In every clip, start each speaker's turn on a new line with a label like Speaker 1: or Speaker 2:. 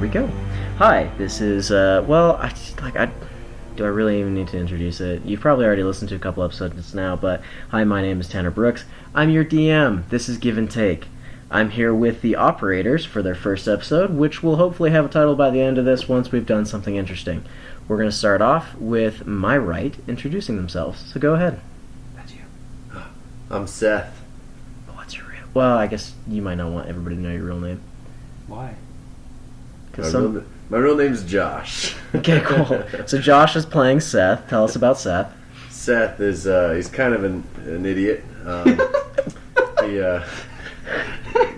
Speaker 1: we go. Hi, this is do I really even need to introduce it? You've probably already listened to a couple episodes now, but hi, my name is Tanner Brooks. I'm your DM. This is Give and Take. I'm here with the operators for their first episode, which will hopefully have a title by the end of this once we've done something interesting. We're going to start off with my right introducing themselves. So go ahead.
Speaker 2: That's you. I'm Seth.
Speaker 1: What's your real? Well, I guess you might not want everybody to know your real name.
Speaker 3: Why?
Speaker 2: My real name's Josh.
Speaker 1: Okay, cool. So Josh is playing Seth. Tell us about Seth.
Speaker 2: Seth is he's kind of an idiot. He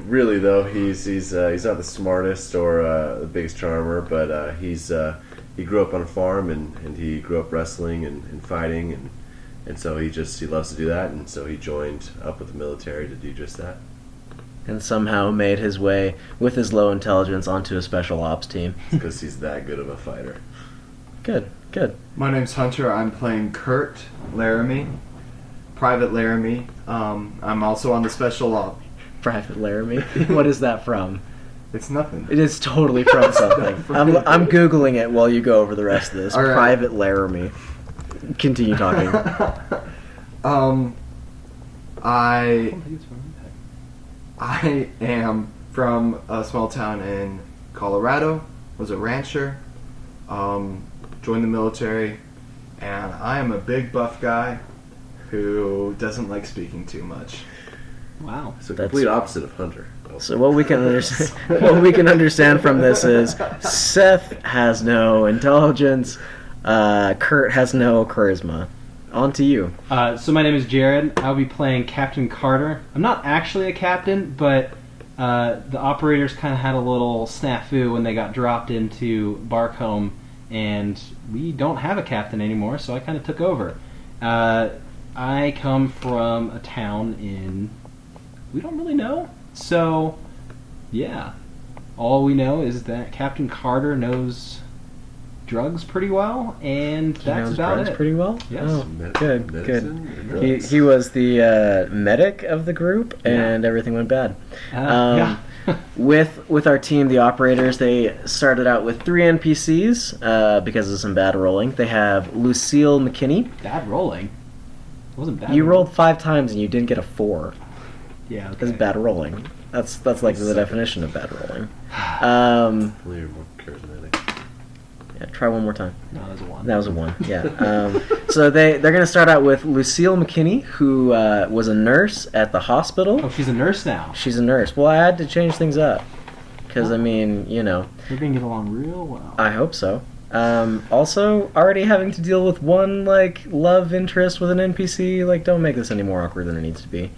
Speaker 2: really though he's not the smartest or the biggest charmer, but he grew up on a farm and he grew up wrestling and fighting and so he loves to do that, and so he joined up with the military to do just that.
Speaker 1: And somehow made his way, with his low intelligence, onto a special ops team.
Speaker 2: Because he's that good of a fighter.
Speaker 1: Good.
Speaker 3: My name's Hunter. I'm playing Kurt Laramie, Private Laramie. I'm also on the special op.
Speaker 1: Private Laramie? What is that from?
Speaker 3: It's nothing.
Speaker 1: It is totally from something. I'm Googling it while you go over the rest of this.
Speaker 3: All right.
Speaker 1: Private Laramie. Continue talking.
Speaker 3: I am from a small town in Colorado, was a rancher, joined the military, and I am a big buff guy who doesn't like speaking too much.
Speaker 1: Wow.
Speaker 2: So complete opposite of Hunter.
Speaker 1: So what we can understand from this is Seth has no intelligence, Kurt has no charisma. On to you.
Speaker 4: So my name is Jared. I'll be playing Captain Carter. I'm not actually a captain, but the operators kind of had a little snafu when they got dropped into Barcombe, and we don't have a captain anymore, so I kind of took over. I come from a town we don't really know, so yeah. All we know is that Captain Carter knows drugs pretty well, and that's about
Speaker 1: drugs
Speaker 4: it.
Speaker 1: Pretty well?
Speaker 4: Yes.
Speaker 1: Oh, good.
Speaker 2: Medicine,
Speaker 1: He was the medic of the group, and everything went bad.
Speaker 4: Yeah.
Speaker 1: With our team, the operators, they started out with 3 NPCs because of some bad rolling. They have Lucille McKinney.
Speaker 4: Bad rolling? It wasn't bad.
Speaker 1: You rolled 5 times and you didn't get a 4.
Speaker 4: Yeah, okay.
Speaker 1: That's bad rolling. That's like the definition of bad rolling.
Speaker 2: You're more charismatic.
Speaker 1: Yeah, try one more time.
Speaker 4: No, that was a 1.
Speaker 1: That was a 1, yeah. So they're going to start out with Lucille McKinney, who was a nurse at the hospital.
Speaker 4: Oh, she's a nurse now.
Speaker 1: She's a nurse. Well, I had to change things up. Because, I mean, you know.
Speaker 4: We're going to get along real well.
Speaker 1: I hope so. Also, already having to deal with one, love interest with an NPC. Don't make this any more awkward than it needs to be.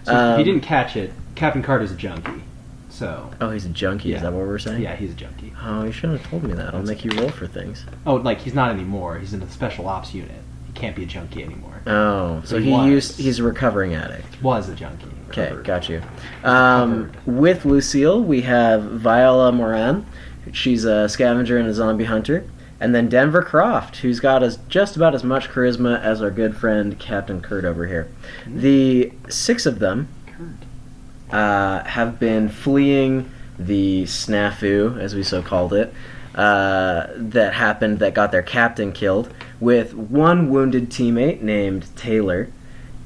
Speaker 4: So if you didn't catch it, Captain Carter's a junkie. So.
Speaker 1: Oh, he's a junkie.
Speaker 4: Yeah.
Speaker 1: Is that what we're saying?
Speaker 4: Yeah, he's a junkie.
Speaker 1: Oh, you shouldn't have told me that. I'll make you roll for things.
Speaker 4: Oh, he's not anymore. He's in the special ops unit. He can't be a junkie anymore.
Speaker 1: Oh, so he's a recovering addict.
Speaker 4: Was a junkie.
Speaker 1: Okay, got you. With Lucille, we have Viola Moran. She's a scavenger and a zombie hunter. And then Denver Croft, who's got just about as much charisma as our good friend Captain Kurt over here. Mm-hmm. The 6 of them have been fleeing the snafu, as we so called it, that happened that got their captain killed, with one wounded teammate named Taylor,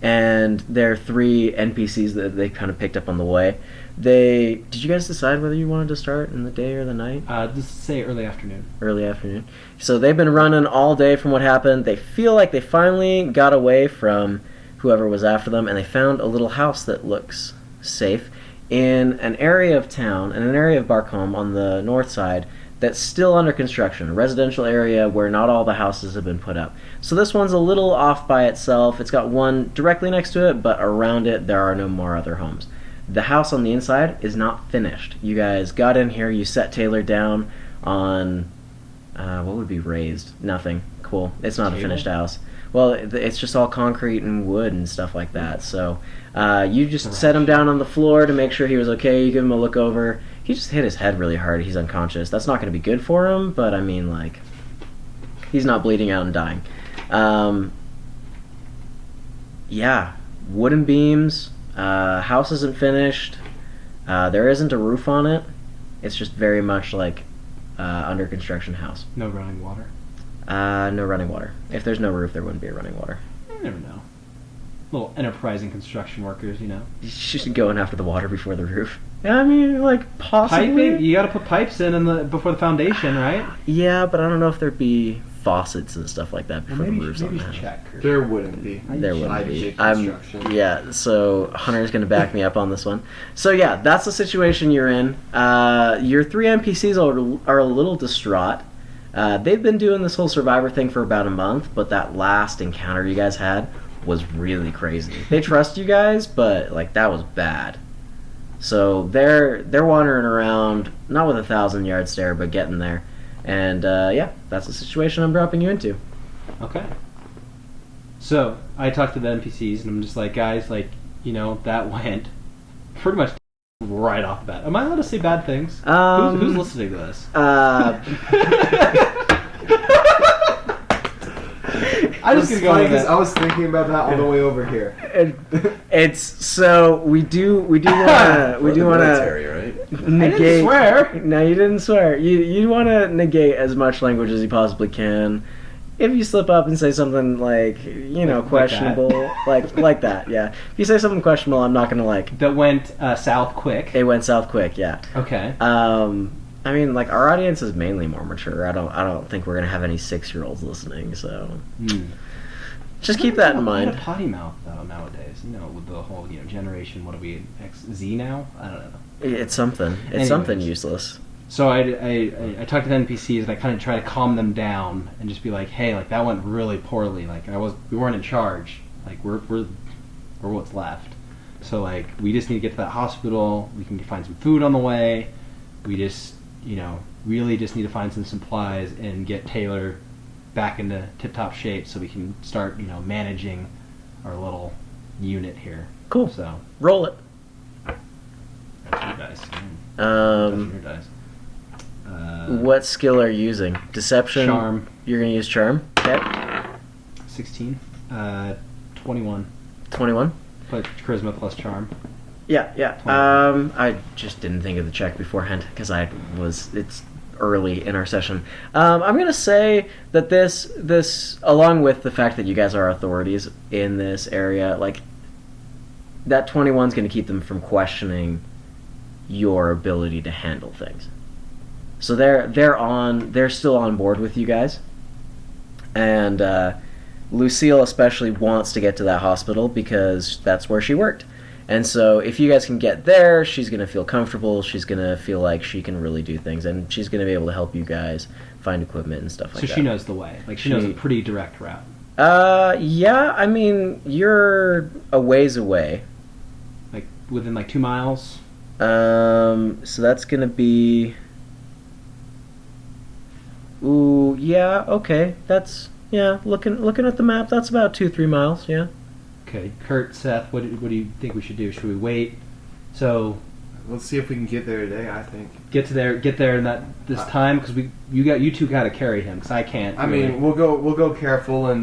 Speaker 1: and their 3 NPCs that they kind of picked up on the way. Did you guys decide whether you wanted to start in the day or the night?
Speaker 4: Just say early afternoon.
Speaker 1: Early afternoon. So they've been running all day from what happened. They feel like they finally got away from whoever was after them, and they found a little house that looks safe in an area of town, in an area of Barcombe on the north side that's still under construction, a residential area where not all the houses have been put up. So this one's a little off by itself. It's got one directly next to it, but around it there are no more other homes. The house on the inside is not finished. You guys got in here, you set Taylor down on, what would be raised? Nothing. Cool. It's not a finished house. Well, it's just all concrete and wood and stuff like that. So you just set him down on the floor to make sure he was okay. You give him a look over. He just hit his head really hard. He's unconscious. That's not going to be good for him, but I mean, he's not bleeding out and dying. Yeah, wooden beams. House isn't finished. There isn't a roof on it. It's just very much under construction house.
Speaker 4: No running water.
Speaker 1: No running water. If there's no roof, there wouldn't be running water.
Speaker 4: You never know. Little enterprising construction workers, you know.
Speaker 1: She's going after the water before the roof. I mean, like, possibly.
Speaker 4: Piping? You gotta put pipes in before the foundation, right?
Speaker 1: Yeah, but I don't know if there'd be faucets and stuff like that before
Speaker 4: maybe
Speaker 1: the roof's on
Speaker 4: maybe
Speaker 1: the
Speaker 4: you should
Speaker 1: house.
Speaker 4: check.
Speaker 3: There wouldn't be.
Speaker 1: There wouldn't be.
Speaker 3: IJ construction.
Speaker 1: Yeah, so Hunter's going to back me up on this one. So yeah, that's the situation you're in. Your 3 NPCs are a little distraught. They've been doing this whole survivor thing for about a month, but that last encounter you guys had was really crazy. They trust you guys, but like that was bad. So they're wandering around, not with a 1,000-yard stare, but getting there. And yeah, that's the situation I'm dropping you into.
Speaker 4: Okay. So I talked to the NPCs and I'm just like, guys, like, you know, that went pretty much right off the bat. Am I allowed to say bad things? Who's listening to this? I'm just gonna go with it.
Speaker 3: I was thinking about that on the way over here.
Speaker 1: It's so we do want to
Speaker 2: military, right?
Speaker 1: negate.
Speaker 4: I didn't swear.
Speaker 1: No, you didn't swear. You want to negate as much language as you possibly can. If you slip up and say something like, you know,
Speaker 4: Like
Speaker 1: questionable,
Speaker 4: that.
Speaker 1: like that, yeah. If you say something questionable, I'm not gonna like.
Speaker 4: That went south quick.
Speaker 1: It went south quick, yeah.
Speaker 4: Okay.
Speaker 1: I mean, like our audience is mainly more mature. I don't think we're gonna have any 6-year-olds listening, so just keep that in mind.
Speaker 4: A potty mouth though nowadays, you know, with the whole generation. What are we Z now? I don't know.
Speaker 1: It's something. It's
Speaker 4: Anyways.
Speaker 1: something useless.
Speaker 4: So I talked to the NPCs and I kind of try to calm them down and just be like, hey, like that went really poorly. Like we weren't in charge. Like we're what's left. So like we just need to get to that hospital. We can find some food on the way. We just really just need to find some supplies and get Taylor back into tip-top shape so we can start managing our little unit here.
Speaker 1: Cool.
Speaker 4: So
Speaker 1: Roll it.
Speaker 4: that's your dice. That's your dice.
Speaker 1: What skill are you using? Deception?
Speaker 4: Charm.
Speaker 1: You're going to use charm? Okay.
Speaker 4: 16. 21.
Speaker 1: 21?
Speaker 4: But charisma plus charm.
Speaker 1: Yeah.
Speaker 4: 21.
Speaker 1: I just didn't think of the check beforehand because it's early in our session. I'm going to say that this, along with the fact that you guys are authorities in this area, like, that 21 is going to keep them from questioning your ability to handle things. So they're still on board with you guys, and Lucille especially wants to get to that hospital because that's where she worked. And so if you guys can get there, she's going to feel comfortable, she's going to feel like she can really do things, and she's going to be able to help you guys find equipment and stuff like that.
Speaker 4: So she knows the way. Like she knows a pretty direct route.
Speaker 1: Yeah, I mean, you're a ways away.
Speaker 4: Like within like 2 miles.
Speaker 1: So that's going to be... Ooh, yeah, okay. That's, yeah, looking at the map, that's about 2-3 miles, yeah.
Speaker 4: Okay, Kurt, Seth, what do you think we should do? Should we wait? So
Speaker 3: Let's see if we can get there today. I think.
Speaker 4: get there in this time because you two got to carry him because I can't.
Speaker 3: I mean, we'll go careful and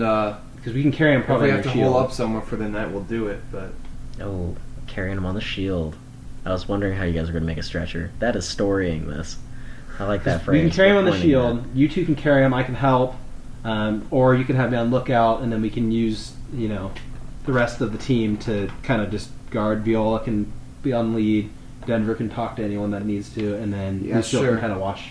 Speaker 4: because we can carry him
Speaker 3: if
Speaker 4: probably
Speaker 3: we
Speaker 4: on
Speaker 3: have
Speaker 4: your
Speaker 3: to
Speaker 4: shield.
Speaker 3: hole up somewhere for the night, we'll do it. But
Speaker 1: Oh, carrying him on the shield. I was wondering how you guys were going to make a stretcher. That is storying this. I like that phrase.
Speaker 4: We can carry him on the
Speaker 1: Pointing
Speaker 4: shield. You two can carry him. I can help, or you can have me on lookout, and then we can use the rest of the team to kind of just guard. Viola can be on lead. Denver can talk to anyone that needs to, and then
Speaker 3: Yeah,
Speaker 4: Lucille
Speaker 3: sure.
Speaker 4: can kind of watch.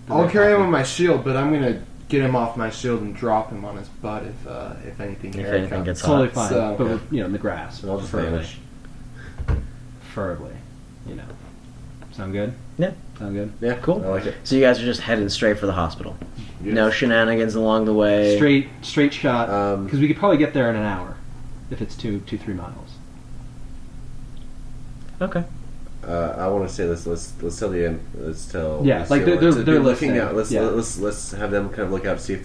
Speaker 3: I'll carry him on my shield. But I'm gonna get him off my shield and drop him on his butt if anything.
Speaker 1: If anything gets
Speaker 4: Totally
Speaker 1: hot.
Speaker 4: fine,
Speaker 3: So-
Speaker 4: but with, in the grass,
Speaker 2: And I'll just
Speaker 4: preferably.
Speaker 2: vanish.
Speaker 4: Preferably, Sound good?
Speaker 1: Yeah.
Speaker 4: Sound good?
Speaker 2: Yeah,
Speaker 1: Cool.
Speaker 2: I like it.
Speaker 1: So you guys are just heading straight for the hospital.
Speaker 2: Yes.
Speaker 1: No shenanigans along the way.
Speaker 4: Straight shot. Because we could probably get there in an hour, if it's 2-3 miles.
Speaker 1: Okay.
Speaker 2: I want to say let's tell the end. Let's tell.
Speaker 4: Yeah, like they're
Speaker 2: to be looking
Speaker 4: listening.
Speaker 2: out. Let's
Speaker 4: Yeah.
Speaker 2: let's have them kind of look out, see if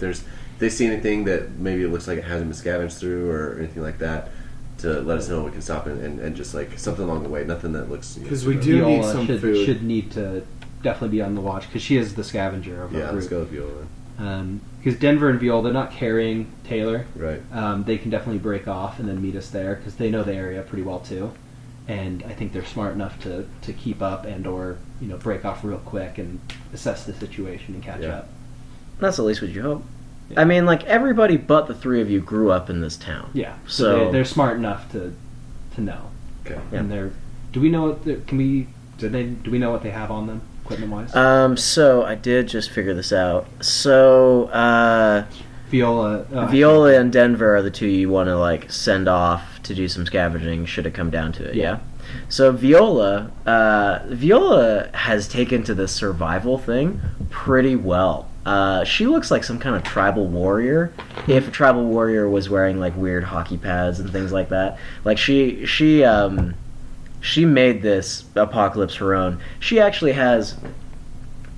Speaker 2: they see anything that maybe it looks like it hasn't been scavenged through or anything like that. To let us know we can stop and just like something along the way. Nothing that looks.
Speaker 3: Because we
Speaker 2: super-
Speaker 3: do need
Speaker 4: Viola
Speaker 3: some
Speaker 4: should,
Speaker 3: food.
Speaker 4: should need to definitely be on the watch because she is the scavenger of
Speaker 2: Yeah,
Speaker 4: our
Speaker 2: let's
Speaker 4: group.
Speaker 2: go with Viola.
Speaker 4: Because Denver and Viola, they're not carrying Taylor.
Speaker 2: Right.
Speaker 4: They can definitely break off and then meet us there because they know the area pretty well too. and I think they're smart enough to keep up and or break off real quick and assess the situation and catch
Speaker 2: Yeah.
Speaker 4: up.
Speaker 1: That's at least what you hope.
Speaker 4: Yeah.
Speaker 1: I mean, like, everybody but the three of you grew up in this town.
Speaker 4: Yeah,
Speaker 1: So-
Speaker 4: they're smart enough to know.
Speaker 2: Okay.
Speaker 1: Yeah.
Speaker 4: And they're. Do we know what? Do we know what they have on them, equipment wise?
Speaker 1: So I did just figure this out. So,
Speaker 4: Viola.
Speaker 1: Viola and Denver are the two you want to, like, send off to do some scavenging should it come down to it, yeah? So Viola has taken to this survival thing pretty well. She looks like some kind of tribal warrior. If a tribal warrior was wearing like weird hockey pads and things like that, like she made this apocalypse her own. She actually has.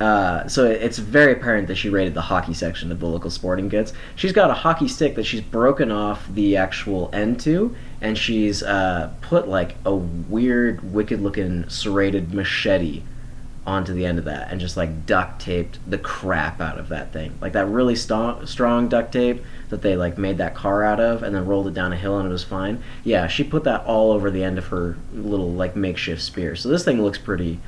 Speaker 1: So it's very apparent that she raided the hockey section of the local sporting goods. She's got a hockey stick that she's broken off the actual end to, and she's put like a weird, wicked-looking serrated machete onto the end of that, and just like duct taped the crap out of that thing, like that really strong duct tape that they like made that car out of, and then rolled it down a hill and it was fine. Yeah, she put that all over the end of her little like makeshift spear. So this thing looks pretty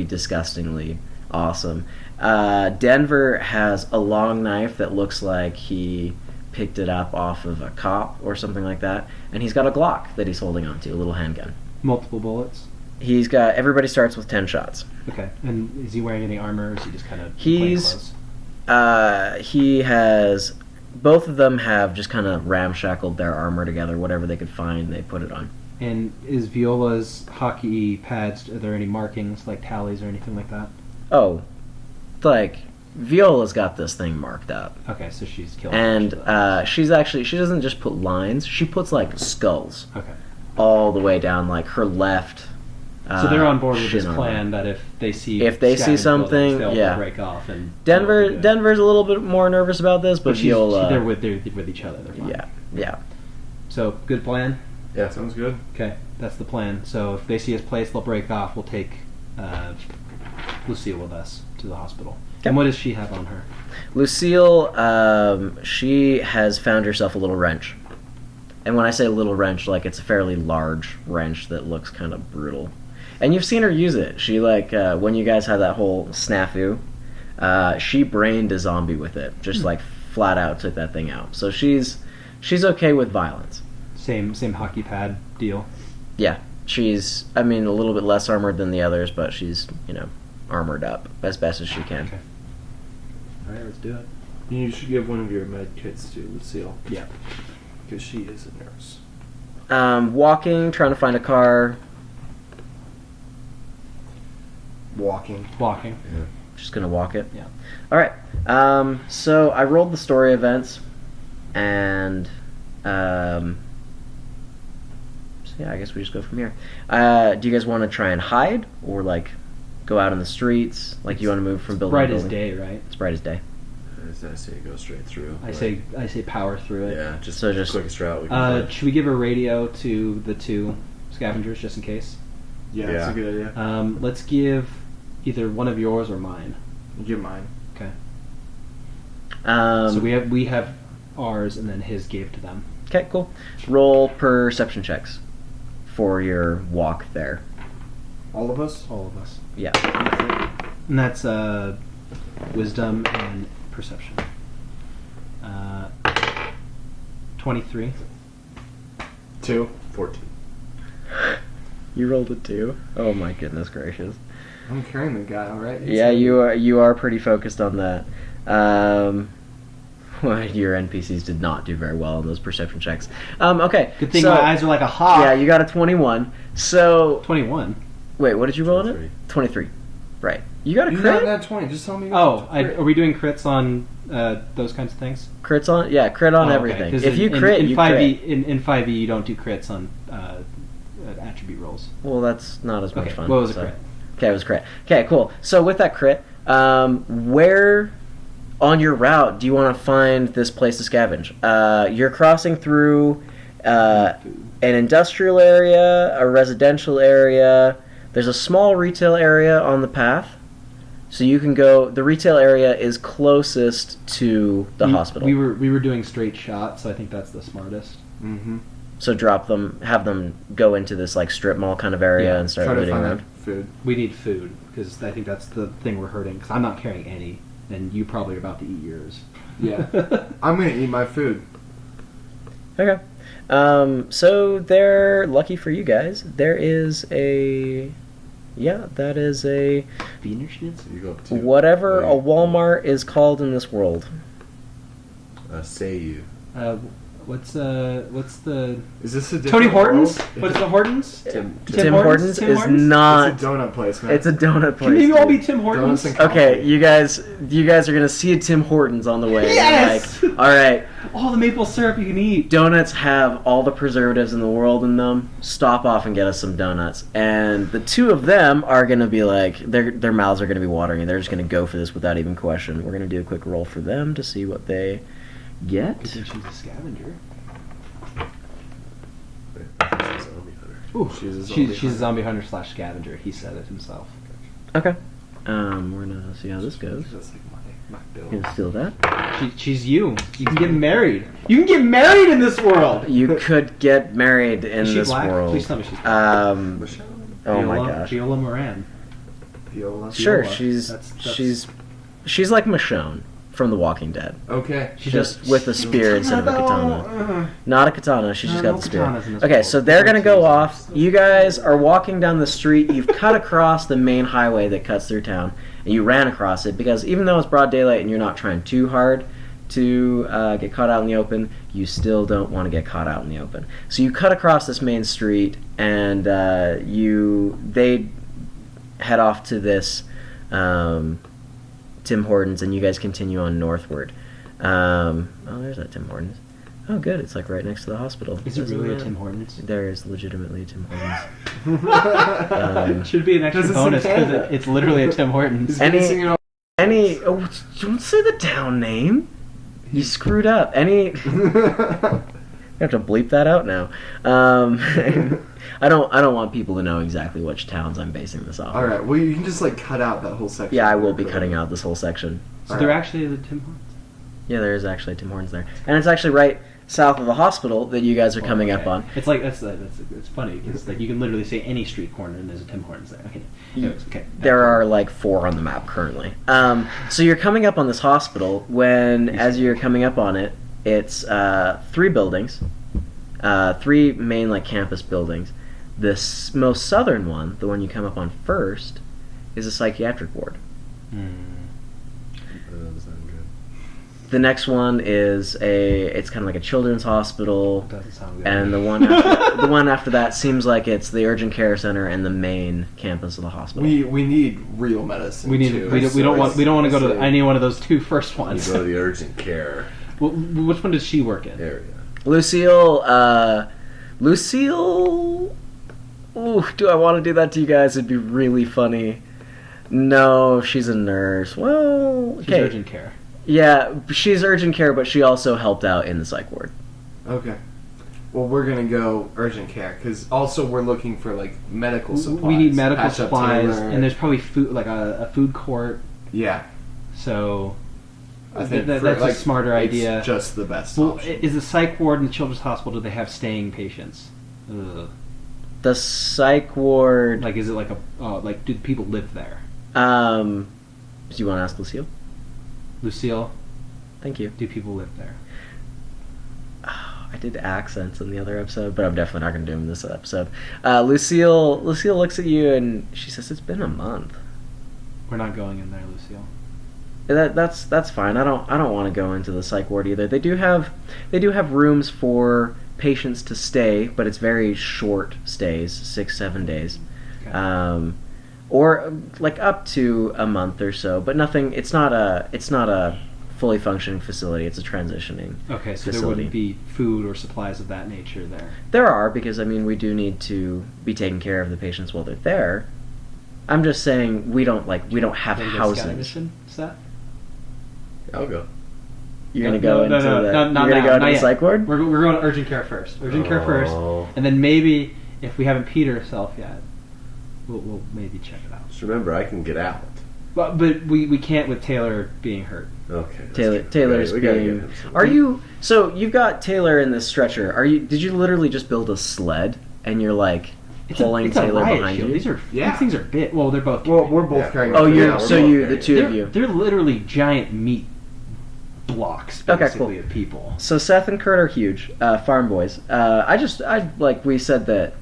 Speaker 1: disgustingly awesome. Denver has a long knife that looks like he picked it up off of a cop or something like that, and he's got a Glock that he's holding onto, a little handgun.
Speaker 4: Multiple bullets.
Speaker 1: He's got, everybody starts with 10 shots.
Speaker 4: Okay. And is he wearing any armor, or is he just kind of
Speaker 1: He's-
Speaker 4: plainclothes?
Speaker 1: He has, both of them have just kind of ramshackled their armor together. Whatever they could find, they put it on.
Speaker 4: And is Viola's hockey pads? Are there any markings like tallies or anything like that?
Speaker 1: Oh, like Viola's got this thing marked up,
Speaker 4: Okay, so she's killed.
Speaker 1: and
Speaker 4: she
Speaker 1: she's actually, she doesn't just put lines. She puts like skulls
Speaker 4: okay.
Speaker 1: all the way down like her left.
Speaker 4: So they're on board with this
Speaker 1: shin armor.
Speaker 4: plan that if they see
Speaker 1: If they see
Speaker 4: scavenged
Speaker 1: something,
Speaker 4: buildings, they'll
Speaker 1: yeah.
Speaker 4: break off and
Speaker 1: Denver's a little bit more nervous about this, but
Speaker 4: But
Speaker 1: Viola,
Speaker 4: they're with each other. They're fine.
Speaker 1: yeah.
Speaker 4: So good plan.
Speaker 2: Yeah.
Speaker 3: Sounds good.
Speaker 4: Okay, that's the plan. So if they see his place, they'll break off. We'll take Lucille with us to the hospital.
Speaker 1: Yep.
Speaker 4: And what does she have on her?
Speaker 1: Lucille, she has found herself a little wrench. And when I say little wrench, like it's a fairly large wrench that looks kind of brutal. And you've seen her use it. She like when you guys had that whole snafu, she brained a zombie with it. Just like flat out took that thing out. So she's okay with violence.
Speaker 4: Same hockey pad deal.
Speaker 1: Yeah, she's a little bit less armored than the others, but she's armored up as best as she can.
Speaker 4: Okay. All right, let's do it.
Speaker 3: You should give one of your med kits to Lucille.
Speaker 4: Yeah.
Speaker 3: Because she is a nurse.
Speaker 1: Walking, trying to find a car.
Speaker 3: Walking.
Speaker 1: Just gonna walk it.
Speaker 4: Yeah.
Speaker 1: All right. So I rolled the story events, and so yeah, I guess we just go from here. Do you guys want to try and hide, or like go out in the streets? Like you want to move from building
Speaker 4: Bright
Speaker 1: to
Speaker 4: as
Speaker 1: building?
Speaker 4: day, right?
Speaker 1: It's bright as day.
Speaker 2: As I say, go straight through.
Speaker 4: I
Speaker 2: but-
Speaker 4: say power through it.
Speaker 2: Yeah, just
Speaker 1: So just-
Speaker 2: quickest route we can find.
Speaker 4: Should we give a radio to the two scavengers just in case?
Speaker 3: Yeah, that's
Speaker 2: Yeah.
Speaker 3: a good idea.
Speaker 4: Let's give either one of yours or mine.
Speaker 3: Give mine.
Speaker 4: Okay.
Speaker 1: Um,
Speaker 4: So we have ours, and then his gave to them.
Speaker 1: Okay, cool. Roll perception checks for your walk there.
Speaker 3: All of us?
Speaker 4: All of us.
Speaker 1: Yeah.
Speaker 4: And that's wisdom and perception. 23.
Speaker 3: 2.
Speaker 2: 14.
Speaker 1: You rolled a 2. Oh my goodness gracious.
Speaker 3: I'm carrying the guy, alright?
Speaker 1: Yeah, you are pretty focused on that. Well, your NPCs did not do very well on those perception checks. Okay.
Speaker 4: Good thing
Speaker 1: so-
Speaker 4: my eyes are like a hawk.
Speaker 1: Yeah, you got a 21. So
Speaker 4: 21.
Speaker 1: wait, what did you roll in it?
Speaker 2: 23.
Speaker 1: 23. Right. You got a
Speaker 3: You
Speaker 1: crit?
Speaker 3: got that 20. Just tell me.
Speaker 4: Oh, are we doing crits on those kinds of things?
Speaker 1: Crits on? Yeah, crit on
Speaker 4: Oh, okay.
Speaker 1: everything.
Speaker 4: 'Cause
Speaker 1: If you
Speaker 4: in,
Speaker 1: crit,
Speaker 4: in
Speaker 1: you
Speaker 4: 5e,
Speaker 1: crit.
Speaker 4: In 5e, you don't do crits on attribute rolls.
Speaker 1: Well, that's not as much
Speaker 4: Okay,
Speaker 1: fun.
Speaker 4: what was a
Speaker 1: so-
Speaker 4: crit?
Speaker 1: Okay, it was a crit. Okay, cool. So with that crit, where on your route do you want to find this place to scavenge? You're crossing through an industrial area, a residential area. There's a small retail area on the path. So you can go. The retail area is closest to the hospital.
Speaker 4: We were doing straight shot, so I think that's the smartest.
Speaker 3: Mm-hmm.
Speaker 1: So have them go into this like strip mall kind of area
Speaker 4: Yeah,
Speaker 1: and start
Speaker 3: Try to
Speaker 1: looting
Speaker 3: find
Speaker 1: around.
Speaker 3: food.
Speaker 4: We need food because I think that's the thing we're hurting. Because I'm not carrying any, and you probably are about to eat yours.
Speaker 3: Yeah. I'm gonna eat my food.
Speaker 1: Okay. So there, lucky for you guys, there is a, that is a,
Speaker 4: Wiener Schnitzel.
Speaker 2: You go up to
Speaker 1: whatever a Walmart is called in this world.
Speaker 2: Say you.
Speaker 4: What's the
Speaker 3: Is this a different
Speaker 4: Tony Hortons?
Speaker 3: world?
Speaker 4: What's the Hortons?
Speaker 1: Tim Hortons
Speaker 4: Tim
Speaker 1: is
Speaker 4: Hortons?
Speaker 1: not.
Speaker 3: It's a donut place, man.
Speaker 1: It's a donut place.
Speaker 4: Can maybe all be
Speaker 1: dude.
Speaker 4: Tim Hortons?
Speaker 3: Donuts and
Speaker 1: Okay,
Speaker 3: coffee.
Speaker 1: you guys are gonna see a Tim Hortons on the way.
Speaker 4: Yes!
Speaker 1: Like, all right,
Speaker 4: All the maple syrup you can eat.
Speaker 1: donuts have all the preservatives in the world in them. Stop off and get us some donuts. And the two of them are gonna be like, their mouths are gonna be watering, and they're just gonna go for this without even question. We're gonna do a quick roll for them to see what they
Speaker 4: I
Speaker 1: get.
Speaker 4: think she's a scavenger.
Speaker 2: Zombie hunter.
Speaker 4: Ooh,
Speaker 3: She's a zombie
Speaker 4: she's a zombie hunter / scavenger. He said it himself.
Speaker 1: Okay. We're gonna see how this goes.
Speaker 3: That's like my bill.
Speaker 1: Gonna steal that.
Speaker 4: She's you. You can get married. You can get married in this world.
Speaker 1: You could get married in
Speaker 4: Is she
Speaker 1: this
Speaker 4: black?
Speaker 1: world.
Speaker 4: Please tell me she's black.
Speaker 3: Michelle.
Speaker 1: Oh my
Speaker 4: Viola-
Speaker 1: gosh.
Speaker 4: Viola Moran.
Speaker 3: Viola.
Speaker 1: Sure,
Speaker 4: Viola.
Speaker 1: she's
Speaker 4: That's-
Speaker 1: she's like Michonne from The Walking Dead.
Speaker 3: Okay.
Speaker 4: She
Speaker 1: Just
Speaker 4: does
Speaker 1: with a spear instead of a katana. Not a katana, she's just
Speaker 4: No,
Speaker 1: got
Speaker 4: no
Speaker 1: the spear.
Speaker 4: katanas in this
Speaker 1: Okay,
Speaker 4: world.
Speaker 1: so they're gonna go off. You guys are walking down the street. You've cut across the main highway that cuts through town, and you ran across it because even though it's broad daylight and you're not trying too hard to get caught out in the open, you still don't want to get caught out in the open. So you cut across this main street, and they head off to this Tim Hortons, and you guys continue on northward. There's that Tim Hortons. Oh, good. It's like right next to the hospital.
Speaker 4: Is it
Speaker 1: Doesn't
Speaker 4: really a
Speaker 1: matter.
Speaker 4: Tim Hortons?
Speaker 1: There is legitimately a Tim Hortons.
Speaker 4: It should be an extra
Speaker 3: Does it say
Speaker 4: bonus because
Speaker 3: Canada?
Speaker 4: it's literally a Tim Hortons.
Speaker 3: Is
Speaker 1: Any-
Speaker 3: he singing all-
Speaker 1: Don't say the town name. You screwed up. You have to bleep that out now. I don't want people to know exactly which towns I'm basing this off.
Speaker 3: All right. Well, you can just like cut out that whole section.
Speaker 1: Yeah, I will be cutting out this whole section.
Speaker 4: So they're actually the Tim Hortons.
Speaker 1: Yeah, there is actually Tim Hortons there, and it's actually right south of the hospital that you guys are coming up
Speaker 4: Okay.
Speaker 1: on.
Speaker 4: It's like it's funny because like you can literally say any street corner and there's a Tim Hortons there. Okay. Anyways, okay.
Speaker 1: There are like 4 on the map currently. So you're coming up on this hospital when, as you're coming up on it, it's 3 buildings, 3 main like campus buildings. The most southern one, the one you come up on first, is a psychiatric ward.
Speaker 2: That doesn't sound good.
Speaker 1: The next one is it's kind of like a children's hospital.
Speaker 4: Doesn't sound good.
Speaker 1: And the one after that seems like it's the urgent care center and the main campus of the hospital.
Speaker 3: We need real medicine.
Speaker 4: we need
Speaker 3: too.
Speaker 4: we don't want to go to
Speaker 3: So-
Speaker 4: any one of those 2 first
Speaker 2: You
Speaker 4: ones.
Speaker 2: go to the urgent care
Speaker 4: Well, which one does she work in?
Speaker 2: area.
Speaker 1: Lucille. Ooh, do I want to do that to you guys? It'd be really funny. No, she's a nurse. Well,
Speaker 4: She's
Speaker 1: okay.
Speaker 4: urgent care.
Speaker 1: Yeah, she's urgent care, but she also helped out in the psych ward.
Speaker 3: Okay. Well, we're gonna go urgent care because also we're looking for like medical supplies.
Speaker 4: We need medical
Speaker 3: Patch up
Speaker 4: supplies,
Speaker 3: Taylor.
Speaker 4: and there's probably food, like a food court.
Speaker 3: yeah.
Speaker 4: So
Speaker 3: I think
Speaker 4: that's
Speaker 3: for,
Speaker 4: a smarter
Speaker 3: it's
Speaker 4: idea.
Speaker 3: Just the best
Speaker 4: Well,
Speaker 3: option.
Speaker 4: is the psych ward and the children's hospital? Do they have staying patients? Ugh.
Speaker 1: The psych ward.
Speaker 4: Like, is it like like do people live there?
Speaker 1: Do you want to ask Lucille?
Speaker 4: Lucille,
Speaker 1: Thank you.
Speaker 4: do people live there?
Speaker 1: I did accents in the other episode, but I'm definitely not going to do them in this episode. Lucille looks at you and she says, "It's been a month."
Speaker 4: We're not going in there, Lucille.
Speaker 1: That's fine. I don't want to go into the psych ward either. They do have rooms for patients to stay, but it's very short stays, 6-7 days,
Speaker 4: Okay.
Speaker 1: or like up to a month or so. But nothing. It's not a fully functioning facility. It's a transitioning.
Speaker 4: Okay, so there
Speaker 1: facility.
Speaker 4: wouldn't be food or supplies of that nature there.
Speaker 1: There are, because I mean we do need to be taking care of the patients while they're there. I'm just saying we don't have
Speaker 4: Wanna go scout
Speaker 1: houses.
Speaker 4: mission, Seth?
Speaker 2: I'll go.
Speaker 1: You're gonna go into the
Speaker 4: not
Speaker 1: you're gonna
Speaker 4: now,
Speaker 1: go into
Speaker 4: not
Speaker 1: the
Speaker 4: yet.
Speaker 1: psych ward.
Speaker 4: We're going to urgent care first. Urgent care first,
Speaker 2: Oh.
Speaker 4: and then maybe if we haven't peed ourselves yet, we'll maybe check it out.
Speaker 2: Just remember, I can get out.
Speaker 4: but we can't with Taylor being hurt.
Speaker 2: Okay. that's
Speaker 1: Taylor,
Speaker 2: true.
Speaker 1: Taylor's
Speaker 2: we gotta
Speaker 1: being.
Speaker 2: get him some-
Speaker 1: Are you? So you've got Taylor in this stretcher. Are you? Did you literally just build a sled and you're like pulling
Speaker 4: it's a
Speaker 1: Taylor
Speaker 4: riot
Speaker 1: behind
Speaker 4: shield.
Speaker 1: you?
Speaker 3: Yeah.
Speaker 4: These things are big. Well, they're both.
Speaker 3: Well, we're both
Speaker 2: Yeah.
Speaker 3: carrying.
Speaker 1: Oh,
Speaker 3: it.
Speaker 1: you.
Speaker 3: Yeah, we're
Speaker 1: So
Speaker 3: both
Speaker 1: you, the
Speaker 3: carrying
Speaker 1: two
Speaker 3: it.
Speaker 1: of you.
Speaker 4: They're literally giant meat blocks,
Speaker 1: Okay,
Speaker 4: basically,
Speaker 1: cool.
Speaker 4: of people.
Speaker 1: So Seth and Kurt are huge farm boys. I like we said that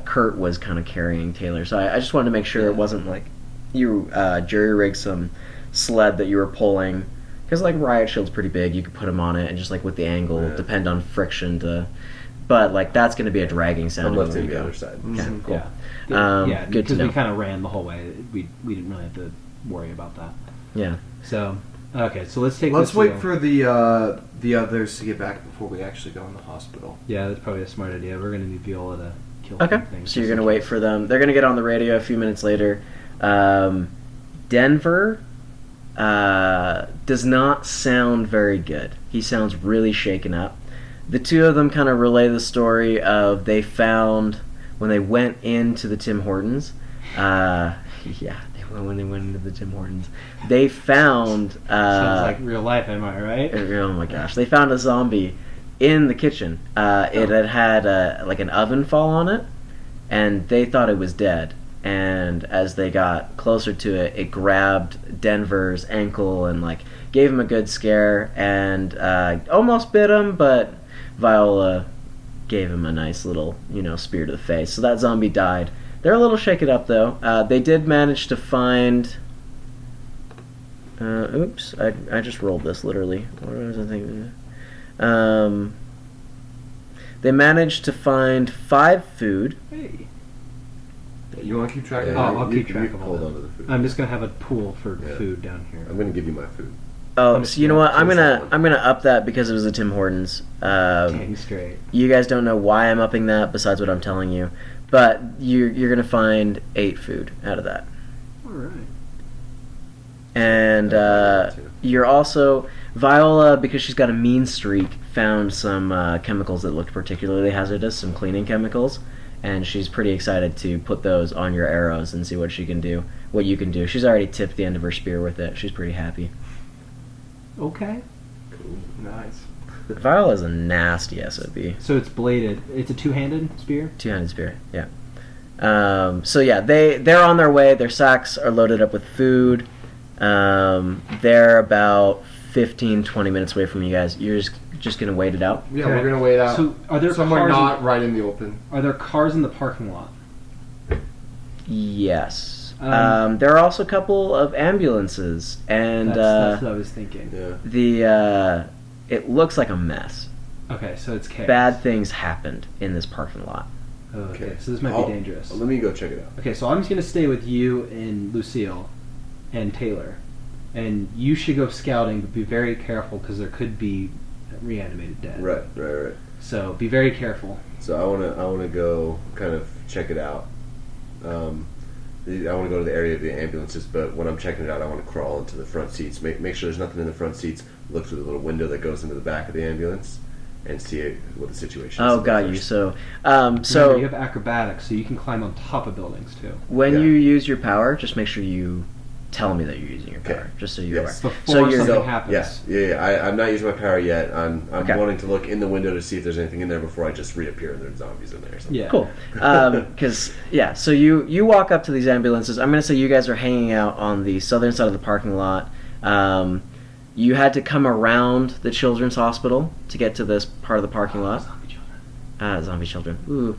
Speaker 1: Kurt was kind of carrying Taylor, so I just wanted to make sure it wasn't like you jury rigged some sled that you were pulling, because like Riot Shield's pretty big. You could put him on it and just like with the angle,
Speaker 2: Yeah.
Speaker 1: depend on friction to. But like that's going to be a dragging
Speaker 2: I'm
Speaker 1: sound when
Speaker 2: lifting
Speaker 1: you
Speaker 2: the
Speaker 1: go.
Speaker 2: other side.
Speaker 1: Okay,
Speaker 3: Mhm.
Speaker 1: cool.
Speaker 4: Yeah,
Speaker 1: Good to
Speaker 4: because
Speaker 1: know.
Speaker 4: we kind of ran the whole way. We didn't really have to worry about that.
Speaker 1: Yeah.
Speaker 4: So okay, so let's take.
Speaker 3: Let's
Speaker 4: this
Speaker 3: wait
Speaker 4: deal.
Speaker 3: for the others to get back before we actually go in the hospital.
Speaker 4: Yeah, that's probably a smart idea. We're gonna need Viola to kill
Speaker 1: Okay.
Speaker 4: some things.
Speaker 1: So you're gonna wait for them. They're gonna get on the radio a few minutes later. Denver does not sound very good. He sounds really shaken up. The two of them kind of relay the story of they found when they went into the Tim Hortons. When they went into the Tim Hortons, they found.
Speaker 4: Sounds like real life, am I right?
Speaker 1: Oh my gosh! They found a zombie in the kitchen. It had like an oven fall on it, and they thought it was dead. And as they got closer to it, it grabbed Denver's ankle and like gave him a good scare and almost bit him, but Viola gave him a nice little spear to the face. So that zombie died. They're a little shaken up though. They did manage to find. Oops! I just rolled this literally. What was I thinking? They managed to find 5 food.
Speaker 4: Hey.
Speaker 3: You want to keep track of
Speaker 4: Oh,
Speaker 3: that?
Speaker 4: I'll keep track of all
Speaker 2: hold
Speaker 4: that.
Speaker 2: on to the food.
Speaker 4: I'm just gonna have a pool for
Speaker 2: Yeah.
Speaker 4: food down here.
Speaker 2: I'm gonna give you my food.
Speaker 1: Oh,
Speaker 4: I'm
Speaker 1: so you know what? I'm
Speaker 2: choose
Speaker 1: gonna
Speaker 2: that one.
Speaker 1: I'm gonna up that because it was a Tim Hortons.
Speaker 4: Dang straight.
Speaker 1: You guys don't know why I'm upping that, besides what I'm telling you, but you're gonna find 8 food out of that,
Speaker 4: All right.
Speaker 1: and you're also Viola, because she's got a mean streak, found some chemicals that looked particularly hazardous, some cleaning chemicals, and she's pretty excited to put those on your arrows and see what she can do, what you can do. She's already tipped the end of her spear with it. She's pretty happy.
Speaker 4: Okay.
Speaker 3: Nice.
Speaker 1: Viola's a nasty SOB.
Speaker 4: So it's bladed. It's a two-handed spear.
Speaker 1: Two-handed spear, yeah. So yeah, they're on their way. Their sacks are loaded up with food. They're about 15-20 minutes away from you guys. You're just gonna wait it out.
Speaker 3: Yeah,
Speaker 4: Okay.
Speaker 3: we're gonna wait out.
Speaker 4: So are there
Speaker 3: somewhere
Speaker 4: cars?
Speaker 3: not right in the open.
Speaker 4: Are there cars in the parking lot?
Speaker 1: Yes. There are also a couple of ambulances, and
Speaker 4: That's what I was thinking.
Speaker 2: Yeah.
Speaker 1: it looks like a mess.
Speaker 4: Okay, so it's chaos.
Speaker 1: Bad things happened in this parking lot.
Speaker 4: Oh, okay,
Speaker 2: Okay.
Speaker 4: so this might
Speaker 2: I'll-
Speaker 4: be dangerous.
Speaker 2: Let me go check it out.
Speaker 4: Okay, so I'm just gonna stay with you and Lucille and Taylor, and you should go scouting, but be very careful because there could be reanimated dead.
Speaker 2: Right.
Speaker 4: So be very careful.
Speaker 2: So I wanna go kind of check it out. I want to go to the area of the ambulances, but when I'm checking it out, I want to crawl into the front seats, make sure there's nothing in the front seats, look through the little window that goes into the back of the ambulance, and see what the situation is.
Speaker 1: Oh, got you.
Speaker 2: first.
Speaker 1: So,
Speaker 4: Remember, you have acrobatics, so you can climb on top of buildings too.
Speaker 1: when
Speaker 2: Yeah.
Speaker 1: you use your power, just make sure you tell me that you're using your
Speaker 2: Okay.
Speaker 1: power, just so you're
Speaker 2: Yes.
Speaker 1: aware.
Speaker 4: Before
Speaker 1: So you're
Speaker 4: something
Speaker 2: So,
Speaker 4: happens.
Speaker 2: yes, I'm not using my power yet. I'm
Speaker 1: Okay.
Speaker 2: wanting to look in the window to see if there's anything in there before I just reappear and there's zombies in there or something.
Speaker 4: Yeah.
Speaker 1: cool. Because so you walk up to these ambulances. I'm gonna say you guys are hanging out on the southern side of the parking lot. You had to come around the children's hospital to get to this part of the parking lot.
Speaker 4: Zombie children.
Speaker 1: Zombie children. Ooh.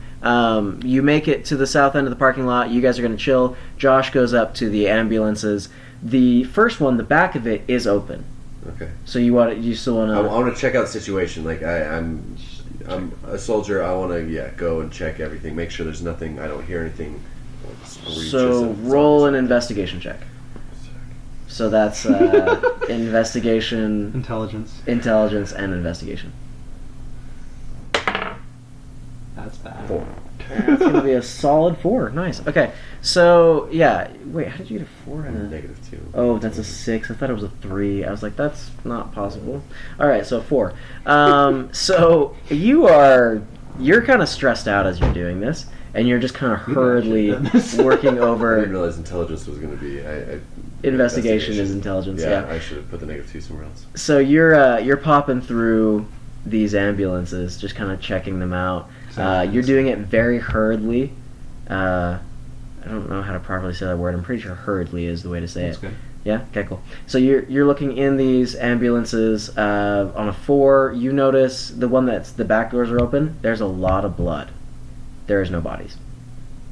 Speaker 1: You make it to the south end of the parking lot. You guys are going to chill. Josh goes up to the ambulances. The first one, the back of it, is open.
Speaker 2: Okay.
Speaker 1: So you still want
Speaker 2: I
Speaker 1: to...
Speaker 2: want to check out the situation. Like I'm a soldier. I want to go and check everything. Make sure there's nothing. I don't hear anything. screeches
Speaker 1: So
Speaker 2: of
Speaker 1: roll an
Speaker 2: zombies.
Speaker 1: investigation check. So that's investigation,
Speaker 4: Intelligence.
Speaker 1: intelligence, and investigation.
Speaker 4: That's bad.
Speaker 2: 4.
Speaker 1: That's going to be a solid 4. Nice. Okay. So, yeah. Wait, how did you get a 4 and a...
Speaker 2: -2.
Speaker 1: Oh, that's a 6. I thought it was a 3. I was like, that's not possible. All right, so 4. So you are you're kind of stressed out as you're doing this, and you're just kind of hurriedly
Speaker 4: Maybe I should've done this.
Speaker 1: working
Speaker 2: I didn't
Speaker 1: over.
Speaker 2: realize intelligence was going to be.
Speaker 1: Investigation is intelligence.
Speaker 2: Yeah,
Speaker 1: Yeah.
Speaker 2: I should have put the -2 somewhere else.
Speaker 1: So you're popping through these ambulances, just kind of checking them out. You're doing it very hurriedly. I don't know how to properly say that word. I'm pretty sure hurriedly is the way to say
Speaker 4: That's
Speaker 1: it.
Speaker 4: good.
Speaker 1: Yeah. Okay. Cool. So you're looking in these ambulances on a 4. You notice the one that's the back doors are open. There's a lot of blood. There is no bodies.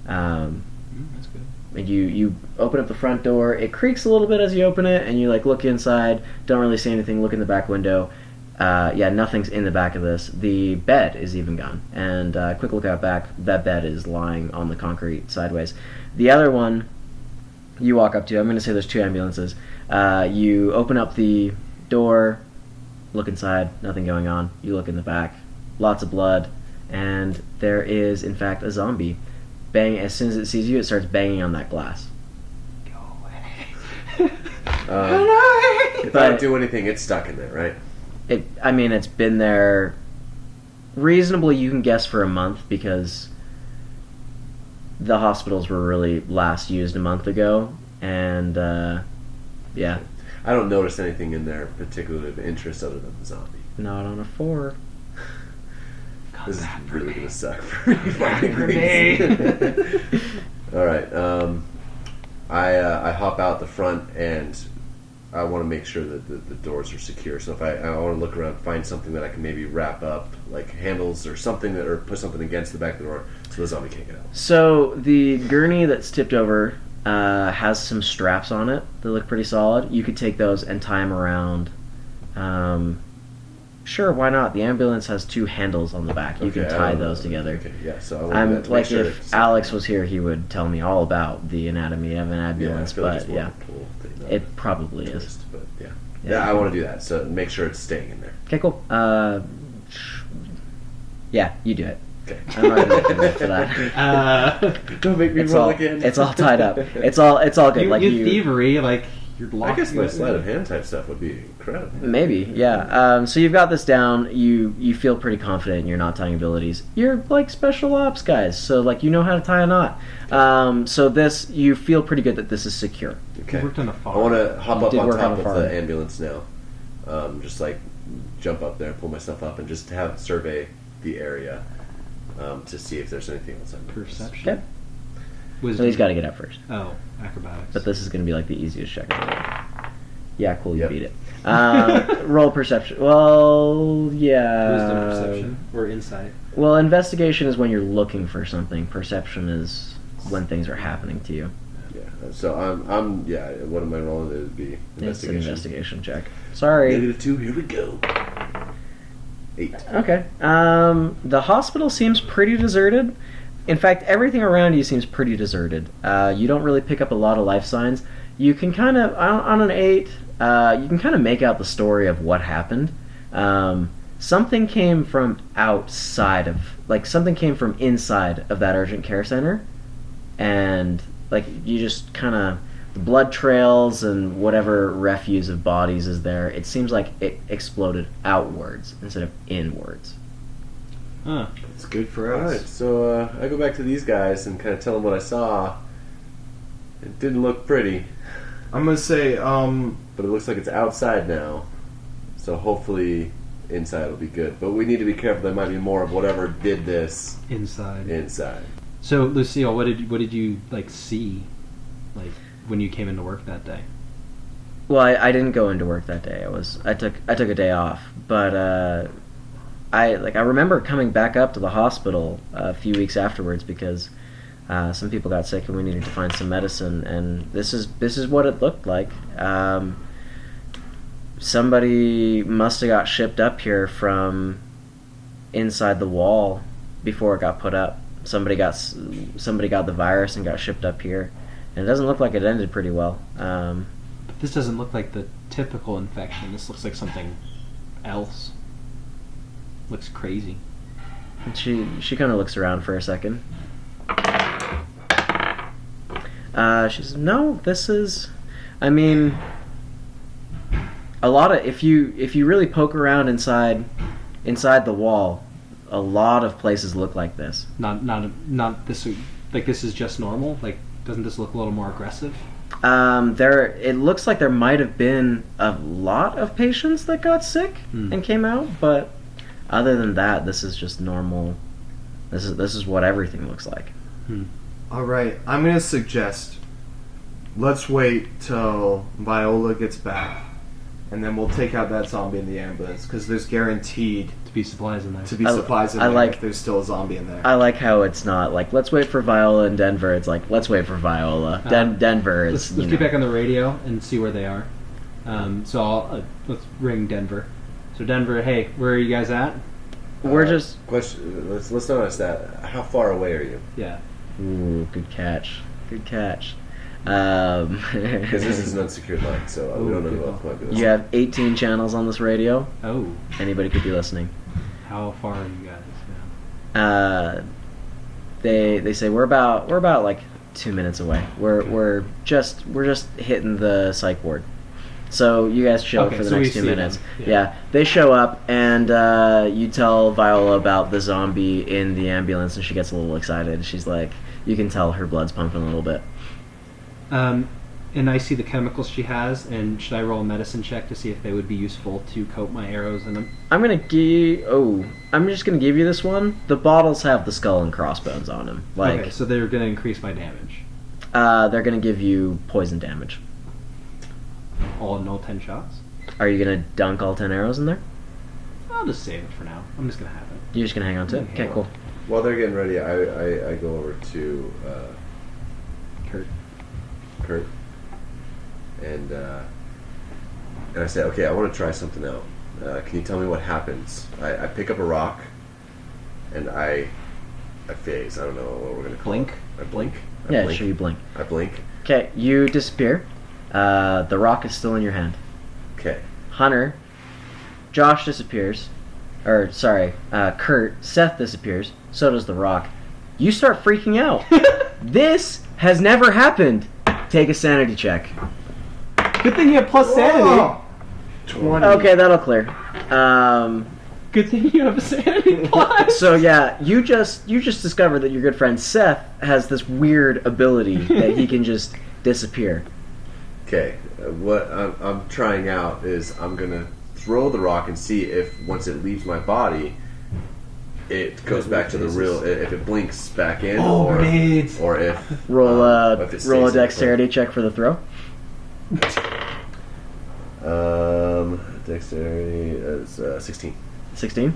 Speaker 4: That's good.
Speaker 1: And you open up the front door. It creaks a little bit as you open it, and you like look inside. Don't really see anything. Look in the back window. Yeah, nothing's in the back of this. The bed is even gone. And quick look out back. That bed is lying on the concrete sideways. The other one you walk up to. I'm going to say there's 2 ambulances. You open up the door, look inside. Nothing going on. You look in the back. Lots of blood, and there is in fact a zombie. Bang! As soon as it sees you, it starts banging on that glass.
Speaker 4: Go away.
Speaker 2: If I don't do anything, it's stuck in there, right?
Speaker 1: It's been there reasonably, you can guess, for a month, because the hospitals were really last used a month ago, and yeah,
Speaker 2: I don't notice anything in there particularly of interest other than the zombie.
Speaker 1: not on a 4.
Speaker 2: This is
Speaker 4: Come back
Speaker 2: really
Speaker 4: for
Speaker 2: going
Speaker 4: me.
Speaker 2: to suck for me. finding
Speaker 4: for
Speaker 2: things. All right. I hop out the front, and I want to make sure that the doors are secure. So if I want to look around, find something that I can maybe wrap up, like handles or something, or put something against the back of the door so the zombie can't get out.
Speaker 1: So the gurney that's tipped over has some straps on it that look pretty solid. You could take those and tie them around. Sure, why not? The ambulance has 2 handles on the back. You
Speaker 2: Okay,
Speaker 1: can
Speaker 2: I
Speaker 1: tie
Speaker 2: don't
Speaker 1: those
Speaker 2: know.
Speaker 1: together.
Speaker 2: Okay, yeah. So I want to do that to
Speaker 1: Like
Speaker 2: make sure
Speaker 1: if
Speaker 2: it's-
Speaker 1: Alex was here, he would tell me all about the anatomy of an
Speaker 2: yeah, I
Speaker 1: ambulance.
Speaker 2: feel like
Speaker 1: But
Speaker 2: it's more
Speaker 1: yeah,
Speaker 2: of a pull thing, not
Speaker 1: it
Speaker 2: a
Speaker 1: probably is.
Speaker 2: twist, but yeah.
Speaker 1: Yeah.
Speaker 2: Yeah, I want to do that. So make sure it's staying in there.
Speaker 1: Okay, cool. Yeah, you do it.
Speaker 2: Okay.
Speaker 1: I'm not gonna make for that.
Speaker 2: Don't make me
Speaker 1: It's
Speaker 2: roll
Speaker 1: all,
Speaker 2: again.
Speaker 1: it's all tied up. It's all good.
Speaker 4: You,
Speaker 1: like
Speaker 4: you thievery, like you're
Speaker 2: I
Speaker 4: locked.
Speaker 2: guess my sleight of hand type stuff would be incredible.
Speaker 1: Maybe, yeah. So you've got this down. You feel pretty confident in your knot tying abilities. You're like special ops guys, so like you know how to tie a knot. So this, you feel pretty good that this is secure.
Speaker 2: Okay.
Speaker 4: You worked on a
Speaker 2: I
Speaker 4: farm.
Speaker 2: want to hop
Speaker 1: You
Speaker 2: up
Speaker 1: did
Speaker 2: on
Speaker 1: work on
Speaker 2: top
Speaker 1: a
Speaker 2: of
Speaker 1: farm.
Speaker 2: the ambulance now. Just like jump up there, pull myself up, and just have survey the area to see if there's anything else I noticed.
Speaker 4: Perception.
Speaker 1: Okay.
Speaker 4: Wisdom.
Speaker 1: So he's got to get up first.
Speaker 4: Oh, acrobatics.
Speaker 1: But this is going to be like the easiest check of the day. Yeah, cool. You
Speaker 2: Yep.
Speaker 1: beat it. Roll perception. Well, yeah.
Speaker 4: Wisdom, perception, or insight.
Speaker 1: Well, investigation is when you're looking for something. Perception is when things are happening to you.
Speaker 2: Yeah. So I'm yeah. What am I rolling? It would be
Speaker 1: It's an
Speaker 2: investigation.
Speaker 1: investigation check. Sorry.
Speaker 2: -2. Here we go. 8.
Speaker 1: Okay. The hospital seems pretty deserted. In fact, everything around you seems pretty deserted. You don't really pick up a lot of life signs. You can kind of, on an 8, you can kind of make out the story of what happened. Something came from outside of, like, something came from inside of that urgent care center. And, like, you just kind of, the blood trails and whatever refuse of bodies is there, it seems like it exploded outwards instead of inwards.
Speaker 4: Huh.
Speaker 3: It's good for
Speaker 2: All
Speaker 3: us.
Speaker 2: right. So I go back to these guys and kind of tell them what I saw. It didn't look pretty,
Speaker 3: I'm gonna say,
Speaker 2: but it looks like it's outside now. So hopefully inside will be good. But we need to be careful. There might be more of whatever did this
Speaker 4: Inside.
Speaker 2: inside.
Speaker 4: So, Lucille, what did you like see, like when you came into work that day?
Speaker 1: Well, I didn't go into work that day. I took a day off, but I remember coming back up to the hospital a few weeks afterwards because some people got sick and we needed to find some medicine, and this is what it looked like. Somebody must have got shipped up here from inside the wall before it got put up. Somebody got the virus and got shipped up here, and it doesn't look like it ended pretty well.
Speaker 4: But this doesn't look like the typical infection. This looks like something else. Looks crazy.
Speaker 1: And she kind of looks around for a second. She says, "No, this is. I mean, a lot of if you really poke around inside the wall, a lot of places look like this.
Speaker 4: Not this. Like this is just normal. Like doesn't this look a little more aggressive?
Speaker 1: It looks like there might have been a lot of patients that got sick and came out, but other than that, this is just normal. This is what everything looks like.
Speaker 3: All right, I'm gonna suggest let's wait till Viola gets back, and then we'll take out that zombie in the ambulance because there's guaranteed
Speaker 4: To be supplies in there.
Speaker 3: to be supplies in
Speaker 1: I
Speaker 3: there
Speaker 1: like-
Speaker 3: if there's still a zombie in there.
Speaker 1: I like how it's not like let's wait for Viola in Denver. It's like let's wait for Viola. Denver is.
Speaker 4: Let's get back on the radio and see where they are. So I'll let's ring Denver. So Denver, hey, where are you guys at?
Speaker 1: We're just.
Speaker 2: Question. Let's not ask that. How far away are you?
Speaker 4: Yeah.
Speaker 1: Ooh, good catch. Good catch.
Speaker 2: Because this is an unsecured line, so we don't know who else might be listening.
Speaker 1: You have 18 channels on this radio.
Speaker 4: Oh,
Speaker 1: Anybody could be listening.
Speaker 4: how far are you guys now?
Speaker 1: They say we're about like 2 minutes away. We're just hitting the psych ward. So you guys show up
Speaker 4: Okay,
Speaker 1: for the
Speaker 4: so we
Speaker 1: next 2
Speaker 4: see them.
Speaker 1: minutes.
Speaker 4: Yeah.
Speaker 1: Yeah, they show up and you tell Viola about the zombie in the ambulance, and she gets a little excited. She's like, you can tell her blood's pumping a little bit.
Speaker 4: And I see the chemicals she has, and should I roll a medicine check to see if they would be useful to coat my arrows in them?
Speaker 1: I'm just gonna give you this one. The bottles have the skull and crossbones on them. Like,
Speaker 4: Okay, so they're going to increase my damage.
Speaker 1: they're gonna give you poison damage.
Speaker 4: All in all 10 shots?
Speaker 1: Are you gonna dunk all 10 arrows in there?
Speaker 4: I'll just save it for now. I'm just going to have it.
Speaker 1: You're just gonna hang on to it?
Speaker 4: Okay.
Speaker 1: Okay, cool.
Speaker 2: While they're getting ready, I go over to Kurt, and I say, okay, I want to try something out. Can you tell me what happens? I pick up a rock, and I phase. I don't know what we're gonna call
Speaker 4: Blink?
Speaker 2: it. I blink. I
Speaker 1: Yeah,
Speaker 2: blink.
Speaker 1: sure, you blink.
Speaker 2: I blink.
Speaker 1: Okay, you disappear. The rock is still in your hand.
Speaker 2: Okay.
Speaker 1: Hunter, Josh disappears. Or, sorry, Kurt, Seth disappears. So does the rock. You start freaking out. This has never happened. Take a sanity check.
Speaker 4: Good thing you have plus sanity.
Speaker 3: Whoa! 20.
Speaker 1: Okay, that'll clear.
Speaker 4: Good thing you have a sanity plus.
Speaker 1: So yeah, you just discovered that your good friend Seth has this weird ability that he can just disappear.
Speaker 2: Okay. What I'm trying out is I'm gonna throw the rock and see if once it leaves my body, it goes back to the real. If it blinks back in, or
Speaker 4: grenades.
Speaker 2: or if
Speaker 1: Roll
Speaker 2: if it stays
Speaker 1: roll a
Speaker 2: in the
Speaker 1: dexterity check for the throw.
Speaker 2: Dexterity is 16.
Speaker 1: 16.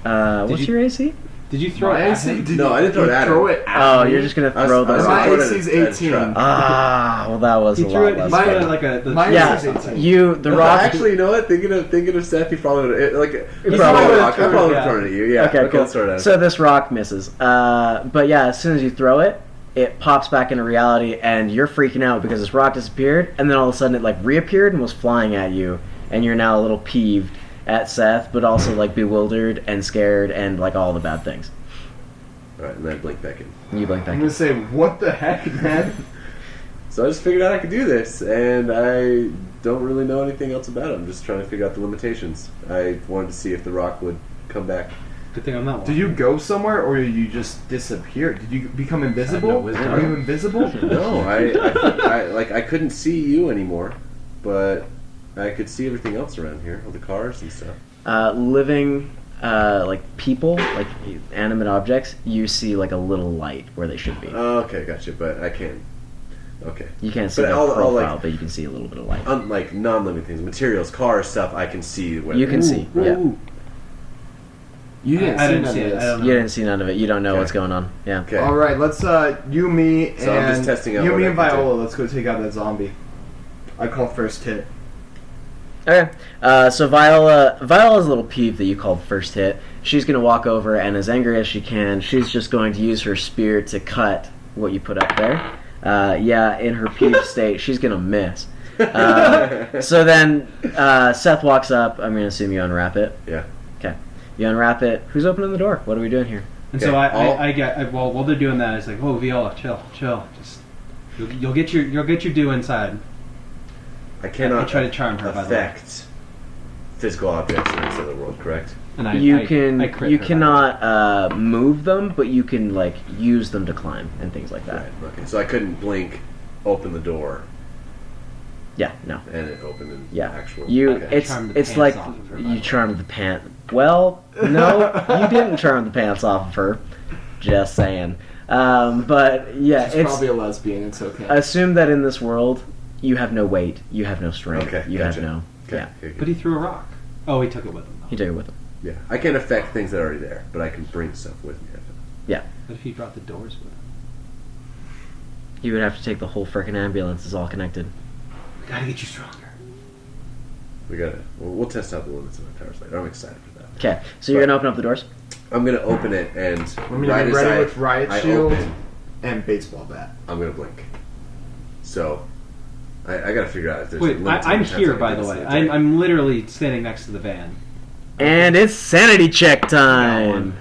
Speaker 1: What's
Speaker 4: you-
Speaker 1: your AC?
Speaker 4: Did you throw
Speaker 3: My
Speaker 4: it at
Speaker 3: AC,
Speaker 4: him?
Speaker 3: did
Speaker 2: No,
Speaker 3: you-
Speaker 2: I didn't throw
Speaker 3: you
Speaker 2: it at
Speaker 3: throw
Speaker 2: him.
Speaker 3: it at
Speaker 1: Oh,
Speaker 3: me?
Speaker 1: you're just gonna
Speaker 2: I was-
Speaker 1: throw
Speaker 2: I was
Speaker 1: the.
Speaker 3: My
Speaker 2: throwing it
Speaker 3: AC's
Speaker 2: at a
Speaker 3: 18.
Speaker 2: trap.
Speaker 1: Ah, well, that was
Speaker 4: He
Speaker 1: a
Speaker 4: threw
Speaker 1: lot
Speaker 4: it. He
Speaker 1: less.
Speaker 3: My-
Speaker 4: threw it like a.
Speaker 3: my
Speaker 1: Yeah,
Speaker 3: AC's 18.
Speaker 1: the rock.
Speaker 2: Actually, you know what? Thinking of Seth, he probably would have, like.
Speaker 1: He
Speaker 2: I
Speaker 1: probably
Speaker 2: probably
Speaker 1: would've
Speaker 2: would
Speaker 4: thrown it,
Speaker 2: have thrown it at you. Yeah.
Speaker 1: Okay, cool.
Speaker 2: let's throw it at him.
Speaker 1: So this rock misses. But yeah, as soon as you throw it, it pops back into reality, and you're freaking out because this rock disappeared, and then all of a sudden it like reappeared and was flying at you, and you're now a little peeved at Seth, but also like bewildered and scared and like all the bad things.
Speaker 2: All right, and then I blink back in.
Speaker 1: You blink back.
Speaker 3: I'm gonna say, what the heck, man?
Speaker 2: So I just figured out I could do this, and I don't really know anything else about it. I'm just trying to figure out the limitations. I wanted to see if the rock would come back.
Speaker 4: Good thing I'm not.
Speaker 3: Did you go somewhere, or you just disappeared? Did you become invisible?
Speaker 4: no wisdom.
Speaker 3: Are you invisible?
Speaker 2: No, I couldn't see you anymore, but I could see everything else around here, all the cars and stuff.
Speaker 1: Living, like people, like animate objects, you see like a little light where they should be.
Speaker 2: Oh, okay, gotcha. But I can't. Okay.
Speaker 1: You can't see
Speaker 2: But
Speaker 1: their
Speaker 2: all,
Speaker 1: profile,
Speaker 2: like,
Speaker 1: but you can see a little bit of light.
Speaker 2: Unlike non-living things, materials, cars, stuff, I can see. Where
Speaker 1: You can
Speaker 2: they're-
Speaker 1: see, yeah.
Speaker 3: You didn't
Speaker 4: I
Speaker 3: see
Speaker 4: didn't
Speaker 3: none
Speaker 4: see
Speaker 3: of
Speaker 4: it.
Speaker 3: this.
Speaker 4: I don't know.
Speaker 1: You didn't see none of it. You don't know
Speaker 2: Okay.
Speaker 1: what's going on. Yeah.
Speaker 2: Okay.
Speaker 3: All right, let's you, me,
Speaker 2: So I'm
Speaker 3: and
Speaker 2: just testing out
Speaker 3: you,
Speaker 2: what
Speaker 3: me,
Speaker 2: I
Speaker 3: and
Speaker 2: can do.
Speaker 3: Viola. Let's go take out that zombie. I call first hit.
Speaker 1: Okay. So Viola's a little peeved that you called first hit. She's gonna walk over, and as angry as she can, she's just going to use her spear to cut what you put up there. Yeah, in her peeved state, she's gonna miss. So then Seth walks up. I'm gonna assume you unwrap it.
Speaker 2: Yeah.
Speaker 1: Okay. You unwrap it. Who's opening the door? What are we doing here?
Speaker 4: And
Speaker 2: Okay,
Speaker 4: so
Speaker 2: I'll-
Speaker 4: I get while they're doing that, it's like, whoa, Viola, chill, just you'll get your due inside.
Speaker 2: I cannot
Speaker 4: I try to charm her, by the way.
Speaker 2: affect physical objects in this other world, correct?
Speaker 4: And I
Speaker 1: You
Speaker 4: crit her
Speaker 1: cannot move them, but you can like use them to climb and things like that.
Speaker 2: Right. Okay. So I couldn't blink, open the door,
Speaker 1: Yeah, no.
Speaker 2: and it opened in
Speaker 1: Yeah.
Speaker 2: actual.
Speaker 1: You
Speaker 2: Okay.
Speaker 1: it's
Speaker 4: Charmed the
Speaker 1: it's
Speaker 4: pants
Speaker 1: like
Speaker 4: off of her, by
Speaker 1: you
Speaker 4: the way.
Speaker 1: charmed the pants. Well, no, you didn't charm the pants off of her. Just saying. But yeah,
Speaker 3: She's
Speaker 1: it's
Speaker 3: probably a lesbian. It's okay.
Speaker 1: assume that in this world you have no weight, you have no strength,
Speaker 2: Okay,
Speaker 1: you
Speaker 2: gotcha.
Speaker 1: have no.
Speaker 2: Okay.
Speaker 1: Yeah,
Speaker 2: Okay,
Speaker 4: But he threw a rock. Oh, he took it with him. Though.
Speaker 1: he took it with him.
Speaker 2: yeah. I can't affect things that are already there, but I can bring stuff with me.
Speaker 4: What if he brought the doors with him?
Speaker 1: You would have to take the whole frickin' ambulance. It's all connected.
Speaker 4: We gotta get you stronger.
Speaker 2: We gotta. We'll test out the limits of my powers later. I'm excited for that.
Speaker 1: Okay, so you're gonna open up the doors.
Speaker 2: I'm gonna open it and
Speaker 3: I'm gonna be
Speaker 2: as
Speaker 3: ready with riot
Speaker 2: I
Speaker 3: shield
Speaker 2: open,
Speaker 3: and baseball bat.
Speaker 2: I'm gonna blink. So I gotta figure out if there's.
Speaker 4: Wait,
Speaker 2: a limit to
Speaker 4: I'm
Speaker 2: the times
Speaker 4: here,
Speaker 2: I
Speaker 4: by
Speaker 2: can
Speaker 4: the
Speaker 2: do
Speaker 4: way.
Speaker 2: this
Speaker 4: I'm,
Speaker 2: in a day.
Speaker 4: I'm literally standing next to the van.
Speaker 1: And it's sanity check time.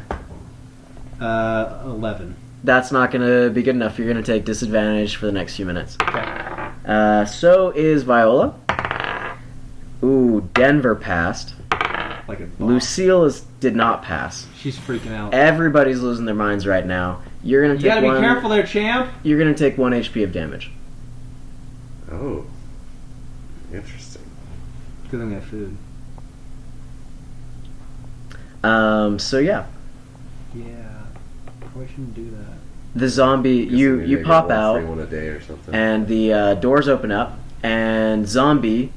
Speaker 4: 11.
Speaker 1: That's not gonna be good enough. You're gonna take disadvantage for the next few minutes.
Speaker 4: Okay.
Speaker 1: So is Viola. Ooh, Denver passed.
Speaker 4: Like a boss.
Speaker 1: Lucille did not pass.
Speaker 4: She's freaking out.
Speaker 1: Everybody's losing their minds right now. You're gonna
Speaker 4: You
Speaker 1: take
Speaker 4: gotta
Speaker 1: one.
Speaker 4: be careful there, champ.
Speaker 1: You're gonna take 1 HP of damage.
Speaker 2: Oh, interesting.
Speaker 4: Because I'm gonna have food.
Speaker 1: So yeah,
Speaker 4: Yeah. Probably shouldn't do that.
Speaker 1: the zombie.
Speaker 2: Guess
Speaker 1: You
Speaker 2: maybe I
Speaker 1: you
Speaker 2: get
Speaker 1: pop
Speaker 2: one
Speaker 1: out,
Speaker 2: free one a day or something.
Speaker 1: and the doors open up, and zombie,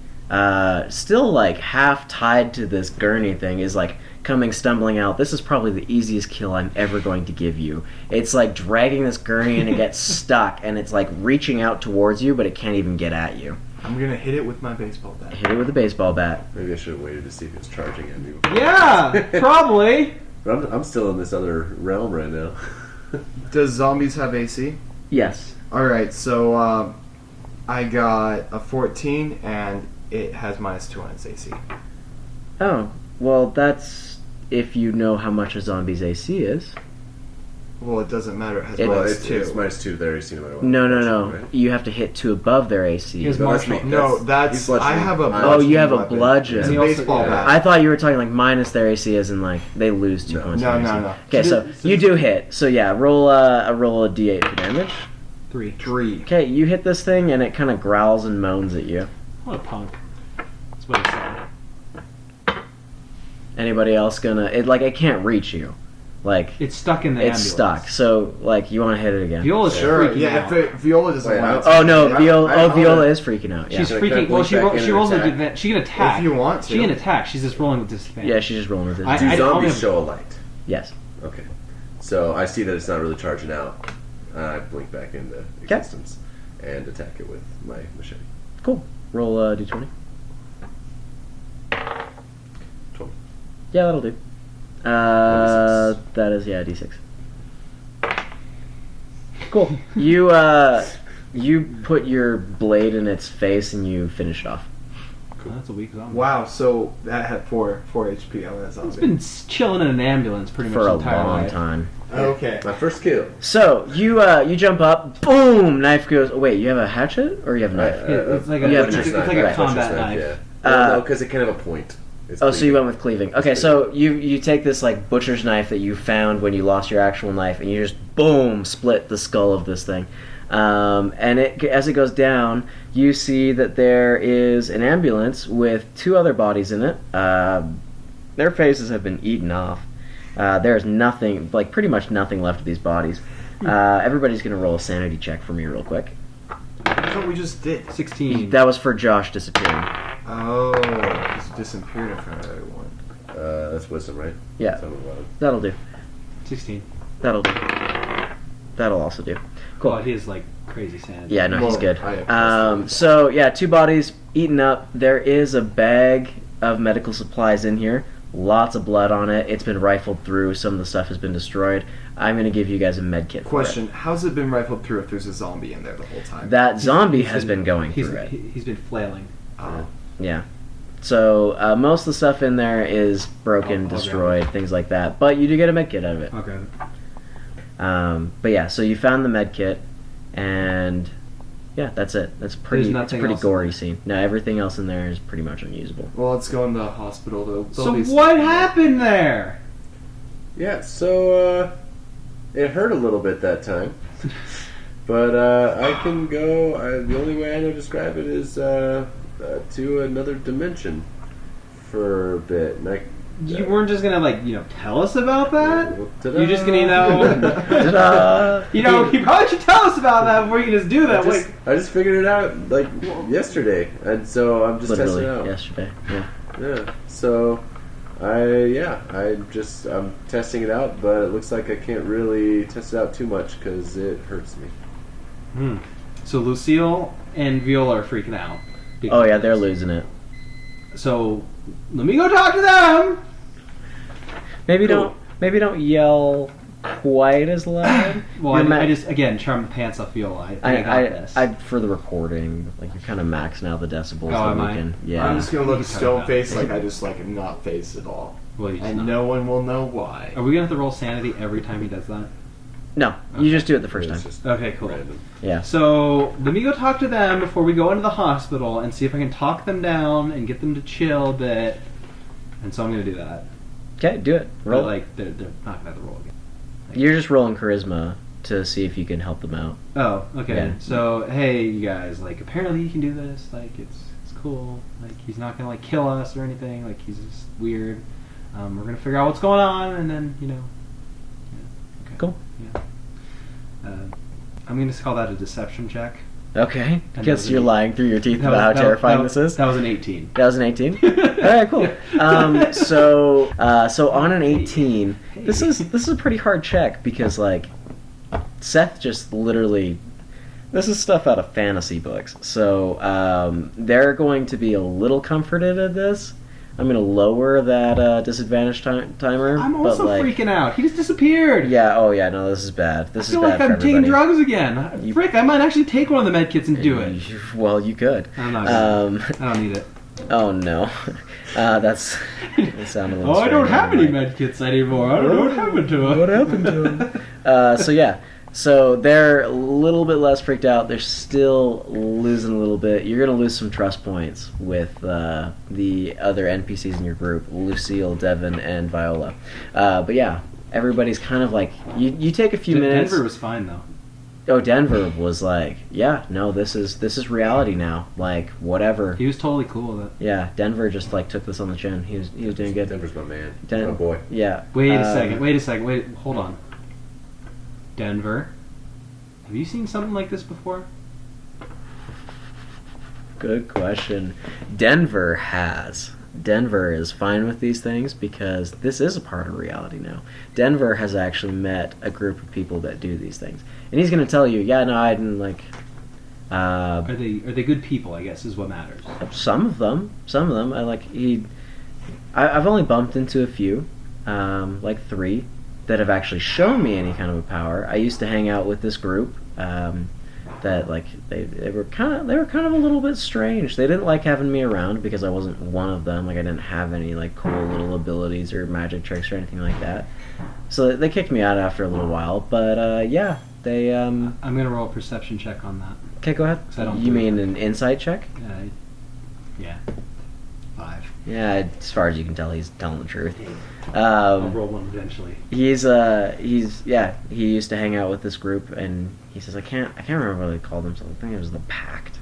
Speaker 1: still like half tied to this gurney thing, is like coming stumbling out. This is probably the easiest kill I'm ever going to give you. It's like dragging this gurney and it gets stuck, and it's like reaching out towards you, but it can't even get at you.
Speaker 3: I'm gonna hit it with my baseball bat.
Speaker 1: Hit it with a baseball bat.
Speaker 2: Maybe I should have waited to see if it was charging at me.
Speaker 4: Yeah, probably.
Speaker 2: But I'm still in this other realm right now.
Speaker 3: Does zombies have AC?
Speaker 1: Yes.
Speaker 3: Alright, so I got a 14 and it has -2 on its AC.
Speaker 1: Oh, well, that's if you know how much a zombie's AC is.
Speaker 3: Well, it doesn't matter. It has
Speaker 1: It-
Speaker 2: Well,
Speaker 3: -2.
Speaker 2: it's -2 there. You see no matter what.
Speaker 1: No.
Speaker 2: Right?
Speaker 1: You have to hit 2 above their AC.
Speaker 4: He has
Speaker 2: No, that's
Speaker 4: Marshall.
Speaker 2: me.
Speaker 3: No,
Speaker 2: he's
Speaker 3: that's. I
Speaker 2: bludgeoning.
Speaker 3: have a.
Speaker 1: Oh, you have a
Speaker 3: weapon.
Speaker 1: bludgeon.
Speaker 3: It's a
Speaker 4: And he also-
Speaker 3: baseball
Speaker 4: yeah.
Speaker 3: bat.
Speaker 1: I thought you were talking like minus their AC as in like they lose 2
Speaker 2: No.
Speaker 1: points.
Speaker 3: No,
Speaker 1: of
Speaker 3: no,
Speaker 1: AC.
Speaker 3: no.
Speaker 1: Okay,
Speaker 4: So
Speaker 1: so
Speaker 4: th- so
Speaker 1: you
Speaker 4: th-
Speaker 1: do hit. So yeah, roll a D8 for damage.
Speaker 4: 3.
Speaker 3: 3.
Speaker 1: Okay, you hit this thing and it kind of growls and moans at you.
Speaker 4: What a punk. That's what he said.
Speaker 1: Anybody else gonna? It can't reach you. Like
Speaker 4: It's stuck in the
Speaker 1: it's
Speaker 4: ambulance.
Speaker 1: stuck. So like you want to hit it again?
Speaker 4: Viola's
Speaker 3: Sure.
Speaker 4: freaking
Speaker 3: Yeah,
Speaker 4: out.
Speaker 3: if Viola doesn't
Speaker 2: Wait,
Speaker 3: want it.
Speaker 1: Oh no,
Speaker 2: Yeah,
Speaker 1: Viola!
Speaker 2: I'm
Speaker 1: Viola
Speaker 2: gonna-
Speaker 1: is freaking out. Yeah.
Speaker 4: She's
Speaker 2: Can I
Speaker 4: freaking. Well,
Speaker 2: blink back in
Speaker 4: she
Speaker 2: and
Speaker 4: rolls
Speaker 2: attack?
Speaker 4: with she can attack.
Speaker 3: If you want to.
Speaker 4: She can attack. She's just rolling with disadvantage.
Speaker 1: Yeah, she's just rolling with it.
Speaker 4: I-
Speaker 2: Do
Speaker 4: don't
Speaker 2: zombies
Speaker 4: have-
Speaker 2: show a light?
Speaker 1: Yes.
Speaker 2: Okay. So I see that it's not really charging out. I blink back into existence and attack it with my machete.
Speaker 1: Cool. Roll D20.
Speaker 2: 20.
Speaker 1: Yeah, that'll do. That is D6. Cool. You put your blade in its face and you finish it off.
Speaker 4: Oh, that's a weak zombie.
Speaker 3: Wow, so that had 4 HP on that zombie.
Speaker 4: It's been chilling in an ambulance pretty much
Speaker 1: For a
Speaker 4: the entire
Speaker 1: long
Speaker 4: life.
Speaker 1: time.
Speaker 3: Okay.
Speaker 2: My first kill.
Speaker 1: So you jump up, boom, knife goes. Wait, you have a hatchet or you have a knife?
Speaker 4: It's like a-
Speaker 1: Yeah,
Speaker 2: butcher's
Speaker 1: it's
Speaker 2: knife,
Speaker 4: like a
Speaker 2: butcher's
Speaker 4: combat knife.
Speaker 2: Yeah.
Speaker 1: Uh,
Speaker 2: No, because it can have a point. It's
Speaker 1: Oh, so you
Speaker 2: cleaving.
Speaker 1: went with cleaving. Okay, so you take this like butcher's knife that you found when you lost your actual knife, and you just boom split the skull of this thing. And as it goes down, you see that there is an ambulance with 2 other bodies in it. Their faces have been eaten off. There's nothing, like pretty much nothing left of these bodies. Everybody's gonna roll a sanity check for me real quick.
Speaker 3: I thought we just did.
Speaker 4: 16.
Speaker 1: That was for Josh disappearing.
Speaker 3: Oh, he's disappeared in front of everyone.
Speaker 2: That's wisdom, right?
Speaker 1: Yeah,
Speaker 2: Something about it.
Speaker 1: that'll do.
Speaker 4: 16.
Speaker 1: That'll do. That'll also do. Cool.
Speaker 4: Well, he is like crazy sanity.
Speaker 1: Yeah, no, he's
Speaker 3: Well,
Speaker 1: good.
Speaker 3: I have
Speaker 1: So yeah, 2 bodies eaten up. There is a bag of medical supplies in here. Lots of blood on it. It's been rifled through. Some of the stuff has been destroyed. I'm gonna give you guys a med kit. for
Speaker 3: Question: how's it been rifled through if there's a zombie in there the whole time?
Speaker 1: it. That zombie
Speaker 4: He's
Speaker 1: has been going
Speaker 4: he's,
Speaker 1: through it.
Speaker 4: He's been flailing.
Speaker 3: Oh.
Speaker 1: Yeah. So most of the stuff in there is broken,
Speaker 4: I'll grab
Speaker 1: destroyed, things like that. But you do get a med kit out of it.
Speaker 4: Okay.
Speaker 1: But yeah, so you found the med kit, and Yeah, that's it. That's pretty. It's a
Speaker 4: nothing
Speaker 1: pretty
Speaker 4: else in
Speaker 1: gory
Speaker 4: there.
Speaker 1: scene. No, everything else in there is pretty much unusable.
Speaker 3: Well, let's go in the hospital. They'll
Speaker 4: So
Speaker 3: be
Speaker 4: what happened there?
Speaker 2: Yeah, so it hurt a little bit that time, but I can go. The only way I know to describe it is to another dimension for a bit. And
Speaker 4: You weren't just gonna tell us about that?
Speaker 2: Ta-da.
Speaker 4: You're just gonna
Speaker 1: Ta-da!
Speaker 4: you probably should tell us about that before you just do that.
Speaker 2: I just figured it out like yesterday, and so I'm just
Speaker 1: Literally
Speaker 2: testing it out.
Speaker 1: yesterday. Yeah.
Speaker 2: Yeah. So I'm testing it out, but it looks like I can't really test it out too much because it hurts me.
Speaker 4: So Lucille and Viola are freaking out.
Speaker 1: Oh yeah, they're losing it.
Speaker 4: So let me go talk to them.
Speaker 1: Maybe
Speaker 2: Cool.
Speaker 1: don't yell quite as loud.
Speaker 4: Well,
Speaker 1: You're
Speaker 4: I just again charm the pants off Viola. I got this.
Speaker 1: I for the recording, like you're kind of maxing out the decibels.
Speaker 4: Oh,
Speaker 1: that
Speaker 4: am
Speaker 1: we
Speaker 4: I?
Speaker 1: can- Yeah.
Speaker 3: I'm just gonna look
Speaker 4: You can cut
Speaker 3: stone
Speaker 4: it out.
Speaker 3: faced like I just like am not faced at all,
Speaker 4: Well, you just
Speaker 3: and
Speaker 4: not.
Speaker 3: no one will know why.
Speaker 4: Are we gonna have to roll sanity every time he does that?
Speaker 1: No, you just do it the first
Speaker 2: It's
Speaker 1: time.
Speaker 2: just
Speaker 4: Okay, cool.
Speaker 2: random.
Speaker 1: Yeah.
Speaker 4: So let me go talk to them before we go into the hospital and see if I can talk them down and get them to chill a bit. And so I'm gonna do that.
Speaker 1: Okay, do it.
Speaker 4: But,
Speaker 1: Roll.
Speaker 4: like they're not gonna have to roll again.
Speaker 1: You're just rolling charisma to see if you can help them out.
Speaker 4: Oh, okay.
Speaker 1: Yeah.
Speaker 4: So hey, you guys, like apparently you can do this. Like it's cool. Like he's not gonna like kill us or anything. Like he's just weird. We're gonna figure out what's going on, and then Yeah, okay.
Speaker 1: Cool.
Speaker 4: Yeah. I'm gonna just call that a deception check.
Speaker 1: Okay.
Speaker 4: And
Speaker 1: Guess
Speaker 4: that was
Speaker 1: you're
Speaker 4: an-
Speaker 1: lying through your teeth
Speaker 4: That
Speaker 1: about how
Speaker 4: was- that-
Speaker 1: terrifying
Speaker 4: that-
Speaker 1: this is.
Speaker 4: That was an 18.
Speaker 1: That was an 18. All right, cool. So on an 18, this is a pretty hard check because like Seth just literally. This is stuff out of fantasy books, so they're going to be a little comforted at this. I'm going to lower that disadvantage timer.
Speaker 4: I'm
Speaker 1: but,
Speaker 4: also
Speaker 1: like,
Speaker 4: freaking out. He just disappeared.
Speaker 1: Yeah. Oh yeah. No, this is bad. This
Speaker 4: I feel
Speaker 1: is
Speaker 4: like
Speaker 1: bad
Speaker 4: I'm
Speaker 1: for
Speaker 4: taking
Speaker 1: everybody.
Speaker 4: drugs again.
Speaker 1: You-
Speaker 4: Frick, I might actually take one of the med kits and do it.
Speaker 1: Well, you could.
Speaker 4: I'm not. I don't need it.
Speaker 1: Oh no, that sounded a little.
Speaker 4: Oh, I don't
Speaker 1: strange,
Speaker 4: have any
Speaker 1: like-
Speaker 4: med kits anymore. I don't know what happened to them.
Speaker 1: What happened to him? So yeah, so they're a little bit less freaked out. They're still losing a little bit. You're gonna lose some trust points with the other NPCs in your group: Lucille, Devin, and Viola. But yeah, everybody's kind of like you take a few minutes.
Speaker 4: Denver was fine though.
Speaker 1: Oh, Denver was like, yeah, no, this is reality now. Like whatever.
Speaker 4: He was totally cool with it.
Speaker 1: Yeah, Denver just like took this on the chin. He was doing good.
Speaker 2: Denver's my man.
Speaker 1: Den-
Speaker 2: My boy.
Speaker 1: Yeah.
Speaker 4: Wait a second. Wait, hold on. Denver, have you seen something like this before?
Speaker 1: Good question. Denver has. Denver is fine with these things because this is a part of reality now. Denver has actually met a group of people that do these things, and he's going to tell you, yeah, no, I didn't like.
Speaker 4: Are they good people? I guess is what matters.
Speaker 1: Some of them. I like he. I've only bumped into a few, like 3, that have actually shown me any kind of a power. I used to hang out with this group. That like they were kind of a little bit strange. They didn't like having me around because I wasn't one of them. Like I didn't have any like cool little abilities or magic tricks or anything like that. So they kicked me out after a little while. But yeah, they
Speaker 4: I'm gonna roll a perception check on that.
Speaker 1: Okay, go ahead.
Speaker 4: 'Cause I don't
Speaker 1: You
Speaker 4: believe
Speaker 1: mean an insight check?
Speaker 4: Yeah. 5.
Speaker 1: Yeah, as far as you can tell, he's telling the truth.
Speaker 4: I'll roll one eventually.
Speaker 1: He used to hang out with this group, and he says I can't remember what they called themselves. I think it was the Pact,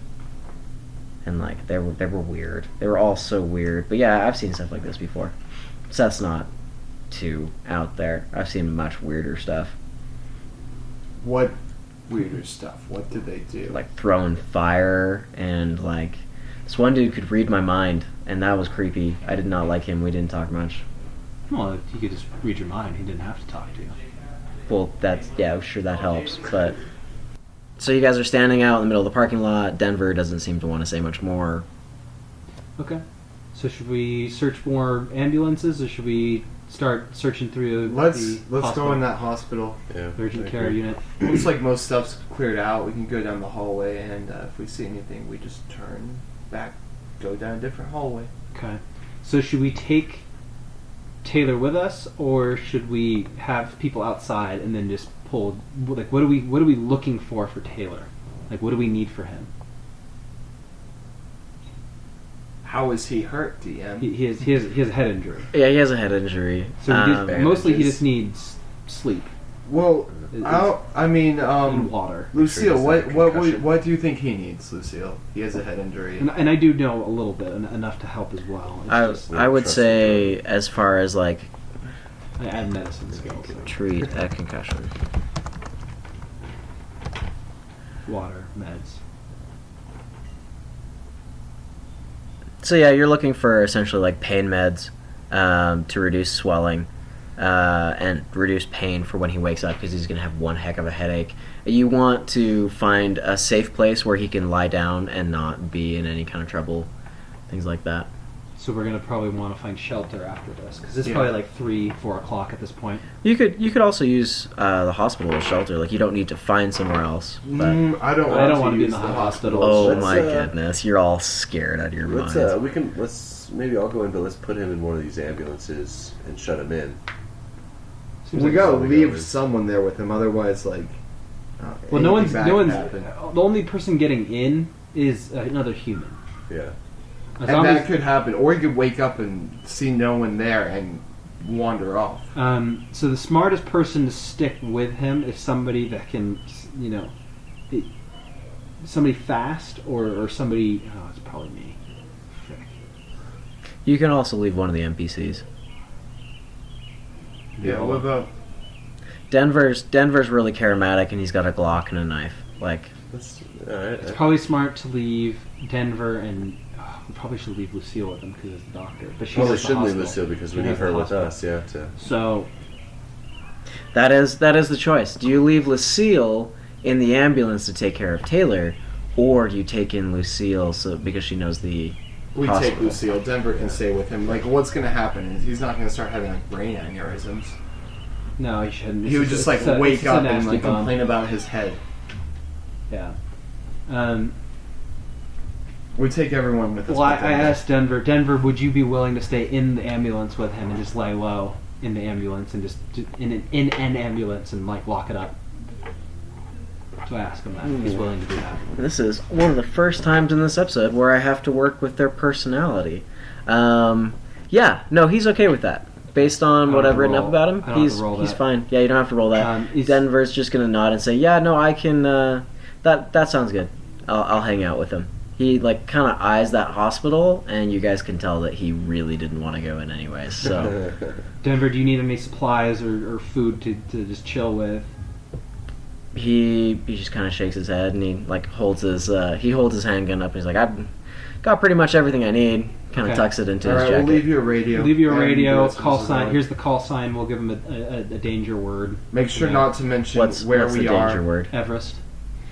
Speaker 1: and like they were weird. They were all so weird. But yeah, I've seen stuff like this before. Seth's not too out there. I've seen much weirder stuff,
Speaker 3: What weirder stuff? What did they do?
Speaker 1: like throwing fire, and like this one dude could read my mind, and that was creepy. I did not like him. We didn't talk much.
Speaker 4: Well, he could just read your mind. He didn't have to talk to you.
Speaker 1: Well, I'm sure that helps, but... So you guys are standing out in the middle of the parking lot. Denver doesn't seem to want to say much more.
Speaker 4: Okay. So should we search more ambulances, or should we start searching through
Speaker 3: Let's
Speaker 4: the
Speaker 3: go in that hospital.
Speaker 2: Yeah.
Speaker 4: urgent
Speaker 2: I
Speaker 4: care
Speaker 2: agree.
Speaker 4: unit?
Speaker 3: Looks like most stuff's cleared out. We can go down the hallway, and if we see anything, we just turn back, go down a different hallway.
Speaker 4: Okay. So should we take Taylor with us, or should we have people outside and then just pull? Like, what are we looking for Taylor? Like, what do we need for him?
Speaker 3: How is he hurt, DM?
Speaker 4: He has a head injury.
Speaker 1: Yeah, he has a head injury.
Speaker 4: So mostly he
Speaker 2: bandages.
Speaker 4: just needs sleep
Speaker 3: Well,
Speaker 4: and water.
Speaker 3: Lucille,
Speaker 2: Sure,
Speaker 3: what
Speaker 2: it's like concussion.
Speaker 3: what do you think he needs, Lucille? He has a head injury.
Speaker 4: And I do know a little bit, enough to help as well. It's just,
Speaker 1: I would
Speaker 2: trust
Speaker 1: say, as far as like
Speaker 4: I add medicine skills.
Speaker 1: treat a concussion.
Speaker 4: Water, meds.
Speaker 1: So yeah, you're looking for essentially like pain meds to reduce swelling and reduce pain for when he wakes up because he's gonna have one heck of a headache. You want to find a safe place where he can lie down and not be in any kind of trouble, things like that.
Speaker 4: So we're gonna probably want to find shelter after this because it's
Speaker 3: Yeah.
Speaker 4: probably like 3-4 o'clock at this point.
Speaker 1: You could also use the hospital as shelter. Like you don't need to find somewhere else. But
Speaker 3: I don't
Speaker 4: I don't
Speaker 3: want
Speaker 4: wanna
Speaker 3: to
Speaker 4: be in
Speaker 3: use
Speaker 4: the
Speaker 3: the
Speaker 4: hospital.
Speaker 3: hospital.
Speaker 1: oh
Speaker 2: Let's,
Speaker 1: my goodness, you're all scared out of your
Speaker 2: Let's
Speaker 1: minds.
Speaker 2: maybe I'll go in, but let's put him in one of these ambulances and shut him in.
Speaker 4: Seems
Speaker 3: We
Speaker 4: like-
Speaker 3: gotta
Speaker 2: we
Speaker 3: leave
Speaker 2: go is-
Speaker 3: someone there with him, otherwise, like.
Speaker 4: Well, no one's.
Speaker 3: anything bad could happen.
Speaker 4: The only person getting in is another human.
Speaker 2: Yeah.
Speaker 4: A
Speaker 3: And
Speaker 4: zombie-
Speaker 3: that could happen, or he could wake up and see no one there and wander off.
Speaker 4: So the smartest person to stick with him is somebody that can, somebody fast or somebody. Oh, it's probably me. Frick.
Speaker 1: You can also leave one of the NPCs.
Speaker 3: Yeah, what about?
Speaker 1: Denver's really charismatic and he's got a Glock and a knife. Like
Speaker 2: All right.
Speaker 4: It's probably smart to leave Denver and we probably should leave Lucille with him because it's the doctor. But she's
Speaker 2: Probably
Speaker 4: at the
Speaker 2: shouldn't leave
Speaker 4: hospital.
Speaker 2: Lucille because
Speaker 4: She
Speaker 2: we need
Speaker 4: has
Speaker 2: her
Speaker 4: the
Speaker 2: with
Speaker 4: hospital.
Speaker 2: us. Yeah. To
Speaker 4: So
Speaker 1: that is the choice. Do you leave Lucille in the ambulance to take care of Taylor, or do you take in Lucille because she knows the
Speaker 3: We
Speaker 1: hospital?
Speaker 3: take Lucille. Denver can stay with him. Like, what's gonna happen is he's not gonna start having like brain aneurysms.
Speaker 4: no, he shouldn't.
Speaker 3: He would just like wake up and like
Speaker 4: bump.
Speaker 3: complain about his head.
Speaker 4: Yeah.
Speaker 3: We take everyone with us.
Speaker 4: Well, I
Speaker 3: but Denver-
Speaker 4: asked Denver. Denver, would you be willing to stay in the ambulance with him and just lay low in the ambulance and just in an ambulance and like lock it up? So I asked him that. if He's willing to do that.
Speaker 1: This is one of the first times in this episode where I have to work with their personality. Yeah, no, he's okay with that. Based on
Speaker 4: don't
Speaker 1: what
Speaker 4: have
Speaker 1: I've
Speaker 4: to
Speaker 1: written up
Speaker 4: roll-
Speaker 1: about him,
Speaker 4: I don't have
Speaker 1: he's
Speaker 4: to roll
Speaker 1: he's
Speaker 4: that.
Speaker 1: fine. Yeah, you don't have to roll that.
Speaker 4: Is-
Speaker 1: Denver's just gonna nod and say, "Yeah, no, I can. That sounds good. I'll hang out with him." He like kind of eyes that hospital, and you guys can tell that he really didn't want to go in anyways. So
Speaker 4: Denver, do you need any supplies or food to just chill with?
Speaker 1: he just kind of shakes his head and he like holds his handgun up. And he's like, "I've got pretty much everything I need." Kind of
Speaker 4: Okay.
Speaker 1: tucks it into
Speaker 3: All
Speaker 1: his
Speaker 3: right,
Speaker 1: jacket.
Speaker 3: we'll leave you a radio.
Speaker 4: Leave you a
Speaker 3: and
Speaker 4: radio,
Speaker 3: messages
Speaker 4: call sign.
Speaker 3: on.
Speaker 4: Here's the call sign. We'll give him a danger word.
Speaker 3: Make sure
Speaker 4: Yeah.
Speaker 3: not to mention
Speaker 1: What's
Speaker 3: where
Speaker 1: the
Speaker 3: we
Speaker 1: danger
Speaker 3: are.
Speaker 1: word?
Speaker 4: Everest.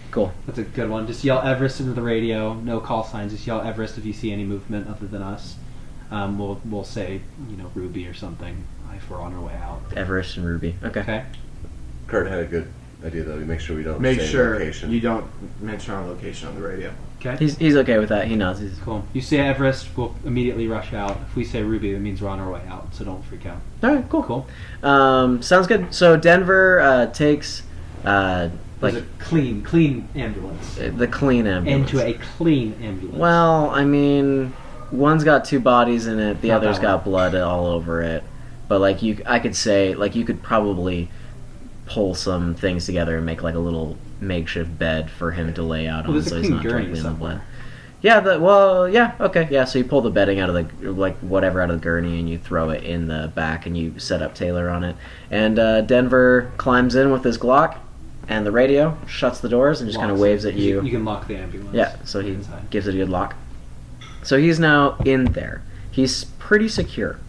Speaker 1: Cool.
Speaker 4: That's a good one. Just yell Everest into the radio. No call signs. Just yell Everest if you see any movement other than us. We'll say Ruby or something if we're on our way out.
Speaker 1: Everest and Ruby. Okay.
Speaker 4: Okay.
Speaker 2: Kurt had a good idea though. We make sure we don't
Speaker 3: Make
Speaker 2: say
Speaker 3: sure
Speaker 2: location.
Speaker 3: you don't mention our location on the radio.
Speaker 4: Okay.
Speaker 1: He's okay with that. He nods. He's
Speaker 4: Cool. You say Everest, we'll immediately rush out. If we say Ruby, that means we're on our way out. So don't freak out.
Speaker 1: all right. Cool.
Speaker 4: Cool.
Speaker 1: Sounds good. So Denver takes
Speaker 4: There's
Speaker 1: like
Speaker 4: a clean ambulance.
Speaker 1: the clean ambulance.
Speaker 4: Into a clean ambulance.
Speaker 1: Well, I mean, one's got two bodies in it. The
Speaker 4: Not
Speaker 1: other's
Speaker 4: that
Speaker 1: got blood all over it. But like I could say like you could probably pull some things together and make like a little makeshift bed for him to lay out
Speaker 4: Well,
Speaker 1: on,
Speaker 4: there's a
Speaker 1: so he's
Speaker 4: clean
Speaker 1: not
Speaker 4: gurney
Speaker 1: directly in the blood.
Speaker 4: somewhere.
Speaker 1: Yeah. Okay. Yeah. So you pull the bedding out of the like whatever out of the gurney and you throw it in the back and you set up Taylor on it. And Denver climbs in with his Glock and the radio, shuts the doors, and just kind of
Speaker 4: Locks
Speaker 1: waves
Speaker 4: it.
Speaker 1: at you.
Speaker 4: You can lock the ambulance.
Speaker 1: Yeah, so he
Speaker 4: inside.
Speaker 1: gives it a good lock. So he's now in there. He's pretty secure.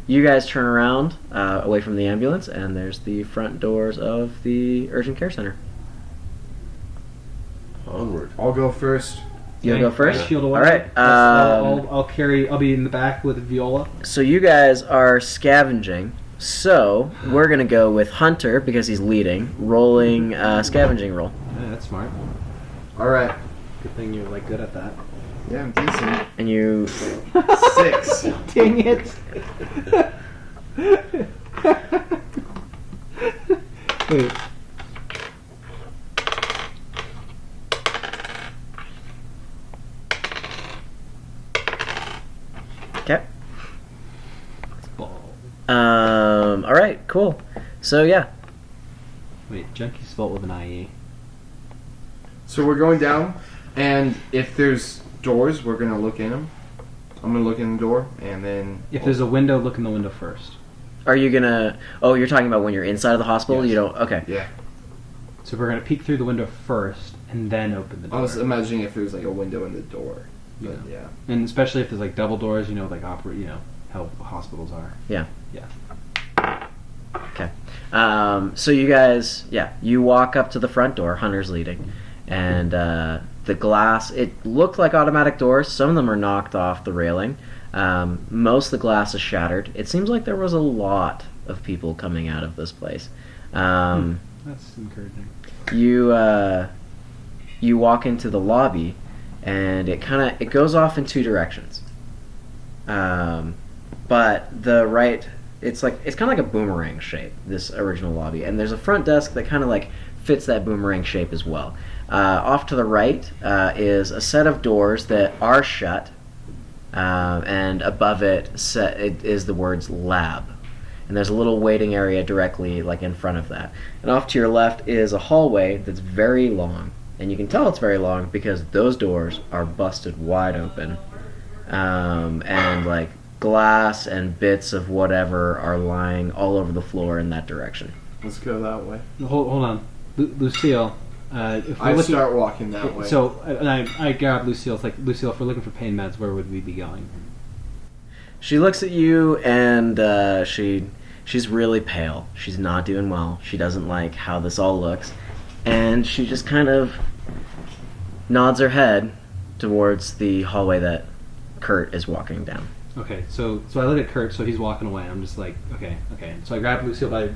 Speaker 1: You guys turn around away from the ambulance, and there's the front doors of the urgent care center.
Speaker 2: Onward.
Speaker 3: I'll go first.
Speaker 1: You'll
Speaker 4: Okay,
Speaker 1: go first?
Speaker 4: I shield away.
Speaker 1: All right.
Speaker 4: I'll be in the back with Viola.
Speaker 1: So you guys are scavenging. So we're going to go with Hunter, because he's leading, rolling scavenging roll.
Speaker 4: Yeah, that's smart.
Speaker 3: All right.
Speaker 4: Good thing you're like good at that.
Speaker 3: Yeah, I'm decent.
Speaker 1: And you...
Speaker 3: 6.
Speaker 4: Dang it! Wait.
Speaker 1: So yeah,
Speaker 4: Wait, junkie spelled with an IE.
Speaker 3: So we're going down, and if there's doors, we're gonna look in them. I'm gonna look in the door, and then
Speaker 4: If there's a window, look in the window first.
Speaker 1: are you gonna? Oh, you're talking about when you're inside of the hospital.
Speaker 4: Yes.
Speaker 1: You don't. Okay.
Speaker 3: yeah.
Speaker 4: So we're gonna peek through the window first and then open the door.
Speaker 3: I was imagining if there was like a window in the door. But yeah.
Speaker 4: And especially if there's like double doors, you know, like how hospitals are.
Speaker 1: Okay. So you guys, you walk up to the front door. Hunter's leading, and the glass. It looked like automatic doors. Some of them are knocked off the railing. Most of the glass is shattered. It seems like there was a lot of people coming out of this place.
Speaker 4: That's encouraging.
Speaker 1: You walk into the lobby, and it goes off in two directions. But the right, it's kind of like a boomerang shape. This original lobby, and there's a front desk that kind of like fits that boomerang shape as well. Off to the right is a set of doors that are shut, and above it is the words lab. And there's a little waiting area directly like in front of that. And off to your left is a hallway that's very long. And you can tell it's very long because those doors are busted wide open. And like glass and bits of whatever are lying all over the floor in that direction.
Speaker 3: Let's go that way.
Speaker 4: Hold on, Lucille. If we're
Speaker 3: I
Speaker 4: looking,
Speaker 3: start walking that way.
Speaker 4: So I grab Lucille. It's like, Lucille, if we're looking for pain meds, where would we be going?
Speaker 1: She looks at you and she's really pale. She's not doing well. She doesn't like how this all looks. And she just kind of nods her head towards the hallway that Kurt is walking down.
Speaker 4: Okay, so I look at Kurt, so he's walking away. I'm just like, okay. So I grab Lucille by her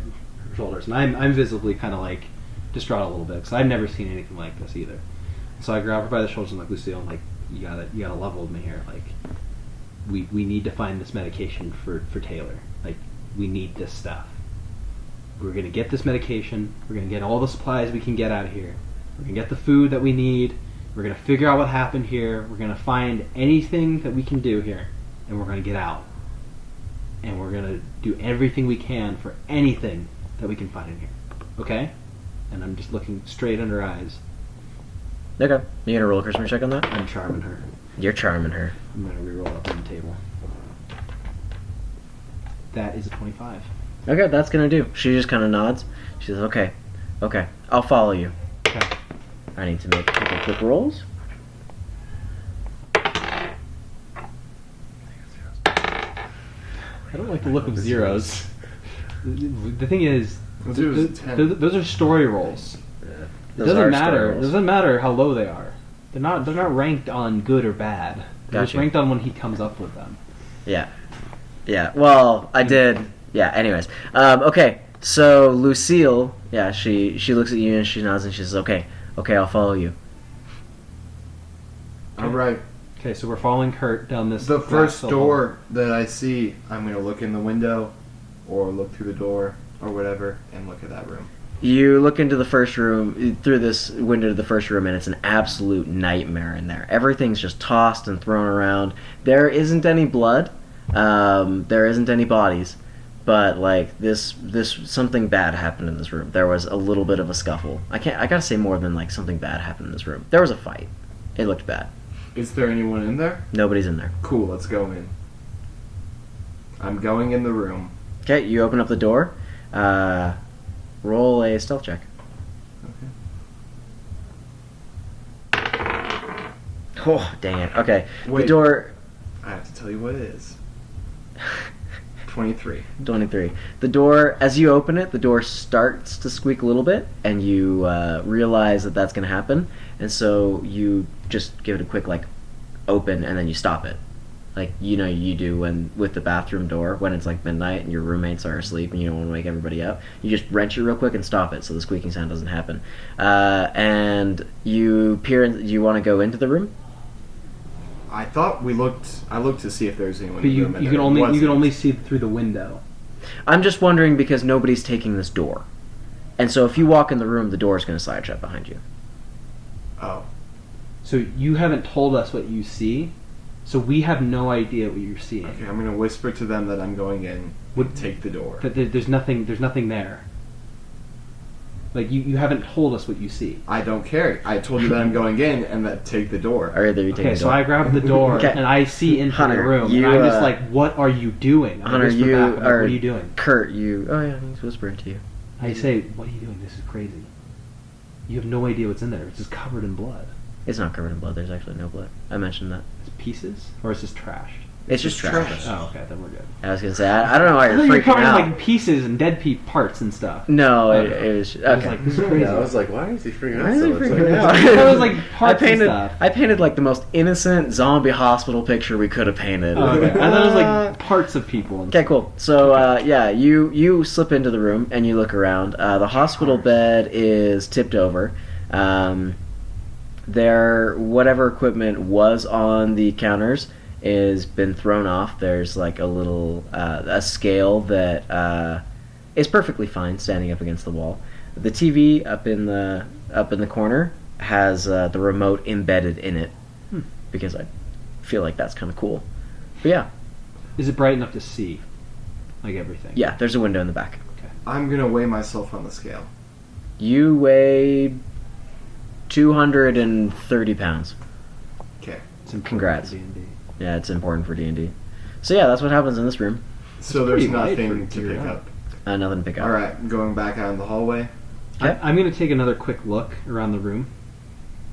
Speaker 4: shoulders, and I'm visibly kind of like distraught a little bit because I've never seen anything like this either. So I grab her by the shoulders and like, Lucille, I'm like, you gotta level with me here. Like, we need to find this medication for Taylor. Like, we need this stuff. We're gonna get this medication. We're gonna get all the supplies we can get out of here. We're gonna get the food that we need. We're gonna figure out what happened here. We're gonna find anything that we can do here, and we're gonna get out. And we're gonna do everything we can for anything that we can find in here. Okay? And I'm just looking straight under her eyes.
Speaker 1: Okay. You gonna roll a charisma check on that?
Speaker 4: I'm charming her.
Speaker 1: You're charming her.
Speaker 4: I'm gonna reroll up on the table. That is a 25.
Speaker 1: Okay, that's gonna do. She just kind of nods. She says, okay, I'll follow you.
Speaker 4: Okay.
Speaker 1: I need to make a couple quick rolls.
Speaker 4: I don't like the look of zeros. The thing is,
Speaker 3: Let's do it as a 10.
Speaker 4: those are story rolls. It
Speaker 1: Those
Speaker 4: doesn't
Speaker 1: are
Speaker 4: matter.
Speaker 1: story
Speaker 4: It
Speaker 1: rolls.
Speaker 4: doesn't matter how low they are. They're not ranked on good or bad. They're just
Speaker 1: Gotcha.
Speaker 4: ranked on when he comes up with them.
Speaker 1: Yeah. Well, I did. Yeah. Anyways. Okay. So Lucille, she looks at you and she nods and she says, "Okay, I'll follow you."
Speaker 3: All right.
Speaker 4: Okay, so we're following Kurt down this.
Speaker 3: The
Speaker 4: glass
Speaker 3: first
Speaker 4: hall.
Speaker 3: door that I see, I'm gonna look in the window, or look through the door, or whatever, and look at that room.
Speaker 1: You look into the first room, through this window to the first room, and it's an absolute nightmare in there. Everything's just tossed and thrown around. There isn't any blood. There isn't any bodies. But, like, this something bad happened in this room. There was a little bit of a scuffle. I gotta say more than, like, something bad happened in this room. There was a fight. It looked bad.
Speaker 3: Is there anyone in there?
Speaker 1: Nobody's in there.
Speaker 3: Cool, let's go in. I'm going in the room.
Speaker 1: Okay, you open up the door. Roll a stealth check.
Speaker 3: Okay.
Speaker 1: Oh, dang it. Okay.
Speaker 3: Wait.
Speaker 1: The door...
Speaker 3: I have to tell you what it is. 23.
Speaker 1: 23. The door, as you open it, the door starts to squeak a little bit, and you realize that that's going to happen, and so you just give it a quick, like, open, and then you stop it. Like, you know you do with the bathroom door, when it's, like, midnight, and your roommates are asleep, and you don't want to wake everybody up. You just wrench it real quick and stop it, so the squeaking sound doesn't happen. And you peer in, do you want to go into the room?
Speaker 3: I thought I looked to see if there's anyone
Speaker 4: But
Speaker 3: in the room. and
Speaker 4: you can
Speaker 3: there
Speaker 4: only
Speaker 3: wasn't.
Speaker 4: see through the window.
Speaker 1: I'm just wondering because nobody's taking this door. And so if you walk in the room, the door is going to slide shut behind you.
Speaker 3: Oh.
Speaker 4: So you haven't told us what you see, so we have no idea what you're seeing.
Speaker 3: Okay, I'm gonna whisper to them that I'm going in.
Speaker 4: Would-
Speaker 3: Take the door.
Speaker 4: That there's nothing there. Like you haven't told us what you see.
Speaker 3: I don't care. I told you that I'm going in and that take the door.
Speaker 1: Or either you take
Speaker 4: Okay,
Speaker 1: the
Speaker 4: so
Speaker 1: door.
Speaker 4: I grab the door
Speaker 1: Okay.
Speaker 4: and I see into
Speaker 1: Hunter,
Speaker 4: the room.
Speaker 1: you,
Speaker 4: and I'm just like, what are you doing? I
Speaker 1: Hunter,
Speaker 4: whisper
Speaker 1: you
Speaker 4: back, I'm like,
Speaker 1: are.
Speaker 4: what are you doing?
Speaker 1: Kurt, you. Oh yeah, he's whispering to you.
Speaker 4: I say, what are you doing? This is crazy. You have no idea what's in there. It's just covered in blood.
Speaker 1: It's not covered in blood. There's actually no blood. I mentioned that.
Speaker 4: It's pieces? Or it's just trash?
Speaker 1: It's just trash.
Speaker 4: Oh, okay, then we're good.
Speaker 1: I was gonna say I don't know why
Speaker 4: I
Speaker 1: you're
Speaker 4: thought you were
Speaker 1: freaking
Speaker 4: covered in
Speaker 1: out.
Speaker 4: like pieces and dead parts and stuff.
Speaker 1: No,
Speaker 4: Okay.
Speaker 1: it was okay.
Speaker 4: I was like, this is crazy.
Speaker 2: Yeah, I was like, why is he freaking
Speaker 1: Why
Speaker 2: out
Speaker 1: is
Speaker 2: so
Speaker 1: he
Speaker 2: much?
Speaker 1: freaking
Speaker 2: Like,
Speaker 1: out?
Speaker 4: It was like parts and stuff.
Speaker 1: I painted like the most innocent zombie hospital picture we could have painted.
Speaker 4: Oh, okay. I thought it was like parts of people. And
Speaker 1: Okay, cool. So yeah, you slip into the room and you look around. The hospital bed is tipped over. Whatever equipment was on the counters is been thrown off. There's like a little a scale that is perfectly fine standing up against the wall. The TV up in the corner has the remote embedded in it because I feel like that's kind of cool. But yeah,
Speaker 4: Is it bright enough to see? Like everything?
Speaker 1: yeah. There's a window in the back.
Speaker 3: I'm gonna weigh myself on the scale.
Speaker 1: You weigh 230 pounds.
Speaker 3: Okay.
Speaker 4: It's important
Speaker 1: Congrats.
Speaker 4: for D&D.
Speaker 1: Yeah, it's important for D&D. So yeah, that's what happens in this room.
Speaker 3: So there's
Speaker 4: pretty light
Speaker 3: nothing
Speaker 4: for
Speaker 3: to
Speaker 4: your
Speaker 3: pick
Speaker 4: own.
Speaker 3: up.
Speaker 1: Nothing to pick up.
Speaker 3: All right, going back out in the hallway.
Speaker 1: Okay.
Speaker 4: I'm going to take another quick look around the room.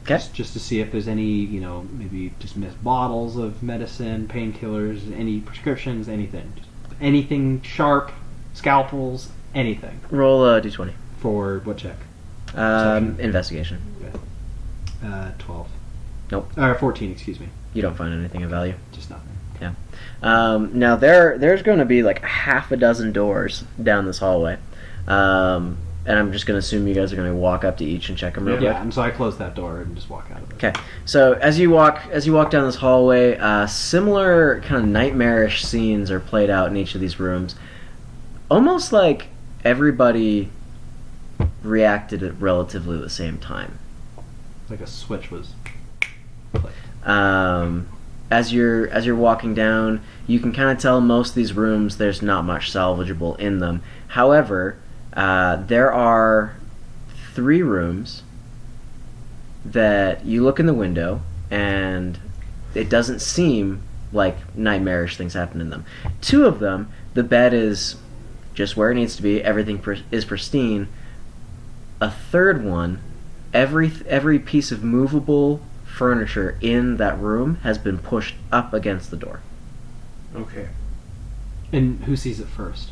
Speaker 1: Okay.
Speaker 4: Just to see if there's any, maybe just missed bottles of medicine, painkillers, any prescriptions, anything. Just anything sharp, scalpels, anything.
Speaker 1: Roll a d20.
Speaker 4: For what check? Perception.
Speaker 1: Investigation.
Speaker 4: 12.
Speaker 1: Nope.
Speaker 4: Or 14, excuse me.
Speaker 1: You don't find anything of value.
Speaker 4: Just nothing.
Speaker 1: Now there's going to be like half a dozen doors down this hallway, and I'm just going to assume you guys are going to walk up to each and check them real quick.
Speaker 4: Yeah, and so I close that door and just walk out of it.
Speaker 1: Okay, so as you walk down this hallway, similar kind of nightmarish scenes are played out in each of these rooms. Almost like everybody reacted at relatively the same time.
Speaker 4: Like a switch was clicked.
Speaker 1: As you're walking down, you can kind of tell most of these rooms there's not much salvageable in them. However, there are 3 rooms that you look in the window and it doesn't seem like nightmarish things happen in them. 2 of them, the bed is just where it needs to be. Everything is pristine. A 3rd one, every piece of movable furniture in that room has been pushed up against the door.
Speaker 3: Okay.
Speaker 4: And who sees it first?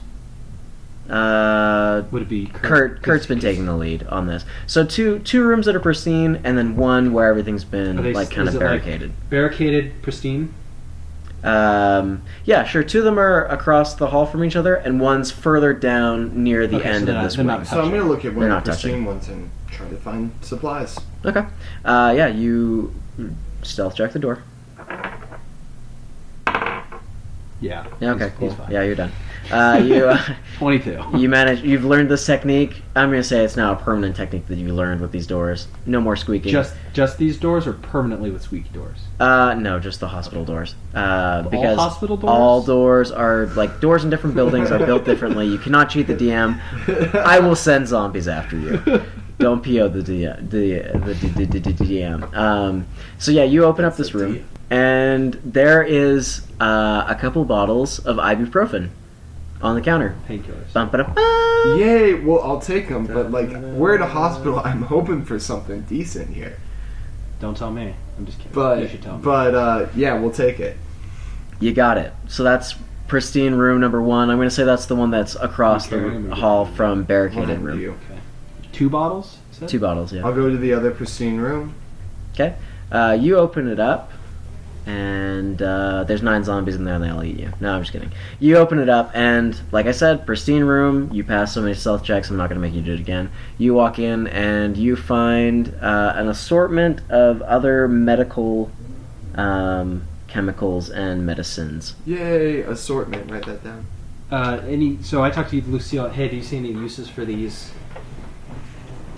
Speaker 4: Would it be
Speaker 1: Kurt's been taking the lead on this. So two rooms that are pristine, and then one where everything's been
Speaker 4: Are they-
Speaker 1: like kind
Speaker 4: is
Speaker 1: of
Speaker 4: it, like,
Speaker 1: barricaded.
Speaker 4: Barricaded, pristine?
Speaker 1: Yeah, sure. 2 of them are across the hall from each other, and one's further down near the
Speaker 4: Okay,
Speaker 1: end
Speaker 4: so
Speaker 1: of this
Speaker 4: they're
Speaker 1: wing.
Speaker 4: not
Speaker 3: So I'm gonna look at one
Speaker 1: They're
Speaker 3: of
Speaker 1: not
Speaker 3: the
Speaker 1: touching.
Speaker 3: pristine ones and try to find supplies.
Speaker 1: Okay. Yeah, you stealth check the door.
Speaker 4: Yeah.
Speaker 1: Yeah, okay,
Speaker 4: he's
Speaker 1: cool.
Speaker 4: fine.
Speaker 1: Yeah, you're done.
Speaker 4: 22.
Speaker 1: You've learned this technique. I'm gonna say it's now a permanent technique that you learned with these doors. No more squeaking.
Speaker 4: Just these doors, or permanently with squeaky doors?
Speaker 1: No, just the hospital doors. Because
Speaker 4: hospital doors?
Speaker 1: all doors are like doors in different buildings are built differently. You cannot cheat the DM. I will send zombies after you. Don't PO the DM. So yeah, you open up this room, and there is a couple bottles of ibuprofen on the counter.
Speaker 4: Painkillers.
Speaker 1: Bum-ba-da-ba.
Speaker 3: Yay! Well, I'll take them, but like, we're at a hospital. I'm hoping for something decent here.
Speaker 4: Don't tell me. I'm just kidding.
Speaker 3: But
Speaker 4: you should tell me.
Speaker 3: yeah, we'll take it.
Speaker 1: You got it. So that's pristine room number 1. I'm going to say that's the one that's across
Speaker 4: Okay, I'm
Speaker 1: the
Speaker 4: gonna
Speaker 1: hall
Speaker 4: get-
Speaker 1: from barricaded
Speaker 3: Hold on,
Speaker 1: room.
Speaker 3: you.
Speaker 4: Okay. 2 bottles? Is that?
Speaker 1: 2 bottles, yeah.
Speaker 3: I'll go to the other pristine room.
Speaker 1: Okay. You open it up, and there's 9 zombies in there, and they all eat you. No, I'm just kidding. You open it up, and like I said, pristine room. You pass so many stealth checks, I'm not going to make you do it again. You walk in, and you find an assortment of other medical chemicals and medicines.
Speaker 3: Yay! Assortment. Write that down.
Speaker 4: So I talked to Lucille. Hey, do you see any uses for these?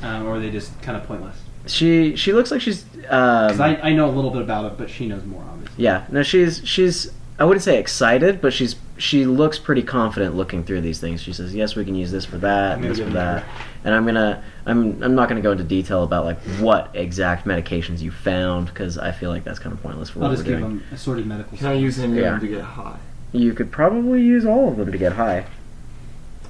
Speaker 4: Or are they just kind of pointless?
Speaker 1: She looks like she's
Speaker 4: 'Cause I know a little bit about it, but she knows more, obviously.
Speaker 1: yeah, no, she's I wouldn't say excited, but she's she looks pretty confident looking through these things. She says, "Yes, we can use this for that, and
Speaker 4: Maybe
Speaker 1: this for
Speaker 4: give
Speaker 1: that."
Speaker 4: them
Speaker 1: And I'm not gonna go into detail about like what exact medications you found because I feel like that's kind of pointless for
Speaker 4: I'll
Speaker 1: what
Speaker 4: just
Speaker 1: we're
Speaker 4: give
Speaker 1: doing.
Speaker 4: them assorted medical.
Speaker 3: Can I use any
Speaker 1: Yeah.
Speaker 3: of them to get high
Speaker 1: You could probably use all of them to get high.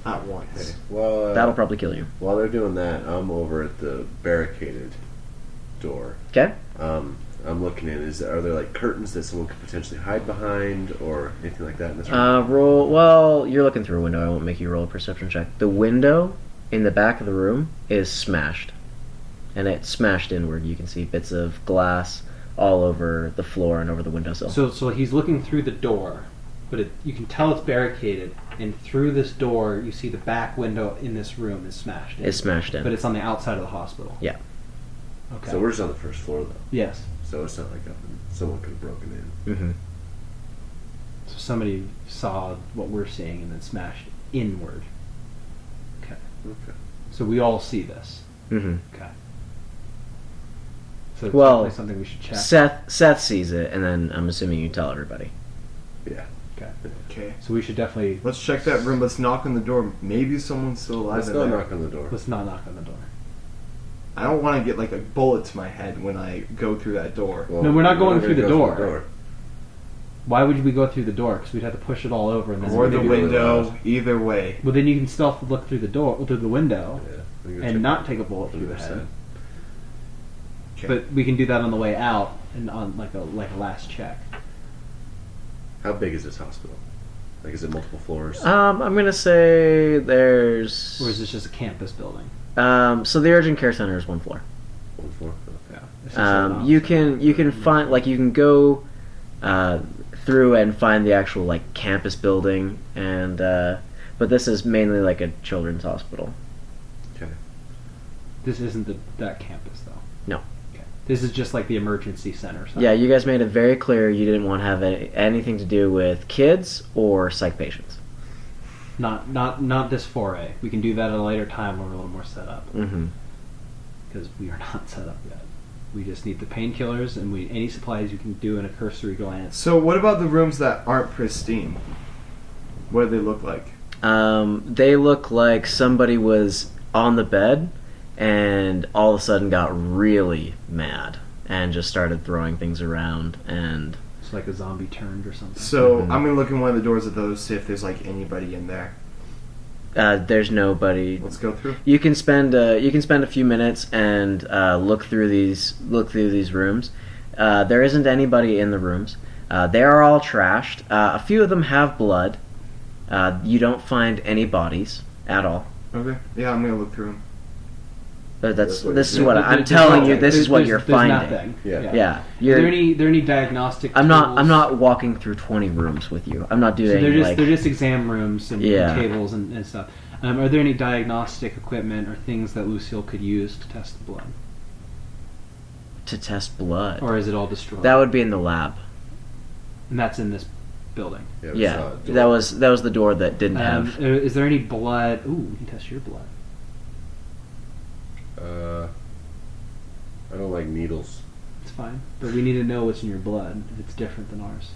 Speaker 3: at once?
Speaker 2: Okay. Well,
Speaker 1: That'll probably kill you.
Speaker 2: while they're doing that, I'm over at the barricaded door.
Speaker 1: Okay.
Speaker 2: I'm looking in. Are there like curtains that someone could potentially hide behind, or anything like that in this room?
Speaker 1: Roll. Well, you're looking through a window. I won't make you roll a perception check. The window in the back of the room is smashed, and it's smashed inward. You can see bits of glass all over the floor and over the windowsill.
Speaker 4: So he's looking through the door, but you can tell it's barricaded, and through this door you see the back window in this room is smashed in.
Speaker 1: It's smashed in.
Speaker 4: But it's on the outside of the hospital.
Speaker 1: Yeah.
Speaker 4: Okay.
Speaker 2: So we're just on the first floor, though.
Speaker 4: yes.
Speaker 2: So it's not like someone could have broken in.
Speaker 1: Mm-hmm.
Speaker 4: So somebody saw what we're seeing and then smashed inward. Okay.
Speaker 2: Okay.
Speaker 4: So we all see this.
Speaker 1: Mm-hmm.
Speaker 4: Okay. So it's
Speaker 1: Well,
Speaker 4: definitely something we should check.
Speaker 1: Seth sees it, and then I'm assuming you tell everybody.
Speaker 2: Yeah.
Speaker 4: Okay.
Speaker 3: Okay.
Speaker 4: So we should definitely
Speaker 3: Let's check that room. Let's knock on the door. Maybe someone's still alive
Speaker 2: Let's
Speaker 3: in
Speaker 2: go
Speaker 3: there.
Speaker 2: knock on the door.
Speaker 4: let's not knock on the door.
Speaker 3: I don't want to get like a bullet to my head when I go through that door.
Speaker 2: Well,
Speaker 4: No, we're not going
Speaker 2: gonna
Speaker 4: through the
Speaker 2: go
Speaker 4: door. Why would we go through the door? Because we'd have to push it all over and then
Speaker 3: Or the
Speaker 2: maybe really
Speaker 3: window.
Speaker 2: loud.
Speaker 3: Either way.
Speaker 4: Well, then you can still look through the door, through the window,
Speaker 2: Yeah. we can go
Speaker 4: and
Speaker 2: check
Speaker 4: not take a bullet through the
Speaker 2: 100%.
Speaker 4: head.
Speaker 3: Okay.
Speaker 4: But we can do that on the way out and on like a last check.
Speaker 2: How big is this hospital? Like, is it multiple floors?
Speaker 1: I'm gonna say there's.
Speaker 4: Or is this just a campus building?
Speaker 1: So the urgent care center is one floor.
Speaker 2: One floor?
Speaker 4: Yeah. It's just an
Speaker 1: You
Speaker 4: office.
Speaker 1: can find like you can go through and find the actual like campus building and but this is mainly like a children's hospital.
Speaker 2: Okay.
Speaker 4: This isn't that campus though.
Speaker 1: No.
Speaker 4: Okay. This is just like the emergency center. Side.
Speaker 1: Yeah, you guys made it very clear you didn't want to have anything to do with kids or psych patients.
Speaker 4: Not this foray. We can do that at a later time when we're a little more set up.
Speaker 1: Mm-hmm.
Speaker 4: Because we are not set up yet. We just need the painkillers and any supplies you can do in a cursory glance.
Speaker 3: So what about the rooms that aren't pristine? What do they look like?
Speaker 1: They look like somebody was on the bed and all of a sudden got really mad and just started throwing things around and
Speaker 4: It's like a zombie turned or something.
Speaker 3: So
Speaker 1: Mhm.
Speaker 3: I'm gonna look in one of the doors of those, see if there's like anybody in there.
Speaker 1: there's nobody.
Speaker 3: Let's go through.
Speaker 1: You can spend a few minutes and look through these rooms. There isn't anybody in the rooms. They are all trashed. A few of them have blood. You don't find any bodies at all.
Speaker 3: Okay. Yeah, I'm gonna look through them.
Speaker 1: But
Speaker 2: That's what
Speaker 1: this is
Speaker 2: you
Speaker 1: what
Speaker 2: do.
Speaker 1: I'm
Speaker 4: There's
Speaker 1: telling you.
Speaker 4: nothing.
Speaker 1: This is what
Speaker 4: There's-
Speaker 1: you're
Speaker 4: there's
Speaker 1: finding.
Speaker 4: Nothing.
Speaker 2: Yeah.
Speaker 1: Yeah,
Speaker 4: Are
Speaker 1: you're.
Speaker 4: there any diagnostic?
Speaker 1: I'm
Speaker 4: tools?
Speaker 1: not walking through 20 rooms with you. I'm not doing
Speaker 4: So
Speaker 1: like.
Speaker 4: they're just exam rooms and
Speaker 1: Yeah.
Speaker 4: tables and stuff. Are there any diagnostic equipment or things that Lucille could use to test the blood,
Speaker 1: to test blood.
Speaker 4: or is it all destroyed?
Speaker 1: That would be in the lab.
Speaker 4: and that's in this building.
Speaker 2: Yeah. we saw
Speaker 1: Yeah,
Speaker 2: a door.
Speaker 1: that was the door that didn't have.
Speaker 4: Is there any blood? Ooh, we can test your blood.
Speaker 2: I don't like needles.
Speaker 4: It's fine, but we need to know what's in your blood if it's different than ours.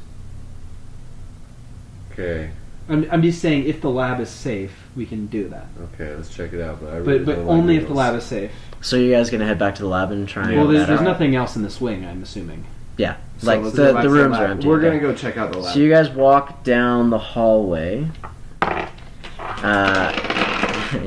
Speaker 2: Okay.
Speaker 4: I'm just saying, if the lab is safe, we can do that.
Speaker 2: Okay, let's check it out. But I really
Speaker 4: But
Speaker 2: don't like
Speaker 4: only if the
Speaker 2: needles.
Speaker 4: lab is safe.
Speaker 1: So you guys gonna head back to the lab and try and
Speaker 4: Well,
Speaker 1: work
Speaker 4: there's
Speaker 1: that out?
Speaker 4: nothing else in this wing, I'm assuming.
Speaker 1: Yeah,
Speaker 3: So
Speaker 1: like
Speaker 3: let's go back
Speaker 1: the
Speaker 3: to
Speaker 1: rooms
Speaker 3: lab.
Speaker 1: are empty.
Speaker 3: We're
Speaker 1: okay.
Speaker 3: gonna go check out the lab.
Speaker 1: So you guys walk down the hallway.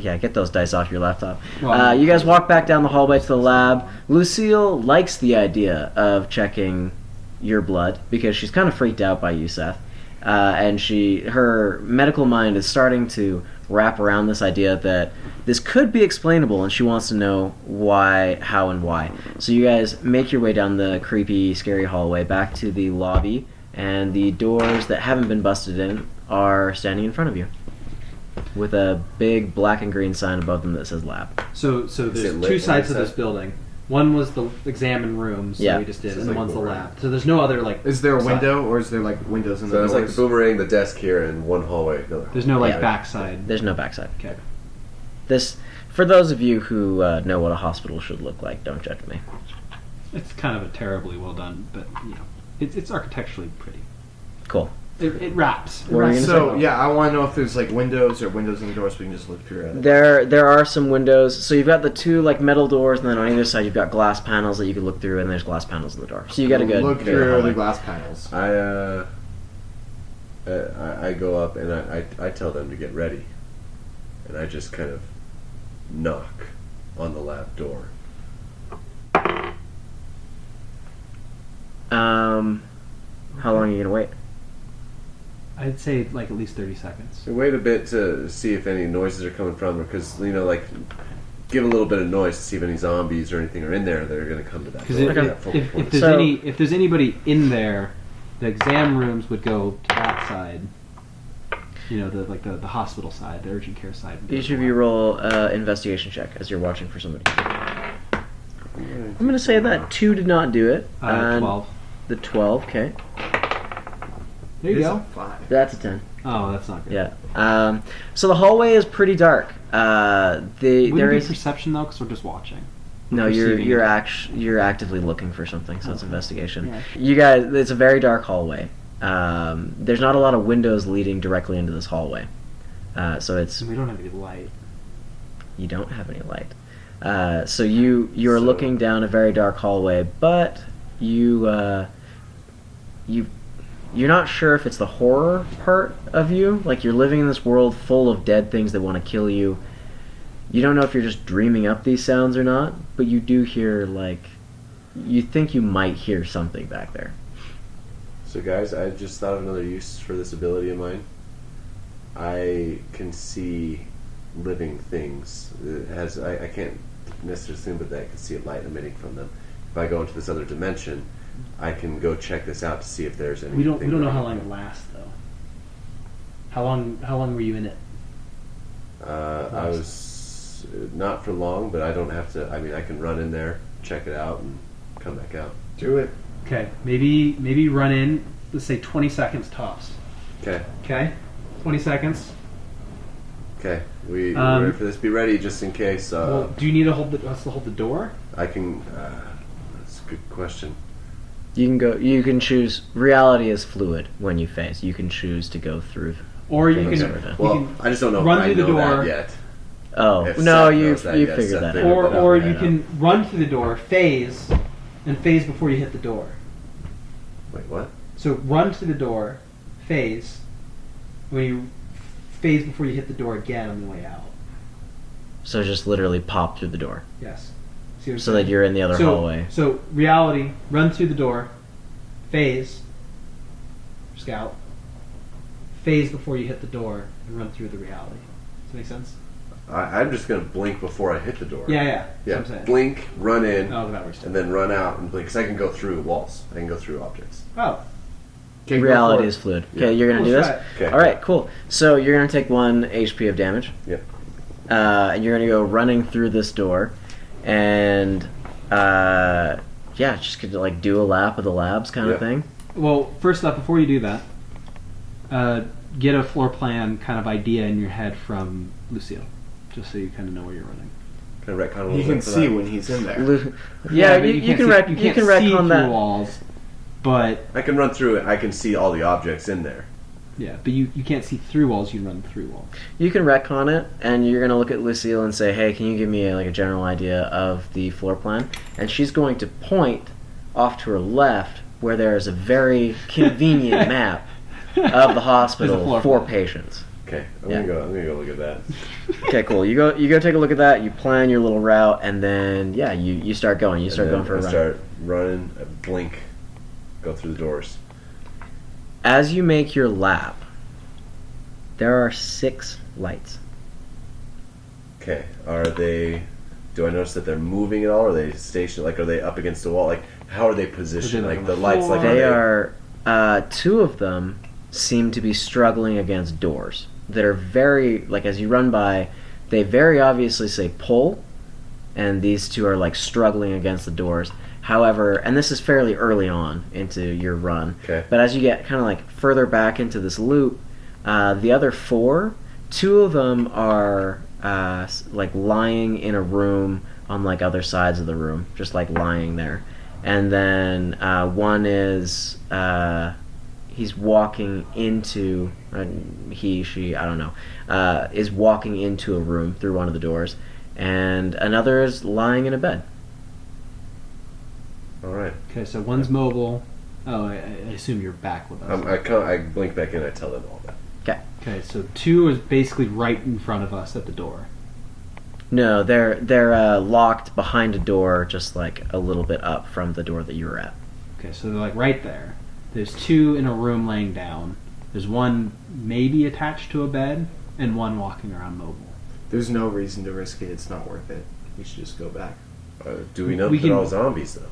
Speaker 1: Yeah, get those dice off your laptop.
Speaker 4: Well,
Speaker 1: You guys walk back down the hallway to the lab. Lucille likes the idea of checking your blood because she's kind of freaked out by you, Seth. And her medical mind is starting to wrap around this idea that this could be explainable, and she wants to know why, how, and why. So you guys make your way down the creepy, scary hallway back to the lobby, and the doors that haven't been busted in are standing in front of you, with a big black and green sign above them that says lab.
Speaker 4: So
Speaker 2: it
Speaker 4: there's
Speaker 2: lit
Speaker 4: two
Speaker 2: on
Speaker 4: sides
Speaker 2: the
Speaker 4: of this
Speaker 2: side?
Speaker 4: building. One was the examine rooms
Speaker 1: Yeah.
Speaker 4: that we just did,
Speaker 2: So
Speaker 4: and
Speaker 2: it's like
Speaker 4: one's the
Speaker 2: boomerang.
Speaker 4: lab. So there's no other like.
Speaker 3: Is there a
Speaker 4: side.
Speaker 3: window, or is there like windows in
Speaker 2: So
Speaker 3: the
Speaker 2: it's
Speaker 3: doors?
Speaker 2: like the boomerang, the desk here, and one hallway. Another
Speaker 4: There's no like
Speaker 1: Yeah.
Speaker 4: backside.
Speaker 1: There's no backside.
Speaker 4: Okay.
Speaker 1: This, for those of you who know what a hospital should look like, don't judge me.
Speaker 4: It's kind of a terribly well done, but you know, it's architecturally pretty.
Speaker 1: Cool.
Speaker 4: It wraps.
Speaker 1: What are you gonna
Speaker 3: So yeah, I want to know if there's like windows in the door so we can just look through it.
Speaker 1: There are some windows. So you've got the two like metal doors, and then on either side you've got glass panels that you can look through, and there's glass panels in the door. So you got a good
Speaker 3: look
Speaker 1: good
Speaker 3: through
Speaker 1: hallway.
Speaker 3: the glass panels.
Speaker 2: I go up and I tell them to get ready, and I just kind of knock on the lab door.
Speaker 1: How long are you gonna wait?
Speaker 4: I'd say like at least 30 seconds.
Speaker 2: So wait a bit to see if any noises are coming from, because like give a little bit of noise to see if any zombies or anything are in there that are going to come to that
Speaker 4: Because
Speaker 2: door.
Speaker 1: Okay.
Speaker 2: That focal point.
Speaker 4: if there's anybody in there, the exam rooms would go to that side. You know, the hospital side, the urgent care side.
Speaker 1: Each of you roll investigation check as you're watching for somebody. I'm gonna say that 2 did not do it. And
Speaker 4: 12.
Speaker 1: The 12, okay.
Speaker 4: There you
Speaker 3: It's
Speaker 4: go.
Speaker 3: a 5.
Speaker 1: That's a 10.
Speaker 4: Oh, that's not good.
Speaker 1: Yeah. So the hallway is pretty dark.
Speaker 4: Wouldn't
Speaker 1: There
Speaker 4: be
Speaker 1: is
Speaker 4: perception though, because we're just watching.
Speaker 1: no.
Speaker 4: perceiving
Speaker 1: You're actively looking for something, so it's
Speaker 4: Okay.
Speaker 1: investigation.
Speaker 4: Yeah.
Speaker 1: You guys, it's a very dark hallway. There's not a lot of windows leading directly into this hallway, so it's
Speaker 4: We don't have any light.
Speaker 1: you don't have any light. So you're
Speaker 2: So-
Speaker 1: looking down a very dark hallway, but you're not sure if it's the horror part of you, like you're living in this world full of dead things that want to kill you. You don't know if you're just dreaming up these sounds or not, but you do hear you think you might hear something back there.
Speaker 2: So guys, I just thought of another use for this ability of mine. I can see living things. I can't necessarily assume, but I can see a light emitting from them. If I go into this other dimension, I can go check this out to see if there's anything.
Speaker 4: We don't know how
Speaker 2: living.
Speaker 4: long it lasts though. How long were you in it?
Speaker 2: I was not for long, but I don't have to. I mean, I can run in there, check it out, and come back out.
Speaker 3: Do it.
Speaker 4: Okay, maybe run in. Let's say 20 seconds tops.
Speaker 2: Okay.
Speaker 4: Okay, 20 seconds.
Speaker 2: Okay. We
Speaker 4: Um,
Speaker 2: ready for this? Be ready just in case.
Speaker 4: Well, do you need to hold the door?
Speaker 2: I can. That's a good question.
Speaker 1: You can choose. Reality is fluid when you phase. You can choose to go through.
Speaker 4: Or you
Speaker 1: Things
Speaker 4: can,
Speaker 1: over there.
Speaker 2: Well,
Speaker 4: you
Speaker 2: I just don't know
Speaker 4: run
Speaker 2: if I
Speaker 4: through the
Speaker 2: know that
Speaker 4: door.
Speaker 2: yet.
Speaker 1: Oh
Speaker 2: If
Speaker 1: no,
Speaker 2: Seth
Speaker 1: you
Speaker 2: knows that,
Speaker 1: you
Speaker 2: yes,
Speaker 1: figured
Speaker 2: Seth
Speaker 1: that
Speaker 2: did.
Speaker 1: out.
Speaker 4: or
Speaker 2: Yeah,
Speaker 4: you
Speaker 2: yeah.
Speaker 4: can run through the door, phase before you hit the door.
Speaker 2: Wait, what?
Speaker 4: So run to the door, phase. When you phase before you hit the door again on the way out.
Speaker 1: So just literally pop through the door,
Speaker 4: Yes. See what I'm
Speaker 1: so
Speaker 4: saying?
Speaker 1: that you're in the other hallway.
Speaker 4: So reality, run through the door, phase, scout, phase before you hit the door, and run through the reality. Does that make sense?
Speaker 2: I'm just gonna blink before I hit the door.
Speaker 4: Yeah, yeah.
Speaker 2: Yeah.
Speaker 4: That's what I'm saying.
Speaker 2: Blink, run in,
Speaker 4: Oh, that works.
Speaker 2: and then run out and blink. Because I can go through walls. I can go through objects.
Speaker 4: Oh,
Speaker 3: Okay, go
Speaker 1: Reality
Speaker 3: for it.
Speaker 1: is fluid.
Speaker 2: Yeah.
Speaker 1: Okay, you're gonna
Speaker 4: Cool,
Speaker 1: do this.
Speaker 4: let's
Speaker 2: Okay.
Speaker 1: All right, cool. So you're gonna take 1 HP of damage.
Speaker 2: Yep.
Speaker 1: And you're gonna go running through this door, and just could like do a lap of the labs kind
Speaker 2: Yeah.
Speaker 1: of thing.
Speaker 4: well, first up, before you do that, get a floor plan kind of idea in your head from Lucille, just so you kind of know where you're running.
Speaker 2: Can I retcon a little
Speaker 3: He
Speaker 2: bit
Speaker 3: can
Speaker 2: for
Speaker 3: see
Speaker 2: that?
Speaker 3: when he's in there.
Speaker 1: Yeah,
Speaker 4: but
Speaker 1: you can
Speaker 4: can't see-
Speaker 1: rec-
Speaker 4: you
Speaker 1: you
Speaker 4: can't
Speaker 1: can
Speaker 4: see
Speaker 1: retcon
Speaker 4: through
Speaker 1: that.
Speaker 4: walls, but
Speaker 2: I can run through it. I can see all the objects in there.
Speaker 4: yeah, but you can't see through walls. You run through walls.
Speaker 1: You can retcon it, and you're gonna look at Lucille and say, "Hey, can you give me a general idea of the floor plan?" And she's going to point off to her left, where there is a very convenient map of the hospital
Speaker 4: floor
Speaker 1: for
Speaker 4: plan.
Speaker 1: patients.
Speaker 2: Okay. I'm
Speaker 1: Yeah.
Speaker 2: gonna go look at that.
Speaker 1: Okay, cool. You go take a look at that. You plan your little route, and then you start going. You start
Speaker 2: And
Speaker 1: going for a
Speaker 2: then I
Speaker 1: run.
Speaker 2: start running. I blink. Go through the doors.
Speaker 1: As you make your lap, there are 6 lights.
Speaker 2: Okay. Are they? Do I notice that they're moving at all? Or are they stationed? Like, are they up against a wall? Like, how are they positioned?
Speaker 4: like
Speaker 2: Like
Speaker 4: on
Speaker 2: the
Speaker 4: the
Speaker 2: lights. Like
Speaker 1: They
Speaker 2: are.
Speaker 1: are 2 of them seem to be struggling against doors that are very like as you run by, they very obviously say pull, and these 2 are like struggling against the doors. However, and this is fairly early on into your run,
Speaker 2: Okay.
Speaker 1: but as you get kind of like further back into this loop, the other 4, 2 of them are like lying in a room on like other sides of the room, just like lying there, and then one is he's walking into he, she, I don't know, is walking into a room through one of the doors, and another is lying in a bed.
Speaker 2: All right.
Speaker 4: Okay, so one's mobile. Oh, I assume you're back with us.
Speaker 2: I blink back in. I tell them all that.
Speaker 4: Okay, so 2 is basically right in front of us at the door.
Speaker 1: No, they're locked behind a door, just like a little bit up from the door that you were at.
Speaker 4: Okay, so they're like right there. There's 2 in a room laying down. There's one maybe attached to a bed, and one walking around mobile.
Speaker 3: There's no reason to risk it. It's not worth it. We should just go back.
Speaker 2: Do we know
Speaker 4: We
Speaker 2: that they're
Speaker 4: can-
Speaker 2: all zombies though?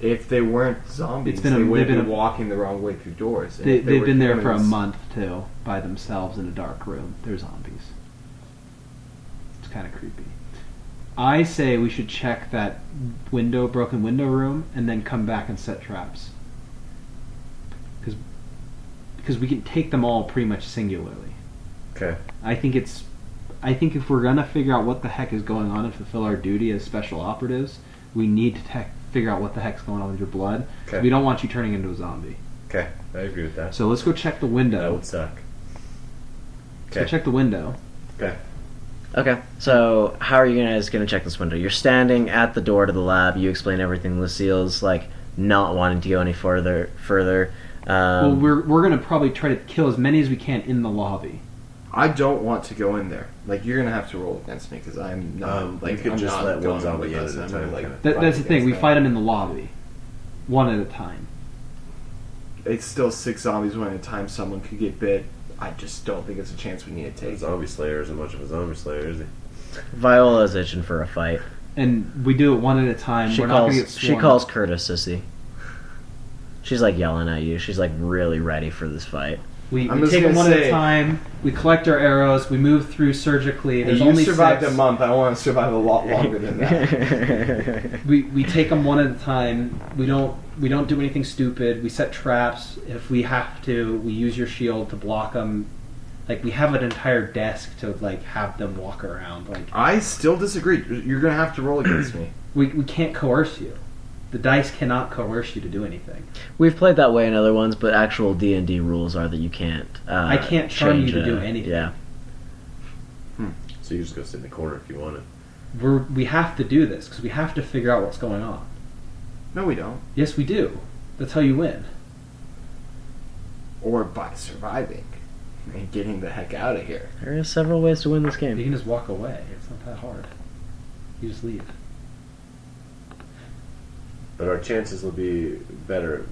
Speaker 3: If they weren't zombies,
Speaker 4: It's been a-
Speaker 3: they wouldn't
Speaker 4: they've
Speaker 3: be
Speaker 4: been a-
Speaker 3: walking the wrong way through doors. And
Speaker 4: They,
Speaker 3: if they
Speaker 4: they've
Speaker 3: were
Speaker 4: been there for a
Speaker 3: humans-
Speaker 4: month too, by themselves in a dark room. They're zombies. It's kind of creepy. I say we should check that broken window room, and then come back and set traps. Because we can take them all pretty much singularly.
Speaker 2: Okay.
Speaker 4: I think if we're gonna figure out what the heck is going on and fulfill our duty as special operatives, we need to figure out what the heck's going on with your blood.
Speaker 2: Okay.
Speaker 4: We don't want you turning into a zombie.
Speaker 2: Okay. I agree with that.
Speaker 4: So let's go check the
Speaker 2: That
Speaker 4: window.
Speaker 2: would suck.
Speaker 4: Let's go
Speaker 2: Okay.
Speaker 4: check the window.
Speaker 2: Okay.
Speaker 1: Okay, so how are you guys going to check this window? You're standing at the door to the lab. You explain everything. Lucille's like not wanting to go any further.
Speaker 4: Well, we're gonna probably try to kill as many as we can in the lobby.
Speaker 3: I don't want to go in there. Like, you're gonna have to roll against me because I'm not.
Speaker 2: you could
Speaker 3: I'm
Speaker 2: just
Speaker 3: not
Speaker 2: let one
Speaker 3: going
Speaker 2: zombie
Speaker 3: with
Speaker 2: in
Speaker 3: us.
Speaker 2: at a
Speaker 3: I'm
Speaker 2: time,
Speaker 3: gonna, like,
Speaker 2: kinda.
Speaker 4: That's
Speaker 3: fight
Speaker 4: the thing. We
Speaker 3: against
Speaker 4: fight
Speaker 3: that.
Speaker 4: them in the lobby, one at a time.
Speaker 3: It's still 6 zombies one at a time. Someone could get bit. I just don't think it's a chance we need to
Speaker 2: A
Speaker 3: take.
Speaker 2: zombie slayer isn't much of a zombie slayer, is he?
Speaker 1: Viola's itching for a fight.
Speaker 4: And we do it one at a time.
Speaker 1: She
Speaker 4: We're not gonna get
Speaker 1: calls. She
Speaker 4: swarmed.
Speaker 1: calls Curtis sissy. She's like yelling at you. She's like really ready for this fight.
Speaker 4: We
Speaker 3: I'm just
Speaker 4: take them
Speaker 3: gonna
Speaker 4: one at a
Speaker 3: say-
Speaker 4: time. We collect our arrows. We move through surgically.
Speaker 3: Hey,
Speaker 4: There's
Speaker 3: you
Speaker 4: only
Speaker 3: survived
Speaker 4: 6.
Speaker 3: a month. I want to survive a lot longer than that.
Speaker 4: We take them one at a time. We don't do anything stupid. We set traps if we have to. We use your shield to block them. Like, we have an entire desk to like have them walk around. Like,
Speaker 3: I still disagree. You're gonna have to roll against me.
Speaker 4: we can't coerce you. The dice cannot coerce you to do anything.
Speaker 1: We've played that way in other ones, but actual D&D rules are that you can't.
Speaker 4: I can't charm you
Speaker 1: change
Speaker 4: to do
Speaker 1: a-
Speaker 4: anything.
Speaker 1: Yeah.
Speaker 2: So you just go sit in the corner if you want it.
Speaker 4: We have to do this because we have to figure out what's going on.
Speaker 3: No, we don't.
Speaker 4: Yes, we do. That's how you win.
Speaker 3: Or by surviving and getting the heck out of here.
Speaker 1: There are several ways to win this
Speaker 4: You
Speaker 1: game.
Speaker 4: can just walk away. It's not that hard. You just leave.
Speaker 2: But our chances will be better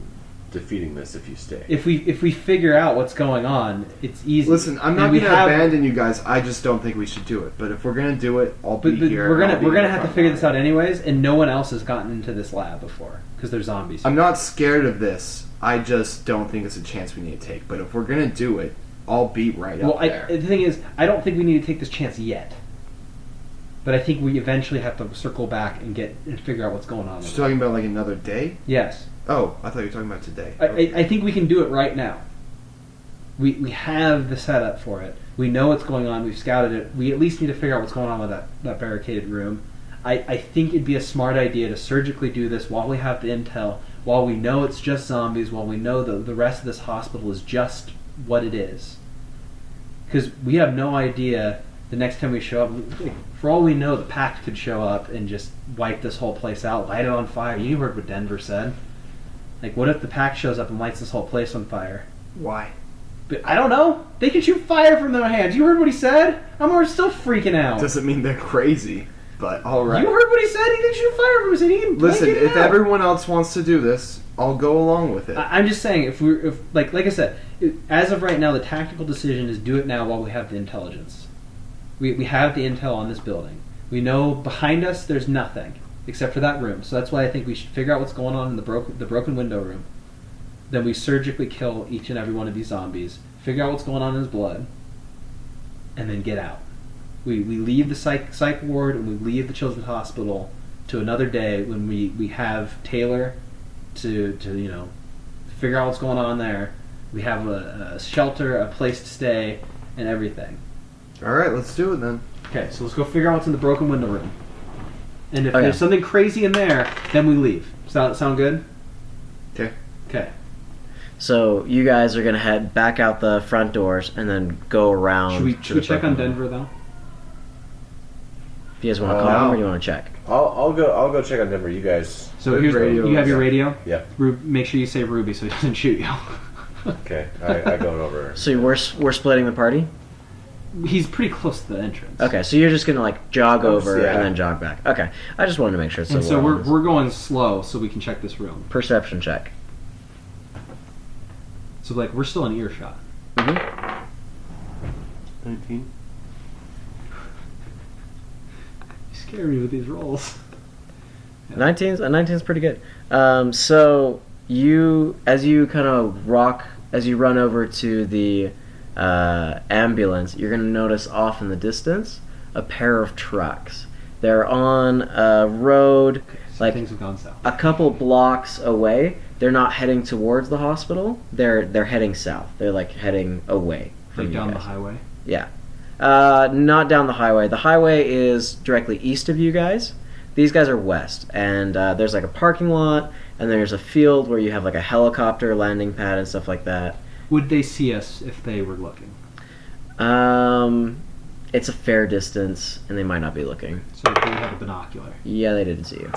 Speaker 2: defeating this if you stay.
Speaker 4: If we figure out what's going on, it's easy.
Speaker 3: Listen, I'm not
Speaker 4: And we
Speaker 3: going to
Speaker 4: have-
Speaker 3: abandon you guys. I just don't think we should do it. But if we're going to do it, I'll be
Speaker 4: But
Speaker 3: here.
Speaker 4: we're
Speaker 3: and
Speaker 4: gonna
Speaker 3: I'll be
Speaker 4: we're
Speaker 3: in
Speaker 4: gonna
Speaker 3: the
Speaker 4: have to
Speaker 3: front
Speaker 4: figure
Speaker 3: line.
Speaker 4: this out anyways, and no one else has gotten into this lab before because they're zombies.
Speaker 3: I'm not scared of this. I just don't think it's a chance we need to take. But if we're going to do it, I'll be right
Speaker 4: Well,
Speaker 3: up there.
Speaker 4: the thing is, I don't think we need to take this chance yet. But I think we eventually have to circle back and figure out what's going on.
Speaker 3: You're
Speaker 4: With it.
Speaker 3: talking about like another day?
Speaker 4: Yes,
Speaker 3: Oh, I thought you were talking about today.
Speaker 4: I think we can do it right now. We have the setup for it. We know what's going on. We've scouted it. We at least need to figure out what's going on with that barricaded room. I think it'd be a smart idea to surgically do this while we have the intel, while we know it's just zombies, while we know the rest of this hospital is just what it is. Because we have no idea the next time we show up. For all we know, the Pact could show up and just wipe this whole place out, light it on fire. You heard what Denver said. Like, what if the Pact shows up and lights this whole place on fire?
Speaker 3: Why?
Speaker 4: But I don't know. They can shoot fire from their hands. You heard what he said? I'm still freaking out.
Speaker 3: Doesn't mean they're crazy, but all right.
Speaker 4: You heard what he said? He can shoot fire from his hand. He can
Speaker 3: Listen,
Speaker 4: blanket it
Speaker 3: if
Speaker 4: out.
Speaker 3: everyone else wants to do this, I'll go along with it.
Speaker 4: I'm just saying, if like I said, as of right now, the tactical decision is do it now while we have the intelligence. We have the intel on this building. We know behind us there's nothing except for that room. So that's why I think we should figure out what's going on in the broken window room. Then we surgically kill each and every one of these zombies. Figure out what's going on in his blood, and then get out. We leave the psych ward and we leave the children's hospital to another day when we have Taylor to figure out what's going on there. We have a shelter, a place to stay, and everything.
Speaker 3: All right, let's do it then.
Speaker 4: Okay, so let's go figure out what's in the broken window room. And if
Speaker 1: Okay.
Speaker 4: there's something crazy in there, then we leave. Sound good?
Speaker 3: Okay.
Speaker 4: Okay.
Speaker 1: So you guys are gonna head back out the front doors and then go around.
Speaker 4: Should we check on Denver though?
Speaker 1: Do you guys want to call him or do you want to check?
Speaker 2: I'll go check on Denver. You guys.
Speaker 4: So
Speaker 3: Good
Speaker 4: here's
Speaker 3: radio.
Speaker 4: you have your radio.
Speaker 2: Yeah.
Speaker 4: Make sure you say Ruby so he doesn't shoot you.
Speaker 2: Okay. I going over.
Speaker 1: So we're splitting the party.
Speaker 4: He's pretty close to the entrance.
Speaker 1: Okay, so you're just gonna like jog over
Speaker 2: yeah.
Speaker 1: and then jog back. Okay, I just wanted to make sure.
Speaker 4: And so
Speaker 1: we're
Speaker 4: we're going slow so we can check this room.
Speaker 1: perception check.
Speaker 4: So like we're still in earshot.
Speaker 1: Mm-hmm.
Speaker 2: 19.
Speaker 4: You scare me with these rolls.
Speaker 1: 19's pretty good. So as you run over to the ambulance, you're gonna notice off in the distance a pair of trucks. They're on a road
Speaker 4: So
Speaker 1: like
Speaker 4: things have gone south.
Speaker 1: a couple blocks away. They're not heading towards the hospital. They're heading south. They're like heading away from
Speaker 4: Like
Speaker 1: you
Speaker 4: down the
Speaker 1: guys.
Speaker 4: highway.
Speaker 1: Yeah. Not down the highway. The highway is directly east of you guys. These guys are west, and there's like a parking lot, and there's a field where you have like a helicopter landing pad and stuff like that.
Speaker 4: Would they see us if they were looking?
Speaker 1: It's a fair distance, and they might not be looking.
Speaker 4: So they would have a binocular.
Speaker 1: Yeah, they didn't see you.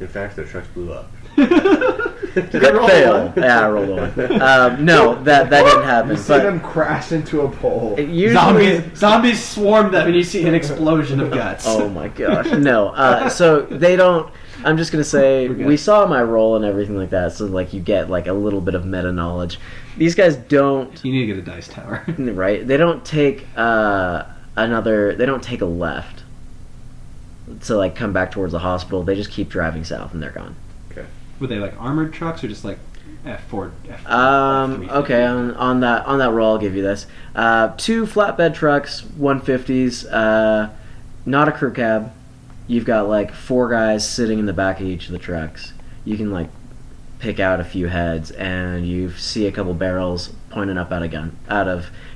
Speaker 2: In fact, their trucks blew up.
Speaker 1: Good fail. Yeah, I rolled one. No, that didn't happen.
Speaker 3: You see
Speaker 1: But
Speaker 3: them crash into a pole.
Speaker 1: it usually,
Speaker 4: Zombies swarm them, and you see an explosion of guts.
Speaker 1: oh my gosh, no. So they don't. I'm just gonna say
Speaker 4: We're good.
Speaker 1: we saw my roll and everything like that. So like you get like a little bit of meta knowledge. These guys don't.
Speaker 4: You need to get a dice tower.
Speaker 1: Right? They don't take They don't take a left to like come back towards the hospital. They just keep driving south and they're gone.
Speaker 4: Were they like armored trucks or just like F4?
Speaker 1: Okay. On that roll, I'll give you this. 2 flatbed trucks, 150s. Not a crew cab. You've got like 4 guys sitting in the back of each of the trucks. You can like pick out a few heads, and you see a couple barrels pointing up at a gun.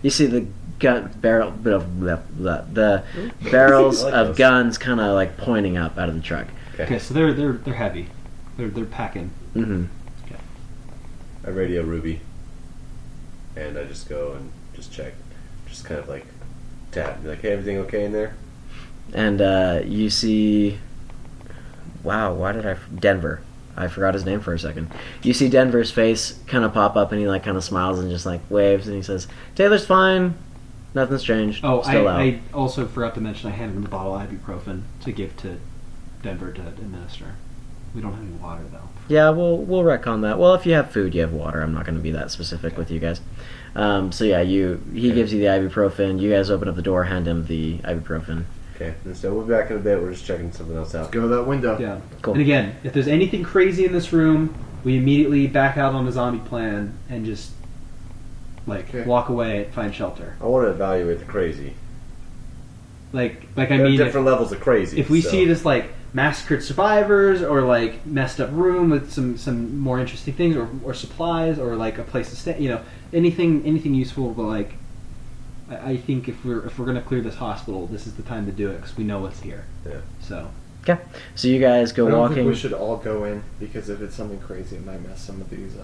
Speaker 1: You see the gun barrel the barrels
Speaker 2: I like
Speaker 1: of
Speaker 2: those.
Speaker 1: guns kind of like pointing up out of the truck.
Speaker 4: Okay, so they're heavy. They're packing.
Speaker 1: Mm-hmm.
Speaker 2: I radio Ruby, and I just go and just check, just kind of like tap, be like, "Hey, everything okay in there?"
Speaker 1: And you see, wow, Denver. I forgot his name for a second. You see Denver's face kind of pop up, and he like kind of smiles and just like waves, and he says, "Taylor's fine. Nothing's changed.
Speaker 4: Oh,
Speaker 1: Still out."
Speaker 4: I also forgot to mention I handed him a bottle of ibuprofen to give to Denver to administer. We don't have any water though.
Speaker 1: Yeah, we'll retcon that. Well, if you have food, you have water. I'm not going to be that specific with you guys. So yeah, he gives you the ibuprofen. You guys open up the door, hand him the ibuprofen.
Speaker 2: Okay, and so we'll be back in a bit. We're just checking something else out.
Speaker 3: Go to that window.
Speaker 4: Yeah.
Speaker 1: Cool.
Speaker 4: And again, if there's anything crazy in this room, we immediately back out on the zombie plan and just like
Speaker 3: Okay.
Speaker 4: walk away and find shelter.
Speaker 2: I want to evaluate the crazy.
Speaker 4: I
Speaker 2: There are
Speaker 4: mean,
Speaker 2: different levels of crazy.
Speaker 4: if we
Speaker 2: so-
Speaker 4: see this like massacred survivors or like messed up room with some more interesting things or supplies or like a place to stay, anything useful, but like I think if we're gonna clear this hospital, this is the time to do it because we know what's here.
Speaker 2: Yeah.
Speaker 4: So
Speaker 1: Okay. So you guys go
Speaker 3: I don't
Speaker 1: walking.
Speaker 3: think we should all go in because if it's something crazy, it might mess some of these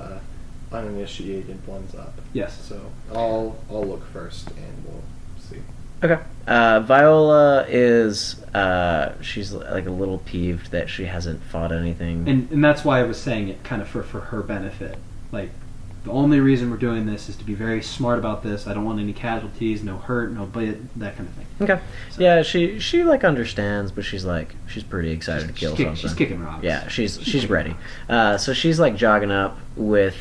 Speaker 3: uninitiated ones up.
Speaker 4: yes.
Speaker 3: So I'll look first, and we'll see.
Speaker 1: Okay. Viola is she's like a little peeved that she hasn't fought anything.
Speaker 4: And that's why I was saying it kind of for her benefit. Like, the only reason we're doing this is to be very smart about this. I don't want any casualties, no hurt, no bite, that kind of thing.
Speaker 1: Okay.
Speaker 4: So-
Speaker 1: Yeah, she like understands, but she's pretty excited to kill something.
Speaker 4: She's kicking rocks.
Speaker 1: Yeah, she's
Speaker 4: kicking
Speaker 1: ready.
Speaker 4: rocks.
Speaker 1: So she's like jogging up with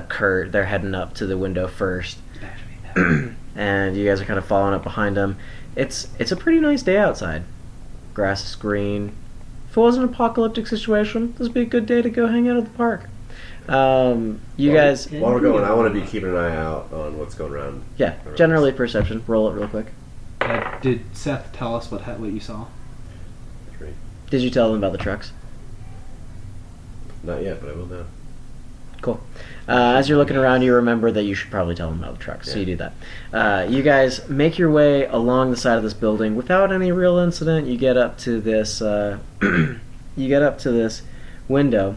Speaker 1: Kurt. They're heading up to the window first, and you guys are kind of following up behind them. It's a pretty nice day outside. Grass is green. If it wasn't an apocalyptic situation, this would be a good day to go hang out at the park. You guys,
Speaker 2: While we're going, I want to be keeping an eye out on what's going around.
Speaker 1: yeah, generally perception. Roll it real quick.
Speaker 4: Did Seth tell us what you saw?
Speaker 2: 3.
Speaker 1: Did you tell them about the trucks?
Speaker 2: Not yet, but I will now.
Speaker 1: Cool. As you're looking around, you remember that you should probably tell them about the trucks, so
Speaker 2: Yeah.
Speaker 1: you do that. You guys make your way along the side of this building without any real incident. You get up to this. You get up to this window,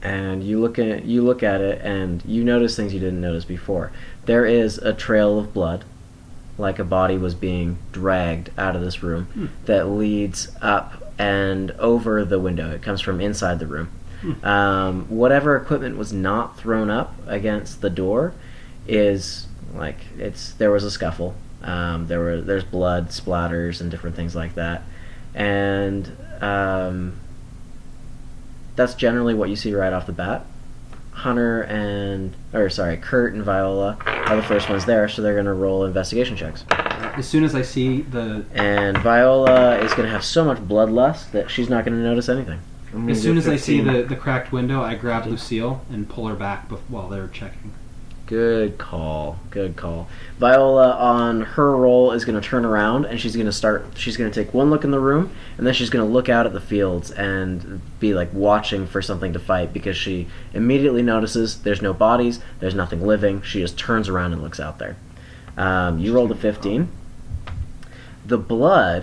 Speaker 1: and you look at it, and you notice things you didn't notice before. There is a trail of blood, like a body was being dragged out of this room, that leads up and over the window. It comes from inside the room. Whatever equipment was not thrown up against the door is like there was a scuffle. There's blood splatters and different things like that, and that's generally what you see right off the bat. Kurt and Viola are the first ones there, so they're going to roll investigation checks.
Speaker 4: As soon as I see the...
Speaker 1: And Viola is going to have so much bloodlust that she's not going to notice anything.
Speaker 4: As soon as I see the cracked window, I grab Lucille and pull her back while they're checking.
Speaker 1: Good call. Viola, on her roll, is going to turn around, and she's going to take one look in the room, and then she's going to look out at the fields and be like watching for something to fight, because she immediately notices there's no bodies, there's nothing living. She just turns around and looks out there. You rolled a 15.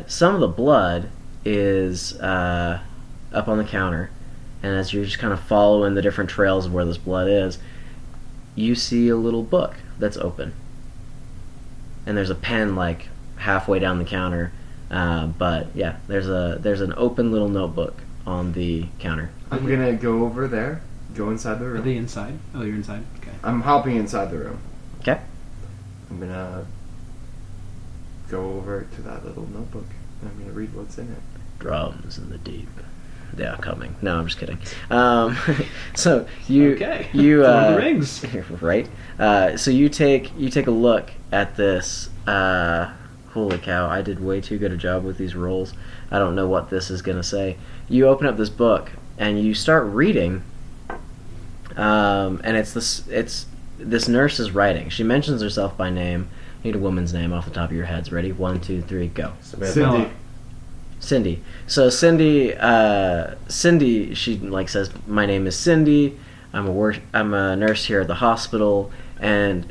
Speaker 1: Some of the blood is up on the counter, and as you're just kind of following the different trails of where this blood is, you see a little book that's open, and there's a pen like halfway down the counter, but yeah, there's an open little notebook on the counter.
Speaker 3: I'm gonna go over there, go inside the room.
Speaker 4: Are they inside? Oh, you're inside? Okay.
Speaker 3: I'm hopping inside the room.
Speaker 1: Okay.
Speaker 3: I'm gonna go over to that little notebook, and I'm gonna read what's in it.
Speaker 1: Drums in the deep. They are coming. No, I'm just kidding. So you
Speaker 4: Okay.
Speaker 1: you
Speaker 4: Lord of the Rings.
Speaker 1: right? So you take a look at this. Holy cow! I did way too good a job with these rolls. I don't know what this is gonna say. You open up this book and you start reading, and it's this nurse's writing. She mentions herself by name. I need a woman's name off the top of your heads. Ready? 1, 2, 3, go.
Speaker 3: Cindy.
Speaker 1: Cindy. So Cindy, she like says, "My name is Cindy. I'm a nurse here at the hospital." And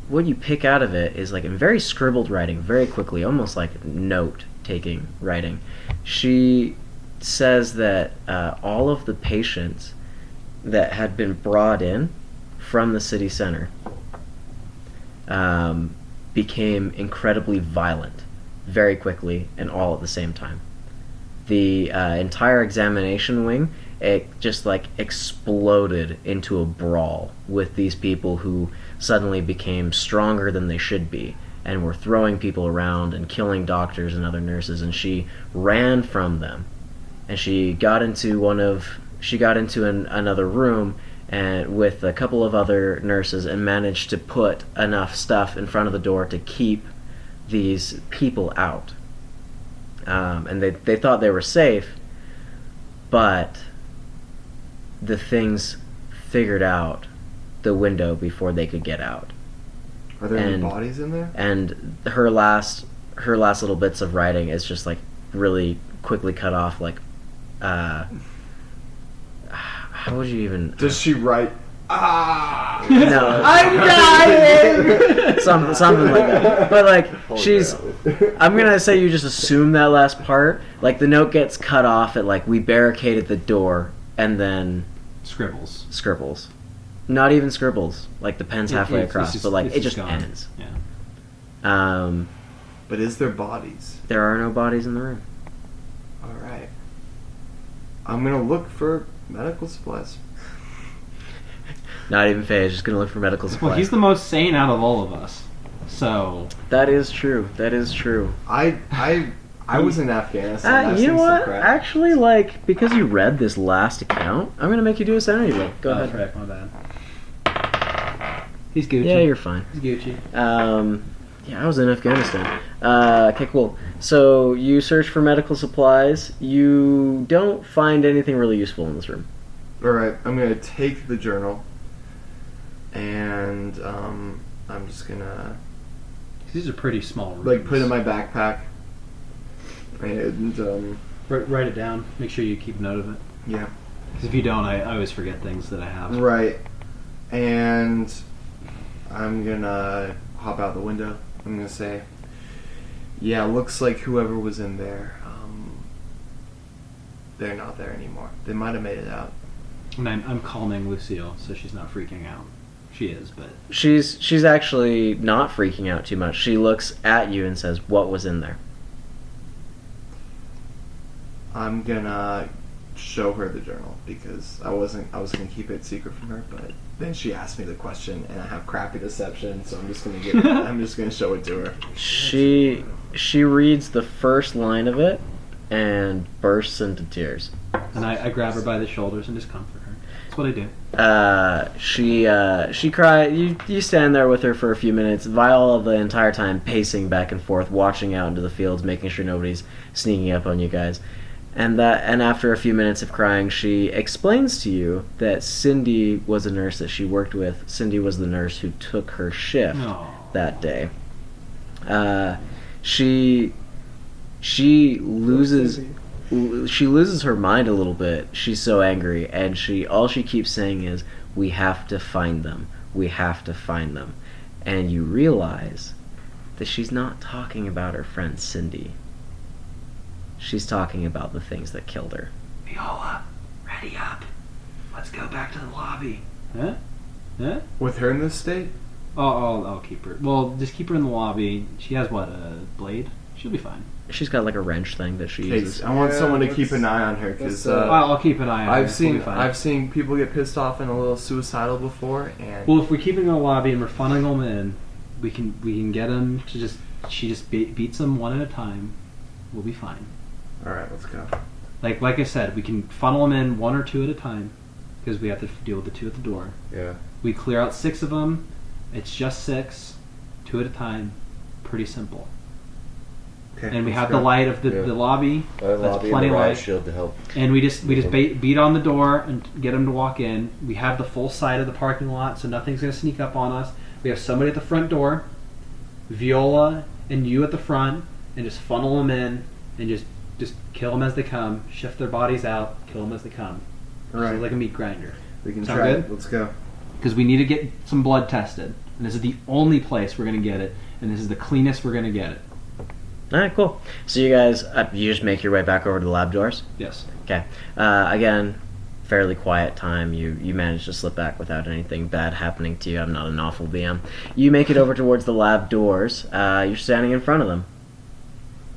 Speaker 1: what you pick out of it is like in very scribbled writing, very quickly, almost like note-taking writing. She says that all of the patients that had been brought in from the city center became incredibly violent very quickly and all at the same time. The entire examination wing, it just like exploded into a brawl with these people who suddenly became stronger than they should be and were throwing people around and killing doctors and other nurses, and she ran from them, and she got into another room and with a couple of other nurses and managed to put enough stuff in front of the door to keep these people out. And they thought they were safe, but the things figured out the window before they could get out.
Speaker 3: Are there any bodies in there?
Speaker 1: And her last little bits of writing is just like really quickly cut off. Like, how would you even?
Speaker 3: Does she write? Ah!
Speaker 1: No,
Speaker 3: I'm dying.
Speaker 1: something like that. But like I'm gonna say you just assume that last part. Like the note gets cut off at like we barricaded the door, and then scribbles. Not even scribbles. Like the pen's halfway across, but like it just ends.
Speaker 4: Yeah.
Speaker 3: But is there bodies?
Speaker 1: There are no bodies in the room.
Speaker 3: All right. I'm gonna look for medical supplies.
Speaker 1: Not even phased. Just gonna look for medical supplies.
Speaker 4: Well, he's the most sane out of all of us. So
Speaker 1: that is true.
Speaker 3: I was in Afghanistan.
Speaker 1: You know what? Actually, like because you read this last account, I'm gonna make you do a sanity roll. Go ahead.
Speaker 4: Right, my bad. He's Gucci.
Speaker 1: Yeah, you're fine.
Speaker 4: He's Gucci.
Speaker 1: Yeah, I was in Afghanistan. Okay, cool. So you search for medical supplies. You don't find anything really useful in this room.
Speaker 3: All right, I'm gonna take the journal, and I'm just gonna
Speaker 4: These are pretty small rooms.
Speaker 3: like put it in my backpack, and
Speaker 4: Write it down. Make sure you keep note of it.
Speaker 3: yeah,
Speaker 4: Because if you don't, I always forget things that I have.
Speaker 3: right, and I'm gonna hop out the window. I'm gonna say, yeah, looks like whoever was in there, they're not there anymore. They might have made it out.
Speaker 4: And I'm calming Lucille so she's not freaking out. She is, but
Speaker 1: She's actually not freaking out too much. She looks at you and says, "What was in there?"
Speaker 3: I'm gonna show her the journal because I was gonna keep it secret from her, but then she asked me the question and I have crappy deception, so I'm just gonna show it to her.
Speaker 1: She reads the first line of it and bursts into tears.
Speaker 4: and I grab her by the shoulders and just comfort her. That's what I do.
Speaker 1: She cries. You stand there with her for a few minutes. Viola the entire time pacing back and forth, watching out into the fields, making sure nobody's sneaking up on you guys. And after a few minutes of crying, she explains to you that Cindy was a nurse that she worked with. Cindy was the nurse who took her shift
Speaker 4: Aw.
Speaker 1: that day. She loses her mind a little bit. She's so angry, and all she keeps saying is, "We have to find them. We have to find them." And you realize that she's not talking about her friend Cindy. She's talking about the things that killed her.
Speaker 4: Viola, ready up. Let's go back to the lobby. Huh? Huh?
Speaker 3: With her in this state,
Speaker 4: I'll keep her. Well, just keep her in the lobby. She has what, a blade? She'll be fine.
Speaker 1: She's got like a wrench thing that she uses.
Speaker 3: Case, I want
Speaker 2: Yeah,
Speaker 3: someone to
Speaker 2: let's-
Speaker 3: keep an eye on her because
Speaker 4: I'll keep an eye on her.
Speaker 3: I've
Speaker 4: She'll be fine.
Speaker 3: I've seen people get pissed off and a little suicidal before, and
Speaker 4: Well, if we're keeping her in the lobby and we're funneling them in, we can get them to just. She just beats them one at a time. We'll be fine.
Speaker 3: all right, let's go.
Speaker 4: Like I said, we can funnel them in one or two at a time because we have to deal with the two at the door.
Speaker 2: Yeah.
Speaker 4: We clear out 6 of them. It's just 6, 2 at a time. Pretty simple.
Speaker 3: Okay,
Speaker 4: And we
Speaker 3: let's
Speaker 4: have
Speaker 3: go.
Speaker 4: the light of the
Speaker 2: Yeah.
Speaker 4: lobby. That's
Speaker 2: Lobby
Speaker 4: plenty
Speaker 2: and
Speaker 4: of
Speaker 2: the riot
Speaker 4: light.
Speaker 2: shield to help.
Speaker 4: And we just beat on the door and get them to walk in. We have the full side of the parking lot, so nothing's going to sneak up on us. We have somebody at the front door, Viola and you at the front, and just funnel them in and just kill them as they come. Shift their bodies out, kill them as they come.
Speaker 3: All right,
Speaker 4: So like a meat grinder.
Speaker 3: we can
Speaker 4: Sound
Speaker 3: try
Speaker 4: good?
Speaker 3: it. Let's go.
Speaker 4: Because we need to get some blood tested, and this is the only place we're going to get it, and this is the cleanest we're going to get it.
Speaker 1: Alright, cool. So you guys, you just make your way back over to the lab doors?
Speaker 4: Yes.
Speaker 1: Okay. Again, fairly quiet time. You manage to slip back without anything bad happening to you. I'm not an awful DM. You make it over towards the lab doors. You're standing in front of them.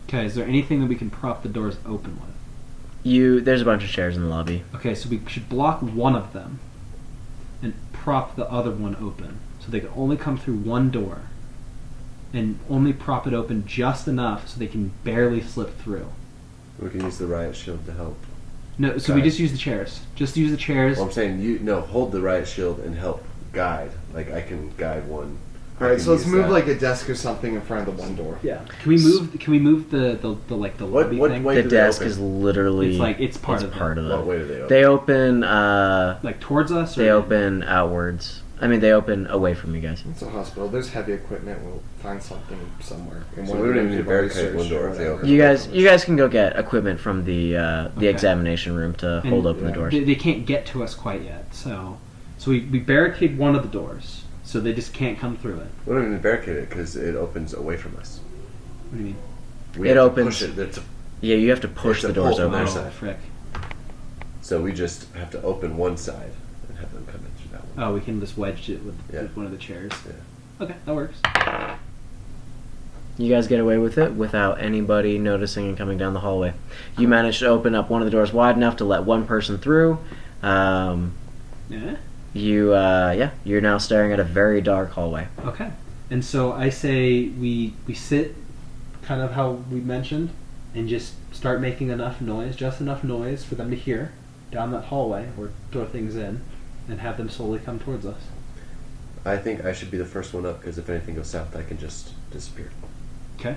Speaker 4: Okay, is there anything that we can prop the doors open with?
Speaker 1: There's a bunch of chairs in the lobby.
Speaker 4: Okay, so we should block one of them and prop the other one open. So they can only come through one door. And only prop it open just enough so they can barely slip through.
Speaker 2: We can use the riot shield to help.
Speaker 4: No, so we
Speaker 2: Guide.
Speaker 4: just use the chairs. Just use the chairs.
Speaker 2: Well, I'm saying hold the riot shield and help guide. Like I can guide one.
Speaker 3: All right, so let's move like a desk or something in front of the one door.
Speaker 4: Yeah. Can we move the lobby thing?
Speaker 2: What
Speaker 1: The
Speaker 2: do they
Speaker 1: desk
Speaker 2: open?
Speaker 1: is literally
Speaker 4: It's part of it.
Speaker 2: What way do they open?
Speaker 1: They open
Speaker 4: Like towards us? Or
Speaker 1: they open outwards. I mean, they open away from you guys.
Speaker 3: It's a hospital. There's heavy equipment. We'll find something somewhere. In
Speaker 2: So
Speaker 3: one
Speaker 2: we
Speaker 3: of
Speaker 2: don't
Speaker 3: the
Speaker 2: even need to
Speaker 3: rooms
Speaker 2: barricade
Speaker 3: we've already
Speaker 2: one door
Speaker 3: searched
Speaker 2: if they
Speaker 3: or
Speaker 2: open.
Speaker 3: whatever.
Speaker 1: You guys can go get equipment from the
Speaker 4: Okay.
Speaker 1: examination room to hold open the doors.
Speaker 4: They can't get to us quite yet, so we barricade one of the doors, so they just can't come through it.
Speaker 2: We don't even barricade it because it opens away from us.
Speaker 4: What do you mean?
Speaker 2: We
Speaker 1: It
Speaker 2: have to
Speaker 1: opens-
Speaker 2: push it. It's a-
Speaker 1: Yeah, you have to push
Speaker 2: It's a
Speaker 1: the doors
Speaker 2: pull from
Speaker 1: open.
Speaker 2: their
Speaker 4: Oh,
Speaker 2: side.
Speaker 4: frick.
Speaker 2: So we just have to open one side and have them come in through that one.
Speaker 4: Oh, we can just wedge it with
Speaker 2: Yeah.
Speaker 4: one of the chairs.
Speaker 2: Yeah.
Speaker 4: Okay, that works.
Speaker 1: You guys get away with it without anybody noticing and coming down the hallway. You manage to open up one of the doors wide enough to let one person through.
Speaker 4: Yeah.
Speaker 1: You're now staring at a very dark hallway.
Speaker 4: Okay. And so I say we sit kind of how we mentioned and just start making enough noise, just enough noise for them to hear down that hallway or throw things in and have them slowly come towards us.
Speaker 2: I think I should be the first one up because if anything goes south, I can just disappear.
Speaker 4: Okay.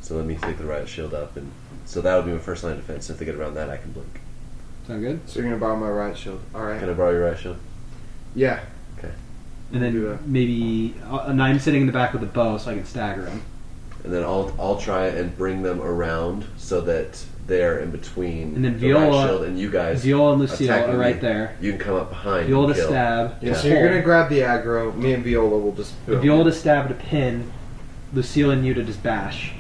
Speaker 2: So let me take the riot shield up, and so that would be my first line of defense. If they get around that, I can blink.
Speaker 4: Sound good?
Speaker 3: So you're gonna borrow my riot shield. All right.
Speaker 2: Can I borrow your riot shield?
Speaker 3: Yeah.
Speaker 2: Okay.
Speaker 4: And
Speaker 3: Do
Speaker 4: then
Speaker 3: that.
Speaker 4: maybe and I'm sitting in the back with the bow so I can stagger them.
Speaker 2: And then I'll try and bring them around so that they're in between
Speaker 4: And then
Speaker 2: the riot
Speaker 4: Viola-
Speaker 2: shield and you guys.
Speaker 4: Viola and Lucille
Speaker 2: attacking
Speaker 4: are right
Speaker 2: me.
Speaker 4: there.
Speaker 2: You can come up behind.
Speaker 4: Viola
Speaker 2: and
Speaker 4: to
Speaker 2: kill.
Speaker 4: stab.
Speaker 3: Yeah.
Speaker 4: to
Speaker 3: So you're
Speaker 4: pull.
Speaker 3: gonna grab the aggro. Me and Viola will just.
Speaker 4: Viola to stab to pin. Lucille and you to just bash.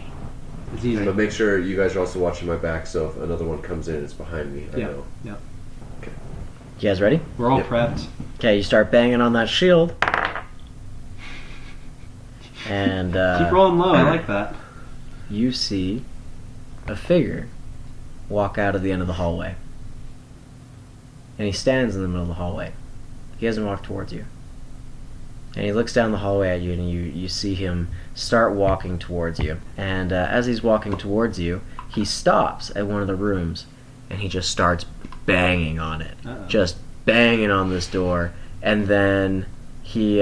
Speaker 4: It's easy.
Speaker 2: But make sure you guys are also watching my back, so if another one comes in, it's behind me. I
Speaker 4: Yeah.
Speaker 2: know.
Speaker 4: Yeah.
Speaker 1: You guys ready?
Speaker 4: We're all
Speaker 2: Yep.
Speaker 4: prepped.
Speaker 1: Okay, you start banging on that shield. And
Speaker 4: Keep rolling low. I like that.
Speaker 1: you see a figure walk out of the end of the hallway. And he stands in the middle of the hallway. He doesn't walk towards you. And he looks down the hallway at you, and you see him start walking towards you. And as he's walking towards you, he stops at one of the rooms, and he just starts banging on it.
Speaker 4: Uh-oh.
Speaker 1: Just banging on this door. And then he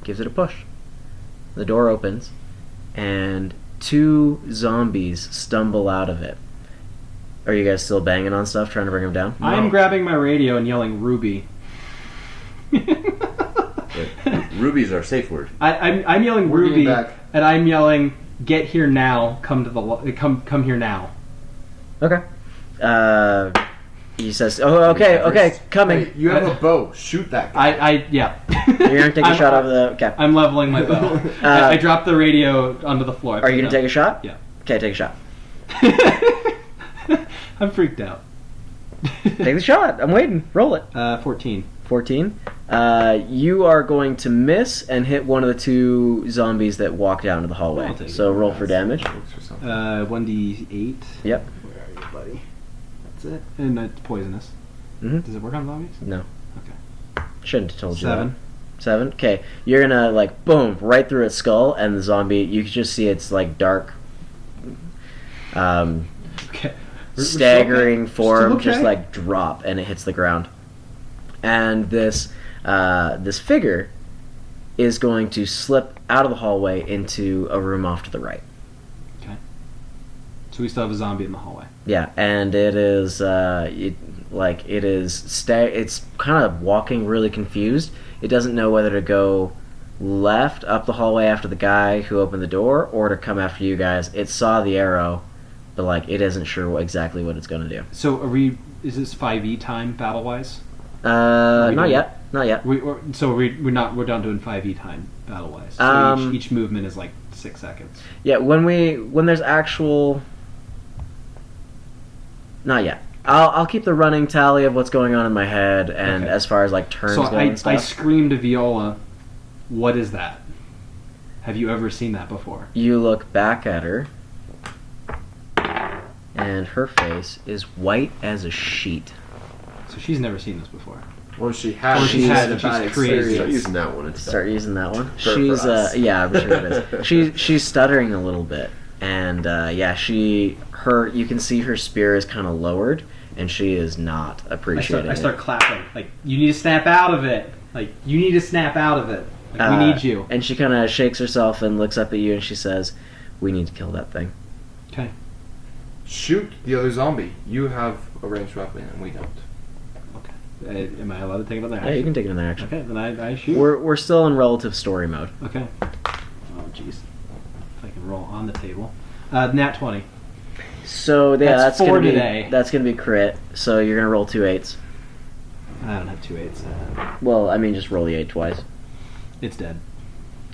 Speaker 1: gives it a push. The door opens, and 2 zombies stumble out of it. Are you guys still banging on stuff, trying to bring him down?
Speaker 4: I'm grabbing my radio and yelling Ruby.
Speaker 2: Ruby's our safe word.
Speaker 4: I'm yelling
Speaker 3: We're
Speaker 4: Ruby,
Speaker 3: getting back.
Speaker 4: and I'm yelling, "Get here now! Come to come here now!"
Speaker 1: Okay. He says, "Oh, okay, coming."
Speaker 3: Hey, you have a bow. Shoot that guy.
Speaker 4: Yeah.
Speaker 1: You're gonna take a
Speaker 4: I'm-
Speaker 1: shot of the. Okay.
Speaker 4: I'm leveling my bow. I dropped the radio onto the floor.
Speaker 1: Are you gonna take a shot?
Speaker 4: Yeah.
Speaker 1: Okay, take a shot.
Speaker 4: I'm freaked out.
Speaker 1: Take the shot. I'm waiting. Roll it.
Speaker 4: 14.
Speaker 1: 14. You are going to miss and hit one of the 2 zombies that walk down to the hallway.
Speaker 4: I'll take
Speaker 1: So
Speaker 4: it.
Speaker 1: roll for damage.
Speaker 3: Looks for something.
Speaker 4: 1d8.
Speaker 1: Yep.
Speaker 4: Where are you, buddy? That's it. And it's poisonous.
Speaker 1: Mhm.
Speaker 4: Does it work on zombies?
Speaker 1: No.
Speaker 4: Okay.
Speaker 1: Shouldn't have told you
Speaker 4: 7.
Speaker 1: that. 7. Okay. You're gonna like boom right through its skull, and the zombie. You can just see its like dark.
Speaker 4: Okay. We're still
Speaker 1: Staggering
Speaker 4: okay?
Speaker 1: form
Speaker 4: Still
Speaker 1: just
Speaker 4: okay?
Speaker 1: like drop, and it hits the ground. And this figure is going to slip out of the hallway into a room off to the right.
Speaker 4: So we still have a zombie in the hallway.
Speaker 1: Yeah, and it is it's kind of walking really confused. It doesn't know whether to go left up the hallway after the guy who opened the door or to come after you guys. It saw the arrow, but like it isn't sure exactly what it's going to do.
Speaker 4: So is this 5e time battle wise?
Speaker 1: Not
Speaker 4: doing-
Speaker 1: yet. Not yet.
Speaker 4: We're not doing 5e time battle wise. So each movement is like 6 seconds.
Speaker 1: Yeah, when there's actual. Not yet. I'll keep the running tally of what's going on in my head, and
Speaker 4: Okay.
Speaker 1: as far as like turns
Speaker 4: So
Speaker 1: go
Speaker 4: I
Speaker 1: and stuff.
Speaker 4: screamed to Viola, "What is that? Have you ever seen that before?"
Speaker 1: You look back at her, and her face is white as a sheet.
Speaker 4: So she's never seen this before.
Speaker 3: Well, she has.
Speaker 4: Or she
Speaker 3: She's
Speaker 4: has,
Speaker 3: had a
Speaker 4: and
Speaker 3: bad
Speaker 4: she's crazy.
Speaker 3: experience.
Speaker 2: Start using that one instead.
Speaker 1: Start using that one.
Speaker 2: For
Speaker 1: She's
Speaker 2: us.
Speaker 1: yeah, I'm sure it is. She's stuttering a little bit, and you can see her spear is kind of lowered, and she is not appreciating
Speaker 4: I start
Speaker 1: it.
Speaker 4: clapping. Like, you need to snap out of it. Like, you need to snap out of it. Like, we need you.
Speaker 1: And she kind of shakes herself and looks up at you, and she says, "We need to kill that thing."
Speaker 4: Okay.
Speaker 3: Shoot the other zombie. You have a ranged weapon, and we don't.
Speaker 4: Am I allowed to take another action?
Speaker 1: Yeah, you can take it in the action.
Speaker 4: Okay, then I shoot.
Speaker 1: We're still in relative story mode.
Speaker 4: Okay. Oh, jeez. If I can roll on the table. Nat 20.
Speaker 1: So yeah,
Speaker 4: That's
Speaker 1: that's
Speaker 4: 4
Speaker 1: gonna be
Speaker 4: today.
Speaker 1: that's gonna be crit. So you're gonna roll 2 8s.
Speaker 4: I don't have 2 8s.
Speaker 1: Well, I mean, just roll the 8 twice.
Speaker 4: It's dead.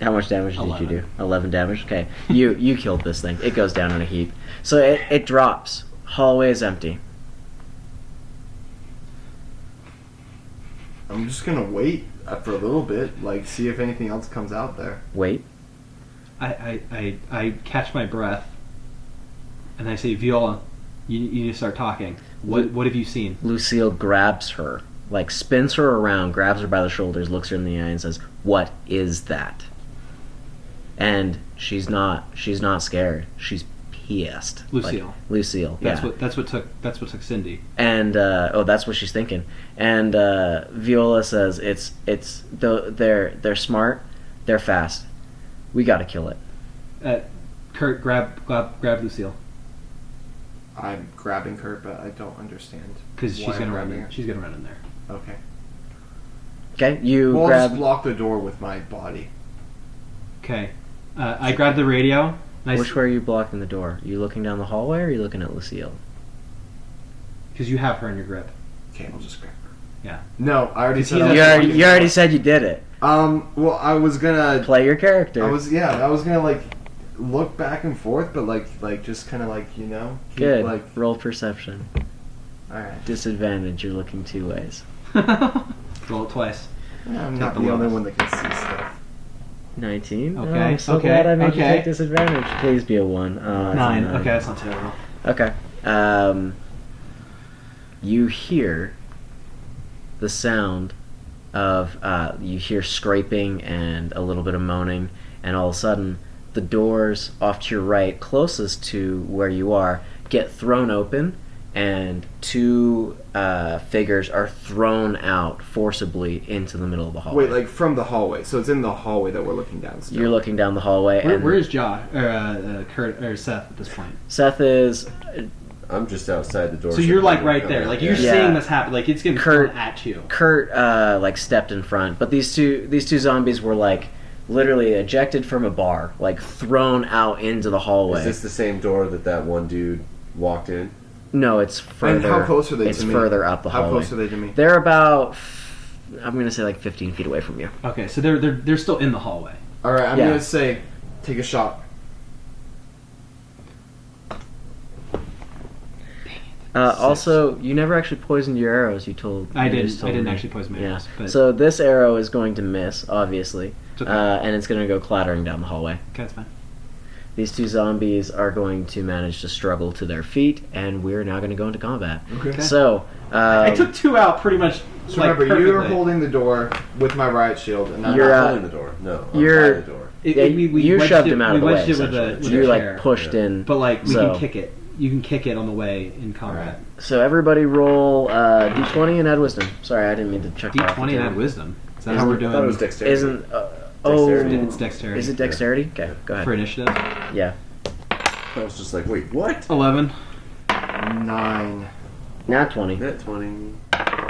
Speaker 1: How much damage did
Speaker 4: 11.
Speaker 1: you do? 11 damage. Okay, you killed this thing. It goes down in a heap. So it drops. Hallway is empty.
Speaker 3: I'm just gonna wait for a little bit, like see if anything else comes out there.
Speaker 1: Wait.
Speaker 4: I catch my breath, and I say, Viola, you need to start talking. What have you seen?
Speaker 1: Lucille grabs her, like spins her around, grabs her by the shoulders, looks her in the eye, and says, "What is that?" And she's not scared. She's pissed.
Speaker 4: Lucille.
Speaker 1: Like, Lucille.
Speaker 4: That's
Speaker 1: yeah.
Speaker 4: what took Cindy.
Speaker 1: And that's what she's thinking. And Viola says, they're smart, they're fast. We got to kill it."
Speaker 4: Kurt, grab Lucille,
Speaker 3: I'm grabbing Kurt, but I don't understand.
Speaker 4: because
Speaker 3: why
Speaker 4: she's
Speaker 3: I'm
Speaker 4: gonna run.
Speaker 3: grabbing her.
Speaker 4: She's gonna run in there.
Speaker 3: Okay.
Speaker 1: Okay, you
Speaker 3: Well, I'll
Speaker 1: grab.
Speaker 3: just block the door with my body.
Speaker 4: Okay. I grab the radio. And
Speaker 1: Which way are you blocking the door? Are you looking down the hallway, or are you looking at Lucille?
Speaker 4: Because you have her in your grip.
Speaker 3: Okay, I'll just grab her.
Speaker 4: Yeah.
Speaker 3: No, I already
Speaker 4: Because
Speaker 3: said.
Speaker 4: he's
Speaker 3: I was
Speaker 1: You already,
Speaker 3: blocking
Speaker 1: you
Speaker 3: the
Speaker 1: already
Speaker 3: door.
Speaker 1: said you did it.
Speaker 3: Well, I was gonna.
Speaker 1: Play your character.
Speaker 3: I was gonna like look back and forth, but like just kind of like keep,
Speaker 1: Good.
Speaker 3: like
Speaker 1: Roll perception.
Speaker 3: Alright.
Speaker 1: Disadvantage. You're looking 2 ways.
Speaker 4: Roll it twice.
Speaker 3: I'm
Speaker 4: Take
Speaker 3: not
Speaker 4: the
Speaker 3: the only
Speaker 4: lowest.
Speaker 3: one that can see stuff.
Speaker 1: 19.
Speaker 4: Okay,
Speaker 1: Oh, I'm so
Speaker 4: okay,
Speaker 1: glad I made you
Speaker 4: okay.
Speaker 1: take disadvantage. Please be a 1. It's a
Speaker 4: 9. Okay, that's not terrible.
Speaker 1: Okay. You hear the sound of you hear scraping and a little bit of moaning, and all of a sudden the doors off to your right, closest to where you are, get thrown open, and 2 figures are thrown out forcibly into the middle of the hallway.
Speaker 3: Wait, like from the hallway. So it's in the hallway that we're looking down still.
Speaker 1: You're looking down the hallway, and
Speaker 4: Where is Josh or Kurt or Seth at this point?
Speaker 1: Seth is
Speaker 2: I'm just outside the door.
Speaker 4: So you're like
Speaker 2: people
Speaker 4: right
Speaker 2: come
Speaker 4: there,
Speaker 2: in.
Speaker 4: like you're
Speaker 1: Yeah.
Speaker 4: seeing this happen, like it's getting
Speaker 1: Kurt-
Speaker 4: thrown at you.
Speaker 1: Kurt like stepped in front, but these two zombies were like literally ejected from a bar, like thrown out into the hallway.
Speaker 2: Is this the same door that one dude walked in?
Speaker 1: No, it's further.
Speaker 3: And how close are they
Speaker 1: it's
Speaker 3: to me?
Speaker 1: further up the
Speaker 3: How
Speaker 1: hallway.
Speaker 3: close are they to me?
Speaker 1: They're about, I'm gonna say like 15 feet away from you.
Speaker 4: Okay, so they're still in the hallway.
Speaker 3: Alright, I'm
Speaker 1: Yeah.
Speaker 3: gonna say, take a shot.
Speaker 1: Also, you never actually poisoned your arrows. You told.
Speaker 4: I
Speaker 1: you
Speaker 4: didn't.
Speaker 1: just
Speaker 4: I
Speaker 1: told
Speaker 4: didn't
Speaker 1: me.
Speaker 4: actually poison my arrows, but
Speaker 1: So this arrow is going to miss, obviously,
Speaker 4: it's okay.
Speaker 1: and it's going to go clattering down the hallway.
Speaker 4: Okay, that's fine.
Speaker 1: These 2 zombies are going to manage to struggle to their feet, and we're now going to go into combat.
Speaker 3: Okay.
Speaker 1: So,
Speaker 4: I took 2 out pretty much.
Speaker 3: So
Speaker 4: like,
Speaker 3: remember, you're
Speaker 4: perfectly.
Speaker 3: holding the door with my riot shield, and I'm
Speaker 1: You're,
Speaker 3: not
Speaker 2: I'm
Speaker 1: uh,
Speaker 2: holding the door. No, I'm
Speaker 1: you're-
Speaker 2: by the door.
Speaker 1: yeah,
Speaker 4: we
Speaker 1: you
Speaker 4: wedged
Speaker 1: shoved
Speaker 4: it-
Speaker 1: him out
Speaker 4: we
Speaker 1: of the way.
Speaker 4: wedged it with a,
Speaker 1: essentially.
Speaker 4: with
Speaker 1: you
Speaker 4: a
Speaker 1: like
Speaker 4: chair.
Speaker 1: pushed
Speaker 2: Yeah.
Speaker 1: in.
Speaker 4: But like we
Speaker 1: So-
Speaker 4: can kick it. You can kick it on the way in combat.
Speaker 1: So everybody roll d20 and add wisdom. Sorry, I didn't mean to check that off the
Speaker 4: D20 and
Speaker 1: table.
Speaker 4: add wisdom. Is that
Speaker 1: Isn't-
Speaker 4: how we're
Speaker 2: I
Speaker 4: doing?
Speaker 2: thought it was dexterity.
Speaker 1: Isn't
Speaker 2: Dexterity.
Speaker 4: It's dexterity.
Speaker 1: Is it dexterity? Okay, go ahead.
Speaker 4: For initiative?
Speaker 1: Yeah.
Speaker 2: I was just like, wait, what?
Speaker 4: 11.
Speaker 3: 9.
Speaker 1: Not 20.
Speaker 2: Net 20.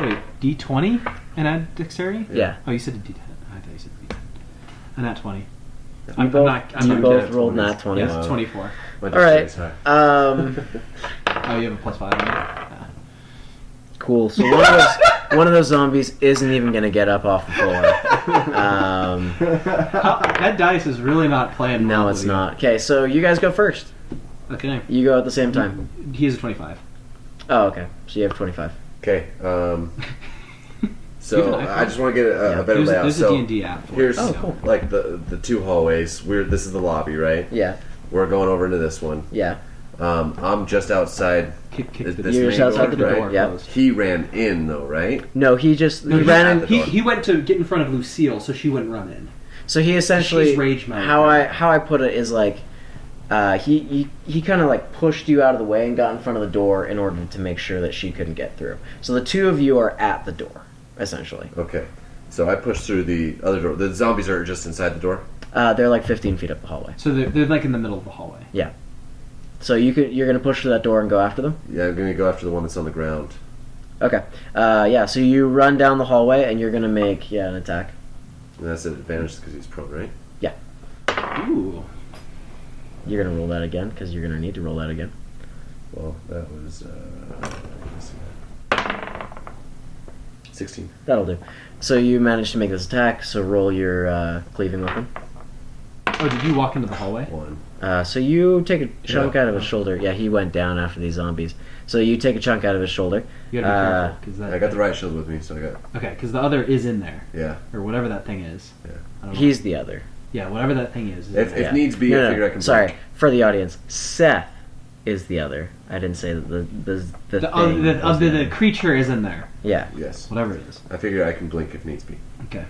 Speaker 4: Wait, D20 and add dexterity?
Speaker 1: Yeah.
Speaker 4: Oh, you said D10. I thought you said D10. And at 20.
Speaker 1: You both,
Speaker 4: I'm
Speaker 1: you
Speaker 4: not
Speaker 1: both
Speaker 2: good.
Speaker 1: rolled nat 20.
Speaker 4: Yes,
Speaker 2: Wow.
Speaker 4: 24.
Speaker 2: My
Speaker 1: All right.
Speaker 2: dexterity's high.
Speaker 4: Oh, you have a plus 5 on that?
Speaker 1: Cool. So one of those zombies isn't even gonna get up off the floor.
Speaker 4: That dice is really not playing well
Speaker 1: No,
Speaker 4: with
Speaker 1: it's
Speaker 4: you.
Speaker 1: not. Okay, so you guys go first.
Speaker 4: Okay.
Speaker 1: You go at the same time.
Speaker 4: He has a 25.
Speaker 1: Oh, okay. So you have 25.
Speaker 2: Okay.
Speaker 4: You
Speaker 2: So
Speaker 4: can
Speaker 2: I just want to get a better
Speaker 4: There's,
Speaker 2: layout.
Speaker 4: there's
Speaker 2: So
Speaker 4: a D&D app for
Speaker 2: here's
Speaker 4: it.
Speaker 1: Oh,
Speaker 4: so.
Speaker 1: cool.
Speaker 2: like the 2 hallways. This is the lobby, right?
Speaker 1: Yeah.
Speaker 2: We're going over into this one.
Speaker 1: Yeah.
Speaker 2: I'm just outside.
Speaker 4: Kick
Speaker 2: This
Speaker 4: the
Speaker 1: You're just
Speaker 2: main
Speaker 1: outside the
Speaker 2: door,
Speaker 1: door.
Speaker 2: right?
Speaker 1: Yeah.
Speaker 4: closed.
Speaker 2: He ran in though, right?
Speaker 1: No, he just
Speaker 4: No,
Speaker 1: he
Speaker 4: he,
Speaker 1: ran
Speaker 2: at
Speaker 1: in.
Speaker 2: the door.
Speaker 4: he went to get in front of Lucille so she wouldn't run in.
Speaker 1: So he essentially
Speaker 4: She's rage mode.
Speaker 1: how I put it is like he kind of like pushed you out of the way and got in front of the door in order to make sure that she couldn't get through. So the 2 of you are at the door essentially.
Speaker 2: Okay. So I pushed through the other door. The zombies are just inside the door.
Speaker 1: They're like 15 feet up the hallway.
Speaker 4: So they're like in the middle of the hallway.
Speaker 1: So you're gonna push through that door and go after them.
Speaker 2: Yeah, I'm gonna go after the one that's on the ground.
Speaker 1: Okay. Yeah. So you run down the hallway and you're gonna make an attack.
Speaker 2: And that's an advantage because he's prone, right?
Speaker 4: Ooh.
Speaker 1: You're gonna roll that again because you're gonna need to roll that again.
Speaker 2: Well, that was let's see. 16.
Speaker 1: That'll do. So you managed to make this attack. So roll your cleaving weapon.
Speaker 4: Oh, did you walk into the hallway?
Speaker 2: 1.
Speaker 1: So you take a chunk
Speaker 2: Yeah.
Speaker 1: out of his shoulder. Yeah, he went down after these zombies. So you take a chunk out of his shoulder.
Speaker 4: You gotta be careful. Cause that,
Speaker 2: I got the right shield with me, so I got
Speaker 4: Okay, because the other is in there.
Speaker 2: yeah.
Speaker 4: Or whatever that thing is.
Speaker 2: Yeah.
Speaker 4: I don't know.
Speaker 1: He's the other.
Speaker 4: Yeah, whatever that thing is.
Speaker 2: If
Speaker 4: in there.
Speaker 2: needs be, I figure I can.
Speaker 1: Sorry
Speaker 2: blink.
Speaker 1: for the audience. Seth is the other. I didn't say that the
Speaker 4: The,
Speaker 1: thing was
Speaker 4: the creature is in there.
Speaker 1: Yeah.
Speaker 2: Yes,
Speaker 4: Whatever it is.
Speaker 2: I figure I can blink if needs be.
Speaker 4: Okay.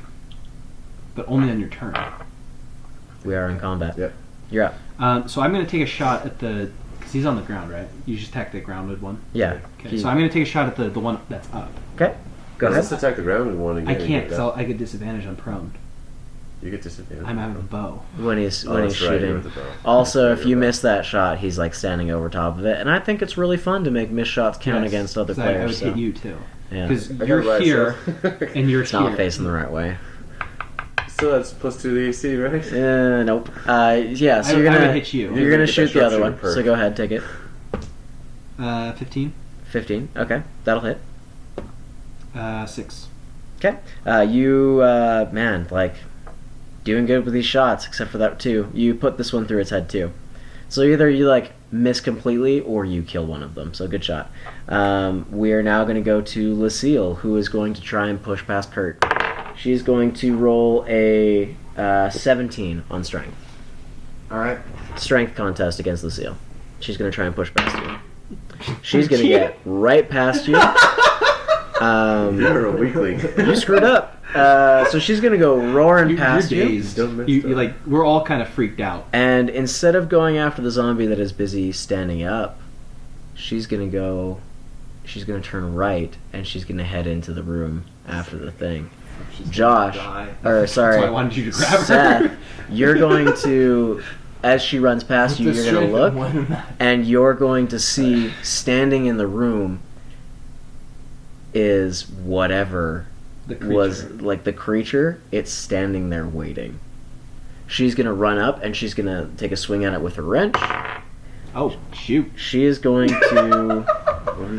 Speaker 4: But only on your turn.
Speaker 1: We are in combat.
Speaker 2: Yep.
Speaker 1: You're up.
Speaker 4: So I'm going to take a shot at the... Because he's on the ground, right? You just attack the grounded one?
Speaker 1: Yeah.
Speaker 4: Okay, so I'm going to take a shot at the one that's up.
Speaker 1: Okay. Go
Speaker 2: Let's
Speaker 1: ahead.
Speaker 2: attack the ground and one again.
Speaker 4: I
Speaker 2: and
Speaker 4: can't
Speaker 2: get
Speaker 4: because
Speaker 2: that.
Speaker 4: I get disadvantage on prone.
Speaker 2: You get disadvantage.
Speaker 4: I'm having a bow.
Speaker 1: When he's
Speaker 2: Oh,
Speaker 1: when he's
Speaker 2: that's right, you're
Speaker 1: shooting.
Speaker 2: with the bow.
Speaker 1: Also,
Speaker 2: That's
Speaker 1: if
Speaker 2: right,
Speaker 1: you
Speaker 2: you're
Speaker 1: miss that shot, he's like standing over top of it, and I think it's really fun to make missed shots count
Speaker 4: Yes,
Speaker 1: against other
Speaker 4: 'cause
Speaker 1: players.
Speaker 4: I would
Speaker 1: so,
Speaker 4: hit you too.
Speaker 1: yeah.
Speaker 4: Because
Speaker 2: I got
Speaker 4: you're
Speaker 2: the right
Speaker 4: here
Speaker 2: shield.
Speaker 4: and you're
Speaker 1: It's
Speaker 4: here.
Speaker 1: not facing the right way.
Speaker 2: So that's plus 2 to the AC, right?
Speaker 1: Nope. Yeah. So
Speaker 4: I-
Speaker 1: you're
Speaker 4: I
Speaker 1: gonna
Speaker 4: would hit you.
Speaker 1: You're gonna
Speaker 2: Get that
Speaker 1: shoot the other one.
Speaker 2: sharpshooter
Speaker 1: So
Speaker 2: perk.
Speaker 1: go ahead, take it.
Speaker 4: 15.
Speaker 1: 15. Okay, that'll hit.
Speaker 4: 6.
Speaker 1: Okay. You man, like doing good with these shots, except for that too. You put this one through its head too. So either you like miss completely, or you kill one of them. So good shot. We are now going to go to Lucille, who is going to try and push past Kurt. She's going to roll a 17 on strength.
Speaker 3: All right.
Speaker 1: Strength contest against Lucille. She's going to try and push past you. She's going to get right past you.
Speaker 2: You're a weakling.
Speaker 1: You screwed up. So she's going to go roaring past
Speaker 4: You're
Speaker 1: you.
Speaker 4: dazed.
Speaker 2: Don't mess
Speaker 4: You
Speaker 2: up.
Speaker 4: like we're all kind of freaked out.
Speaker 1: And instead of going after the zombie that is busy standing up, she's going to turn right, and she's going to head into the room after the thing.
Speaker 3: She's
Speaker 1: Josh,
Speaker 3: gonna die.
Speaker 1: or sorry,
Speaker 4: That's why I wanted you to grab her.
Speaker 1: Seth, you're going to, as she runs past you,
Speaker 3: With the
Speaker 1: you're going to
Speaker 3: strength of
Speaker 1: look,
Speaker 3: one man.
Speaker 1: and you're going to see standing in the room is whatever
Speaker 4: The
Speaker 1: was
Speaker 4: creature.
Speaker 1: like the creature. It's standing there waiting. She's going to run up, and she's going to take a swing at it with a wrench.
Speaker 4: Oh shoot!
Speaker 1: She is going to,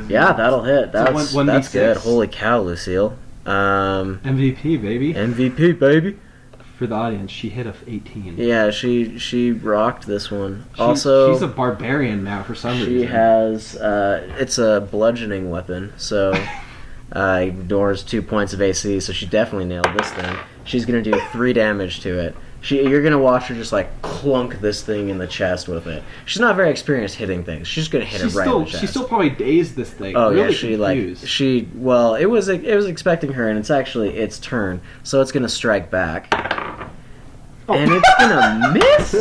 Speaker 1: yeah, that'll hit. That's
Speaker 4: one
Speaker 1: that's
Speaker 4: D6.
Speaker 1: good. Holy cow, Lucille.
Speaker 4: MVP baby.
Speaker 1: MVP baby.
Speaker 4: For the audience, she hit a 18.
Speaker 1: Yeah, she rocked this one.
Speaker 4: She-
Speaker 1: Also,
Speaker 4: she's a barbarian now for some
Speaker 1: she
Speaker 4: reason.
Speaker 1: has it's a bludgeoning weapon, so ignores 2 points of AC. So she definitely nailed this thing. She's gonna do 3 damage to it. You're gonna watch her just like clunk this thing in the chest with it. She's not very experienced hitting things. She's gonna hit
Speaker 4: She's
Speaker 1: it right in the chest.
Speaker 4: she's still probably dazed this thing.
Speaker 1: Oh
Speaker 4: really
Speaker 1: yeah,
Speaker 4: confused.
Speaker 1: well, it was expecting her, and it's actually its turn, so it's gonna strike back, and it's gonna miss.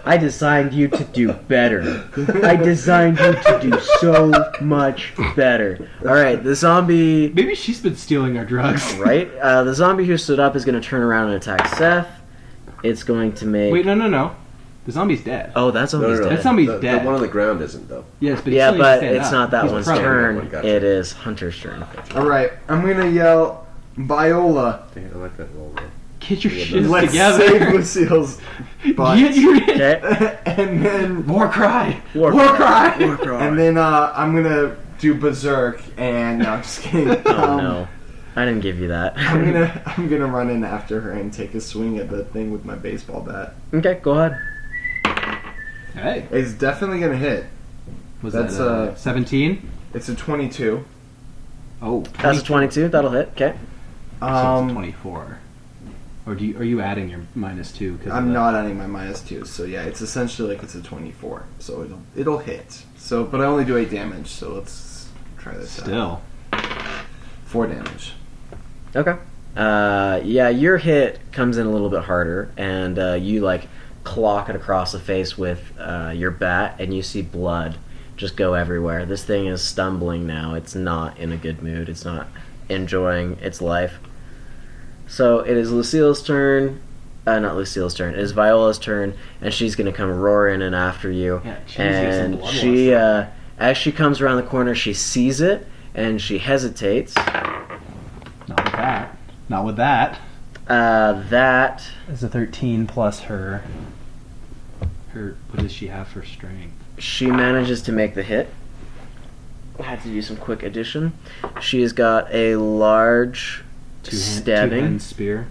Speaker 1: I designed you to do better. I designed you to do so much better. All right, the zombie.
Speaker 4: Maybe she's been stealing our drugs.
Speaker 1: Right, the zombie who stood up is gonna turn around and attack Seth. It's going to make.
Speaker 4: Wait, no. The zombie's dead.
Speaker 1: Oh, that zombie's
Speaker 2: No.
Speaker 1: dead.
Speaker 4: That zombie's
Speaker 2: The
Speaker 4: dead.
Speaker 2: one on the ground isn't though.
Speaker 4: Yes, but he
Speaker 1: Yeah,
Speaker 4: still needs to
Speaker 1: but
Speaker 4: stand
Speaker 1: it's
Speaker 4: up.
Speaker 1: not that
Speaker 4: He's
Speaker 1: one's
Speaker 4: prone.
Speaker 1: turn.
Speaker 2: Gotcha.
Speaker 1: It is Hunter's turn.
Speaker 3: All right. I'm gonna yell, Viola.
Speaker 2: Dang, I like that roll. Though.
Speaker 4: Get your
Speaker 2: Yeah,
Speaker 4: shit
Speaker 3: Let's
Speaker 4: together.
Speaker 3: save Lucille's butt.
Speaker 4: Get your
Speaker 1: Okay.
Speaker 3: And then
Speaker 4: war cry.
Speaker 1: War
Speaker 3: cry.
Speaker 1: War cry.
Speaker 3: And then I'm gonna do berserk. And no, I'm just kidding.
Speaker 1: Oh no, I didn't give you that.
Speaker 3: I'm gonna run in after her and take a swing at the thing with my baseball bat.
Speaker 1: Okay, go ahead.
Speaker 4: Hey,
Speaker 3: It's definitely gonna hit.
Speaker 4: was
Speaker 3: That's,
Speaker 4: that 17?
Speaker 3: It's a 22.
Speaker 4: Oh,
Speaker 1: That's a 22. That'll hit. Okay.
Speaker 4: So it's a 24. Or are you adding your -2? 'cause of
Speaker 3: I'm
Speaker 4: the-
Speaker 3: not adding my -2, so yeah, it's essentially like it's a 24. So it'll hit. So, but I only do 8 damage. So let's try this out.
Speaker 4: Still.
Speaker 3: 4 damage.
Speaker 1: Okay. Yeah, your hit comes in a little bit harder, and you like clock it across the face with your bat, and you see blood just go everywhere. This thing is stumbling now. It's not in a good mood. It's not enjoying its life. So it is Lucille's turn. Not Lucille's turn. It is Viola's turn, and she's gonna come roaring in after you.
Speaker 4: Yeah, she's getting some
Speaker 1: And
Speaker 4: blood
Speaker 1: she,
Speaker 4: loss.
Speaker 1: as she comes around the corner, she sees it, and she hesitates.
Speaker 4: Not with that. Not with that.
Speaker 1: That
Speaker 4: It's a 13 plus her. What does she have for strength?
Speaker 1: she manages to make the hit. I had to do some quick addition. She has got a large stabbing,
Speaker 4: Two-hand spear.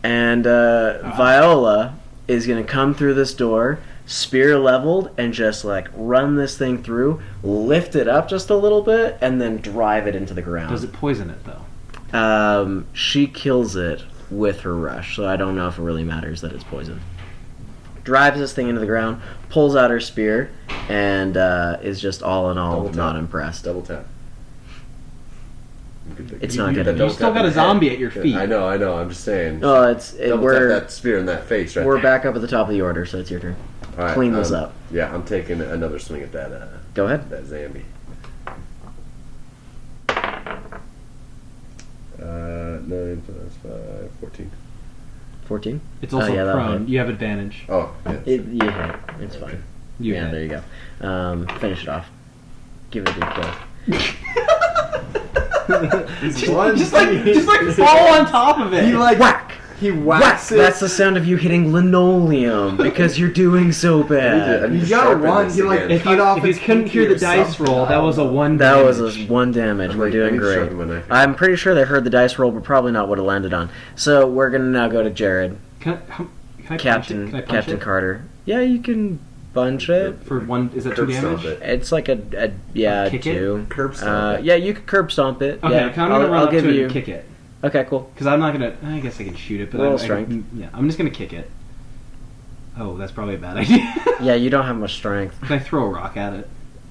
Speaker 1: and Viola is going to come through this door, spear leveled, and just like run this thing through, lift it up just a little bit, and then drive it into the ground.
Speaker 4: Does it poison it though?
Speaker 1: She kills it with her rush, so I don't know if it really matters that it's poison. Drives this thing into the ground, pulls out her spear, and is just all in all
Speaker 2: Double tap.
Speaker 1: not impressed.
Speaker 2: Double tap.
Speaker 1: It's
Speaker 4: You-
Speaker 1: not
Speaker 4: you-
Speaker 1: good
Speaker 4: you
Speaker 1: enough.
Speaker 4: still got a zombie at your feet.
Speaker 2: I know. I'm just saying.
Speaker 1: Oh,
Speaker 2: Double
Speaker 1: we're
Speaker 2: tap that spear in that face right
Speaker 1: we're
Speaker 2: there.
Speaker 1: back up at the top of the order, so it's your turn.
Speaker 2: All right,
Speaker 1: Clean this up.
Speaker 2: Yeah, I'm taking another swing at that.
Speaker 1: Go ahead.
Speaker 2: That zombie. Nine plus 5, 14.
Speaker 1: 14.
Speaker 4: It's also
Speaker 1: yeah, that'll
Speaker 4: prone.
Speaker 1: hit.
Speaker 4: You have advantage.
Speaker 2: Oh, yeah.
Speaker 1: You hit. It's fine.
Speaker 4: You
Speaker 1: yeah,
Speaker 4: hit.
Speaker 1: there you go. Finish it off. Give it a good kill.
Speaker 4: just like fall on top of it.
Speaker 3: He like
Speaker 1: Whack!
Speaker 3: he
Speaker 1: Whack!
Speaker 3: whacks it.
Speaker 1: That's the sound of you hitting linoleum because you're doing so bad.
Speaker 2: I need
Speaker 3: You
Speaker 2: to
Speaker 3: got a
Speaker 2: sharpen
Speaker 3: one,
Speaker 2: this
Speaker 3: you like-
Speaker 2: again.
Speaker 4: if
Speaker 3: cut off
Speaker 4: you
Speaker 3: its
Speaker 4: couldn't
Speaker 3: pinky
Speaker 4: hear the
Speaker 3: or
Speaker 4: dice
Speaker 3: something.
Speaker 4: roll, that was a 1
Speaker 1: That
Speaker 4: damage.
Speaker 1: was a 1 damage. We're
Speaker 2: I
Speaker 1: doing
Speaker 2: need to
Speaker 1: great.
Speaker 2: sharpen my knife.
Speaker 1: I'm pretty sure they heard the dice roll, but probably not what it landed on. So we're gonna now go to Jared,
Speaker 4: Can I punch it?
Speaker 1: Captain
Speaker 4: Can I punch
Speaker 1: Captain
Speaker 4: it?
Speaker 1: Carter. Yeah, you can bunch it.
Speaker 4: For one, is that 2
Speaker 2: Curb stomp
Speaker 4: damage?
Speaker 2: it.
Speaker 1: It's like a
Speaker 4: Kick it?
Speaker 1: 2.
Speaker 2: Curb stomp it.
Speaker 1: Yeah, you could curb stomp it.
Speaker 4: Okay,
Speaker 1: yeah.
Speaker 4: I'm gonna run up to it and kick it.
Speaker 1: Okay, cool.
Speaker 4: Because I'm not gonna. I guess I can shoot it, but
Speaker 1: Roll
Speaker 4: I
Speaker 1: strength.
Speaker 4: yeah, I'm just gonna kick it. Oh, that's probably a bad idea.
Speaker 1: Yeah, you don't have much strength.
Speaker 4: Can I throw a rock at it,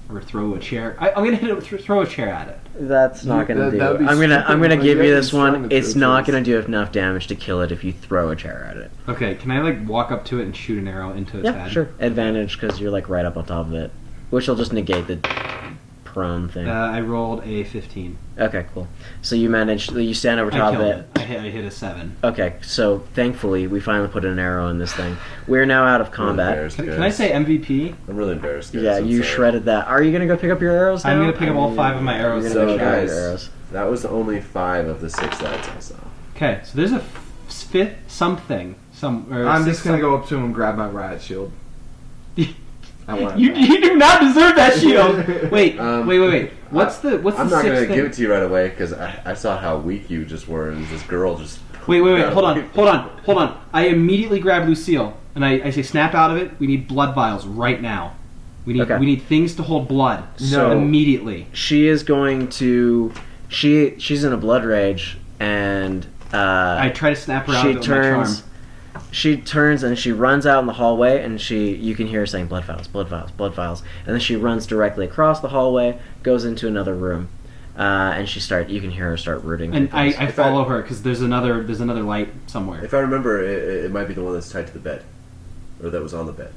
Speaker 4: or throw a chair? I'm gonna hit it. Throw a chair at it.
Speaker 1: That's not gonna do
Speaker 3: that'd
Speaker 1: it.
Speaker 3: be
Speaker 1: I'm gonna
Speaker 3: stupid.
Speaker 1: give
Speaker 3: Like,
Speaker 1: you
Speaker 3: that'd
Speaker 1: this
Speaker 3: be strong
Speaker 1: one.
Speaker 3: to
Speaker 1: It's
Speaker 3: throw
Speaker 1: not
Speaker 3: chairs.
Speaker 1: gonna do enough damage to kill it if you throw a chair at it.
Speaker 4: Okay, can I like walk up to it and shoot an arrow into its
Speaker 1: Yeah,
Speaker 4: head?
Speaker 1: sure. Advantage because you're like right up on top of it, which will just negate the prone thing.
Speaker 4: I rolled a 15.
Speaker 1: Okay, cool. So you managed. You stand over
Speaker 4: I
Speaker 1: top of
Speaker 4: killed
Speaker 1: it.
Speaker 4: it. I hit a 7.
Speaker 1: Okay, so thankfully we finally put an arrow in this thing. We're now out of
Speaker 2: I'm
Speaker 1: combat.
Speaker 2: embarrassed,
Speaker 4: Can I
Speaker 2: guys.
Speaker 4: say MVP?
Speaker 2: I'm really embarrassed, guys.
Speaker 1: Yeah,
Speaker 2: I'm
Speaker 1: you
Speaker 2: sorry.
Speaker 1: shredded that. Are you gonna go pick up your arrows now?
Speaker 4: I'm gonna pick up all 5 of my arrows.
Speaker 1: You're
Speaker 2: So,
Speaker 1: gonna go pick up
Speaker 2: guys,
Speaker 1: your arrows.
Speaker 2: That was only 5 of the 6 lights I saw.
Speaker 4: Okay, so there's a fifth something.
Speaker 3: I'm just gonna go up to him and grab my riot shield. I want it
Speaker 4: You,
Speaker 3: back.
Speaker 4: you do not deserve that shield. Wait. What's the
Speaker 2: I'm
Speaker 4: the
Speaker 2: not
Speaker 4: sixth
Speaker 2: gonna
Speaker 4: thing?
Speaker 2: give it to you right away because I saw how weak you just were, and this girl just.
Speaker 4: Wait. Hold on. I immediately grab Lucille and I say, snap out of it. We need blood vials right now. We need things to hold blood.
Speaker 1: So-
Speaker 4: Immediately.
Speaker 1: She is going to. She's in a blood rage, and
Speaker 4: I try to snap her out
Speaker 1: she
Speaker 4: of it with my charm.
Speaker 1: turns. She turns and she runs out in the hallway, and you can hear her saying blood vials, blood vials, blood vials, and then she runs directly across the hallway, goes into another room, and you can hear her start rooting.
Speaker 4: And
Speaker 1: through things.
Speaker 4: I follow her because there's another light somewhere.
Speaker 2: If I remember, it might be the one that's tied to the bed, or that was on the bed.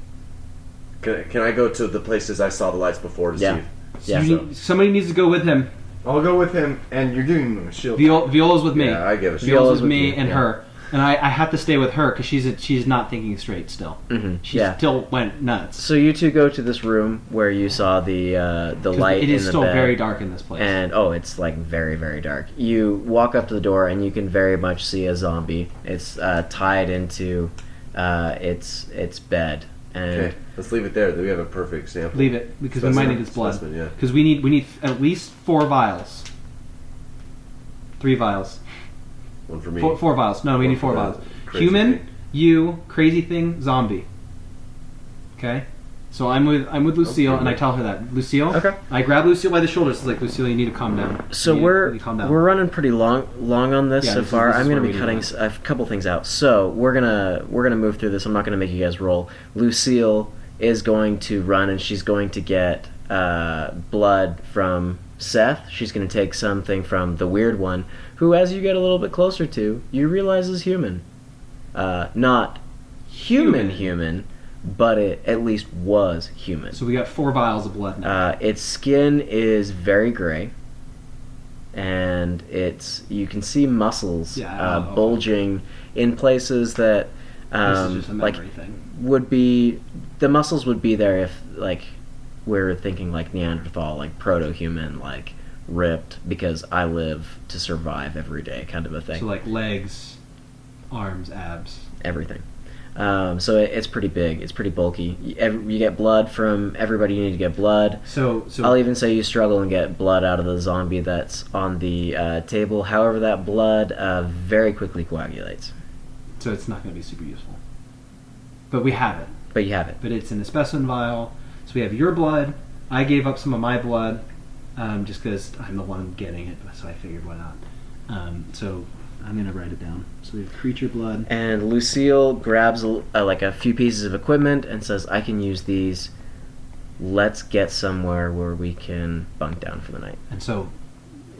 Speaker 2: Can I go to the places I saw the lights before to
Speaker 1: Yeah.
Speaker 2: see?
Speaker 1: Yeah.
Speaker 4: Somebody needs to go with him.
Speaker 3: I'll go with him, and you're giving him a shield.
Speaker 4: Viola's with me.
Speaker 2: Yeah, I give a shit.
Speaker 1: Viola's
Speaker 4: Viola's with
Speaker 1: with
Speaker 4: me
Speaker 1: you,
Speaker 4: and
Speaker 1: yeah.
Speaker 4: her. And I have to stay with her because she's not thinking straight still.
Speaker 1: Mhm,
Speaker 4: She
Speaker 1: yeah.
Speaker 4: still went nuts.
Speaker 1: So you two go to this room where you saw the
Speaker 4: 'Cause
Speaker 1: light
Speaker 4: it is
Speaker 1: in the
Speaker 4: still
Speaker 1: bed.
Speaker 4: very dark in this place.
Speaker 1: And it's like very, very dark. You walk up to the door and you can very much see a zombie. It's tied into its bed. And
Speaker 2: Okay, let's leave it there. We have a perfect sample.
Speaker 4: Leave it because we might need its blood.
Speaker 2: Specimen, yeah.
Speaker 4: Because we need at least 4 vials. 3 vials.
Speaker 2: One for me.
Speaker 4: 4 vials. No, we
Speaker 2: One
Speaker 4: need 4
Speaker 2: for the
Speaker 4: vials.
Speaker 2: crazy
Speaker 4: Human,
Speaker 2: thing.
Speaker 4: you, crazy thing, zombie. Okay. So I'm with Lucille,
Speaker 2: Okay.
Speaker 4: and I tell her that Lucille.
Speaker 1: Okay.
Speaker 4: I grab Lucille by the shoulders. It's like, Lucille, you need to calm down.
Speaker 1: So
Speaker 4: You need
Speaker 1: we're
Speaker 4: to calm down.
Speaker 1: running pretty long on this
Speaker 4: Yeah,
Speaker 1: so
Speaker 4: this is-
Speaker 1: far.
Speaker 4: this is
Speaker 1: I'm going
Speaker 4: where
Speaker 1: to be
Speaker 4: we
Speaker 1: cutting
Speaker 4: need
Speaker 1: a couple things out. So we're gonna move through this. I'm not going to make you guys roll. Lucille is going to run and she's going to get blood from Seth. She's going to take something from the weird one, who, as you get a little bit closer to, you realize is human. Not human, but it at least was human.
Speaker 4: So we got 4 vials of blood now.
Speaker 1: Its skin is very gray, and you can see muscles
Speaker 4: Yeah,
Speaker 1: bulging in places that
Speaker 4: this is just a
Speaker 1: like
Speaker 4: memory thing.
Speaker 1: the muscles would be there if like we're thinking like Neanderthal, like proto-human, like ripped because I live to survive every day kind of a thing.
Speaker 4: So like legs, arms, abs.
Speaker 1: Everything. So it's pretty big. It's pretty bulky. You get blood from everybody. You need to get blood.
Speaker 4: So
Speaker 1: I'll even say you struggle and get blood out of the zombie that's on the table. However, that blood very quickly coagulates.
Speaker 4: so it's not going to be super useful. But we have it.
Speaker 1: But you have it.
Speaker 4: But it's in a specimen vial. So we have your blood. I gave up some of my blood just because I'm the one getting it. So I figured why not. So I'm going to write it down. So we have creature blood.
Speaker 1: And Lucille grabs like a few pieces of equipment and says, "I can use these. Let's get somewhere where we can bunk down for the night."
Speaker 4: And so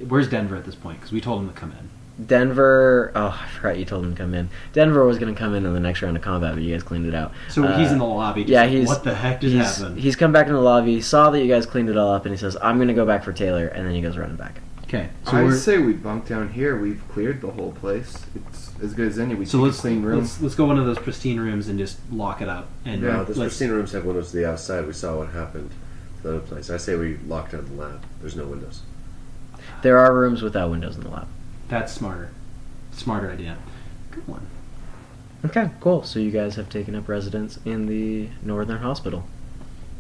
Speaker 4: where's Denver at this point? Because we told him to come in.
Speaker 1: Denver. Oh, I forgot you told him to come in. Denver was going to come in the next round of combat, but you guys cleaned it out.
Speaker 4: So he's in the lobby. Just
Speaker 1: yeah,
Speaker 4: like,
Speaker 1: he's.
Speaker 4: what the heck just happened?
Speaker 1: He's come back in the lobby, saw that you guys cleaned it all up, and he says, "I'm going to go back for Taylor," and then he goes running back.
Speaker 4: Okay. So
Speaker 3: I
Speaker 4: we're,
Speaker 3: say we bunk down here. We've cleared the whole place. It's as good as any. We
Speaker 4: so
Speaker 3: take
Speaker 4: let's
Speaker 3: a clean room.
Speaker 4: let's go one of those pristine rooms and just lock it up. And
Speaker 3: Yeah,
Speaker 2: No, those
Speaker 4: let's-
Speaker 2: pristine rooms have windows to the outside. We saw what happened to the other place. I say we lock down the lab. There's no windows.
Speaker 1: There are rooms without windows in the lab.
Speaker 4: That's smarter. Smarter idea. Good one.
Speaker 1: Okay, cool. So you guys have taken up residence in the Northern Hospital.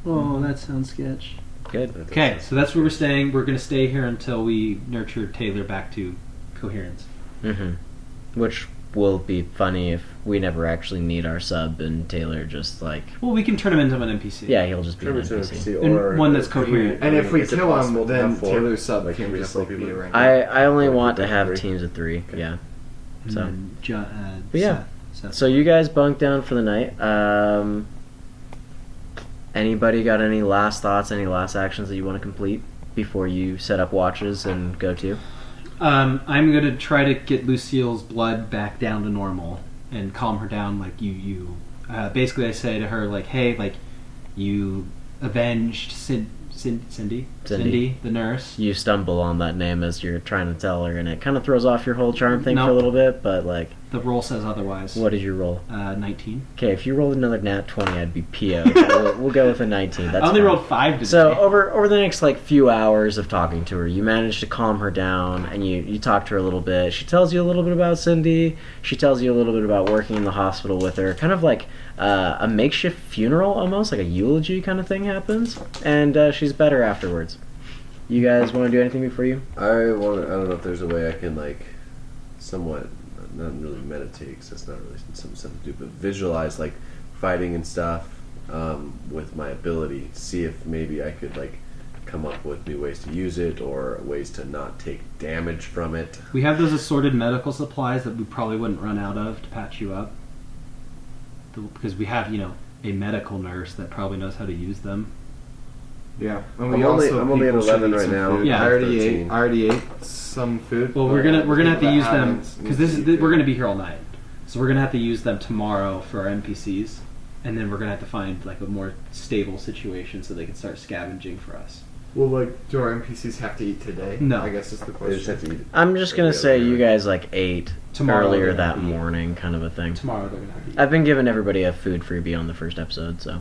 Speaker 4: Oh, that sounds sketch.
Speaker 1: Good.
Speaker 2: That
Speaker 4: Okay,
Speaker 2: does-
Speaker 4: so that's where we're staying. We're going to stay here until we nurture Taylor back to coherence.
Speaker 1: Mm-hmm. Which will be funny if we never actually need our sub and Taylor just like,
Speaker 4: Well, we can turn him into an NPC.
Speaker 1: yeah, he'll just be an
Speaker 2: Turn it to an
Speaker 1: NPC.
Speaker 2: NPC,
Speaker 4: And
Speaker 2: or
Speaker 4: one that's
Speaker 2: could we-
Speaker 4: coherent.
Speaker 3: And if we
Speaker 2: is it
Speaker 3: kill
Speaker 2: possible
Speaker 3: him,
Speaker 2: to
Speaker 3: then
Speaker 2: have four?
Speaker 3: Taylor's sub
Speaker 2: Like,
Speaker 3: can
Speaker 2: three
Speaker 3: just
Speaker 2: to
Speaker 3: like
Speaker 2: four
Speaker 3: be
Speaker 2: people?
Speaker 3: around.
Speaker 1: I only
Speaker 2: Or
Speaker 1: want
Speaker 2: we
Speaker 1: to
Speaker 2: could
Speaker 1: have
Speaker 2: three.
Speaker 1: teams of 3.
Speaker 4: Okay.
Speaker 1: Yeah.
Speaker 4: And
Speaker 1: So.
Speaker 4: then
Speaker 1: But yeah.
Speaker 4: Seth.
Speaker 1: So you guys bunk down for the night. Anybody got any last thoughts, any last actions that you want to complete before you set up watches and go to?
Speaker 4: I'm gonna try to get Lucille's blood back down to normal and calm her down. Like you. Basically, I say to her like, "Hey, like you avenged Cindy, the nurse."
Speaker 1: You stumble on that name as you're trying to tell her, and it kind of throws off your whole charm thing for a
Speaker 4: Nope.
Speaker 1: little bit, but like,
Speaker 4: The roll says otherwise.
Speaker 1: what is your roll?
Speaker 4: 19.
Speaker 1: Okay, if you rolled another nat 20, I'd be PO'd. We'll go with a 19. That's
Speaker 4: I only
Speaker 1: fine.
Speaker 4: rolled 5 today.
Speaker 1: So over the next like few hours of talking to her, you manage to calm her down, and you talk to her a little bit. She tells you a little bit about Cindy. She tells you a little bit about working in the hospital with her. Kind of like a makeshift funeral, almost like a eulogy kind of thing happens, and she's better afterwards. You guys want to do anything before you?
Speaker 2: I don't know if there's a way I can like somewhat not really meditate because that's not really something to do, but visualize like fighting and stuff with my ability. See if maybe I could like come up with new ways to use it or ways to not take damage from it.
Speaker 4: We have those assorted medical supplies that we probably wouldn't run out of to patch you up. Because we have, a medical nurse that probably knows how to use them.
Speaker 3: Yeah, and
Speaker 2: I'm only at
Speaker 3: people should
Speaker 2: 11
Speaker 3: eat
Speaker 2: right
Speaker 3: some
Speaker 2: now.
Speaker 3: food.
Speaker 4: Yeah.
Speaker 3: I already
Speaker 2: 13.
Speaker 3: ate some food.
Speaker 4: Well,
Speaker 3: but
Speaker 4: we're gonna have to
Speaker 3: that
Speaker 4: use them
Speaker 3: happens.
Speaker 4: because
Speaker 3: Needs to eat
Speaker 4: we're
Speaker 3: food.
Speaker 4: gonna be here all night, so we're gonna have to use them tomorrow for our NPCs, and then we're gonna have to find like a more stable situation so they can start scavenging for us.
Speaker 3: Well, like, do our NPCs have to eat today?
Speaker 4: No.
Speaker 3: I guess is the
Speaker 2: They just
Speaker 3: question.
Speaker 2: have to eat it.
Speaker 1: I'm just gonna
Speaker 2: Yeah,
Speaker 1: say
Speaker 2: yeah.
Speaker 1: you guys like ate
Speaker 4: Tomorrow
Speaker 1: earlier
Speaker 4: they're
Speaker 1: that
Speaker 4: gonna eat.
Speaker 1: morning, kind of a thing.
Speaker 4: Tomorrow they're gonna have to eat.
Speaker 1: I've been giving everybody a food freebie on the first episode, so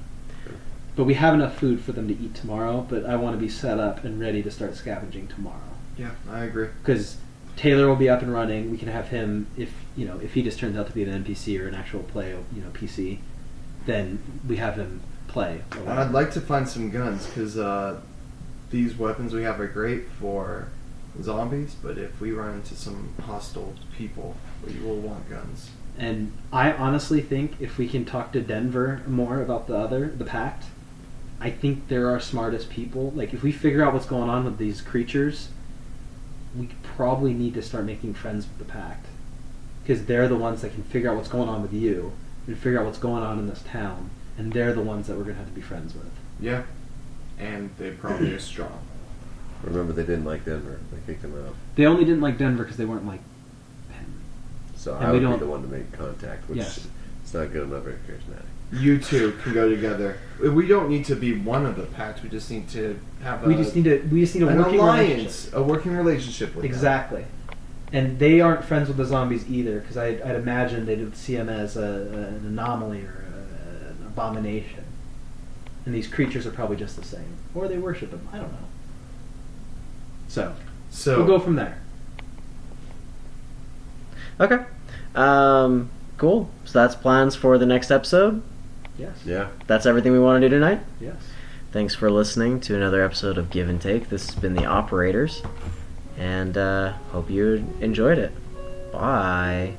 Speaker 4: But we have enough food for them to eat tomorrow. But I want to be set up and ready to start scavenging tomorrow.
Speaker 3: Yeah, I agree.
Speaker 4: Because Taylor will be up and running. We can have him if he just turns out to be an NPC or an actual play PC, then we have him play. or
Speaker 3: And
Speaker 4: whatever.
Speaker 3: I'd like to find some guns because these weapons we have are great for zombies, but if we run into some hostile people, we will want guns.
Speaker 4: And I honestly think if we can talk to Denver more about the Pact, I think they're our smartest people. Like, if we figure out what's going on with these creatures, we probably need to start making friends with the Pact. Because they're the ones that can figure out what's going on with you, and figure out what's going on in this town, and they're the ones that we're going to have to be friends with.
Speaker 3: Yeah, and they probably are strong.
Speaker 2: Remember, they didn't like Denver. They kicked him out.
Speaker 4: They only didn't like Denver because they weren't like him.
Speaker 2: So
Speaker 4: And
Speaker 2: I
Speaker 4: we
Speaker 2: would be
Speaker 4: don't-
Speaker 2: the one to make contact, which
Speaker 4: Yes.
Speaker 2: it's not good. I'm not very charismatic.
Speaker 3: You two can go together. We don't need to be one of the pact. We just need to have
Speaker 4: We just need a
Speaker 3: an
Speaker 4: working
Speaker 3: alliance,
Speaker 4: relationship.
Speaker 3: a working relationship with them.
Speaker 4: Exactly. And they aren't friends with the zombies either, because I'd imagine they'd see them as an anomaly or an abomination. And these creatures are probably just the same. Or they worship them. I don't know. So,
Speaker 3: So
Speaker 4: we'll go from there.
Speaker 1: okay. Cool. So that's plans for the next episode.
Speaker 4: Yes.
Speaker 2: Yeah.
Speaker 1: That's everything we want to do tonight.
Speaker 4: Yes.
Speaker 1: Thanks for listening to another episode of Give and Take. This has been the Operators, and hope you enjoyed it. Bye.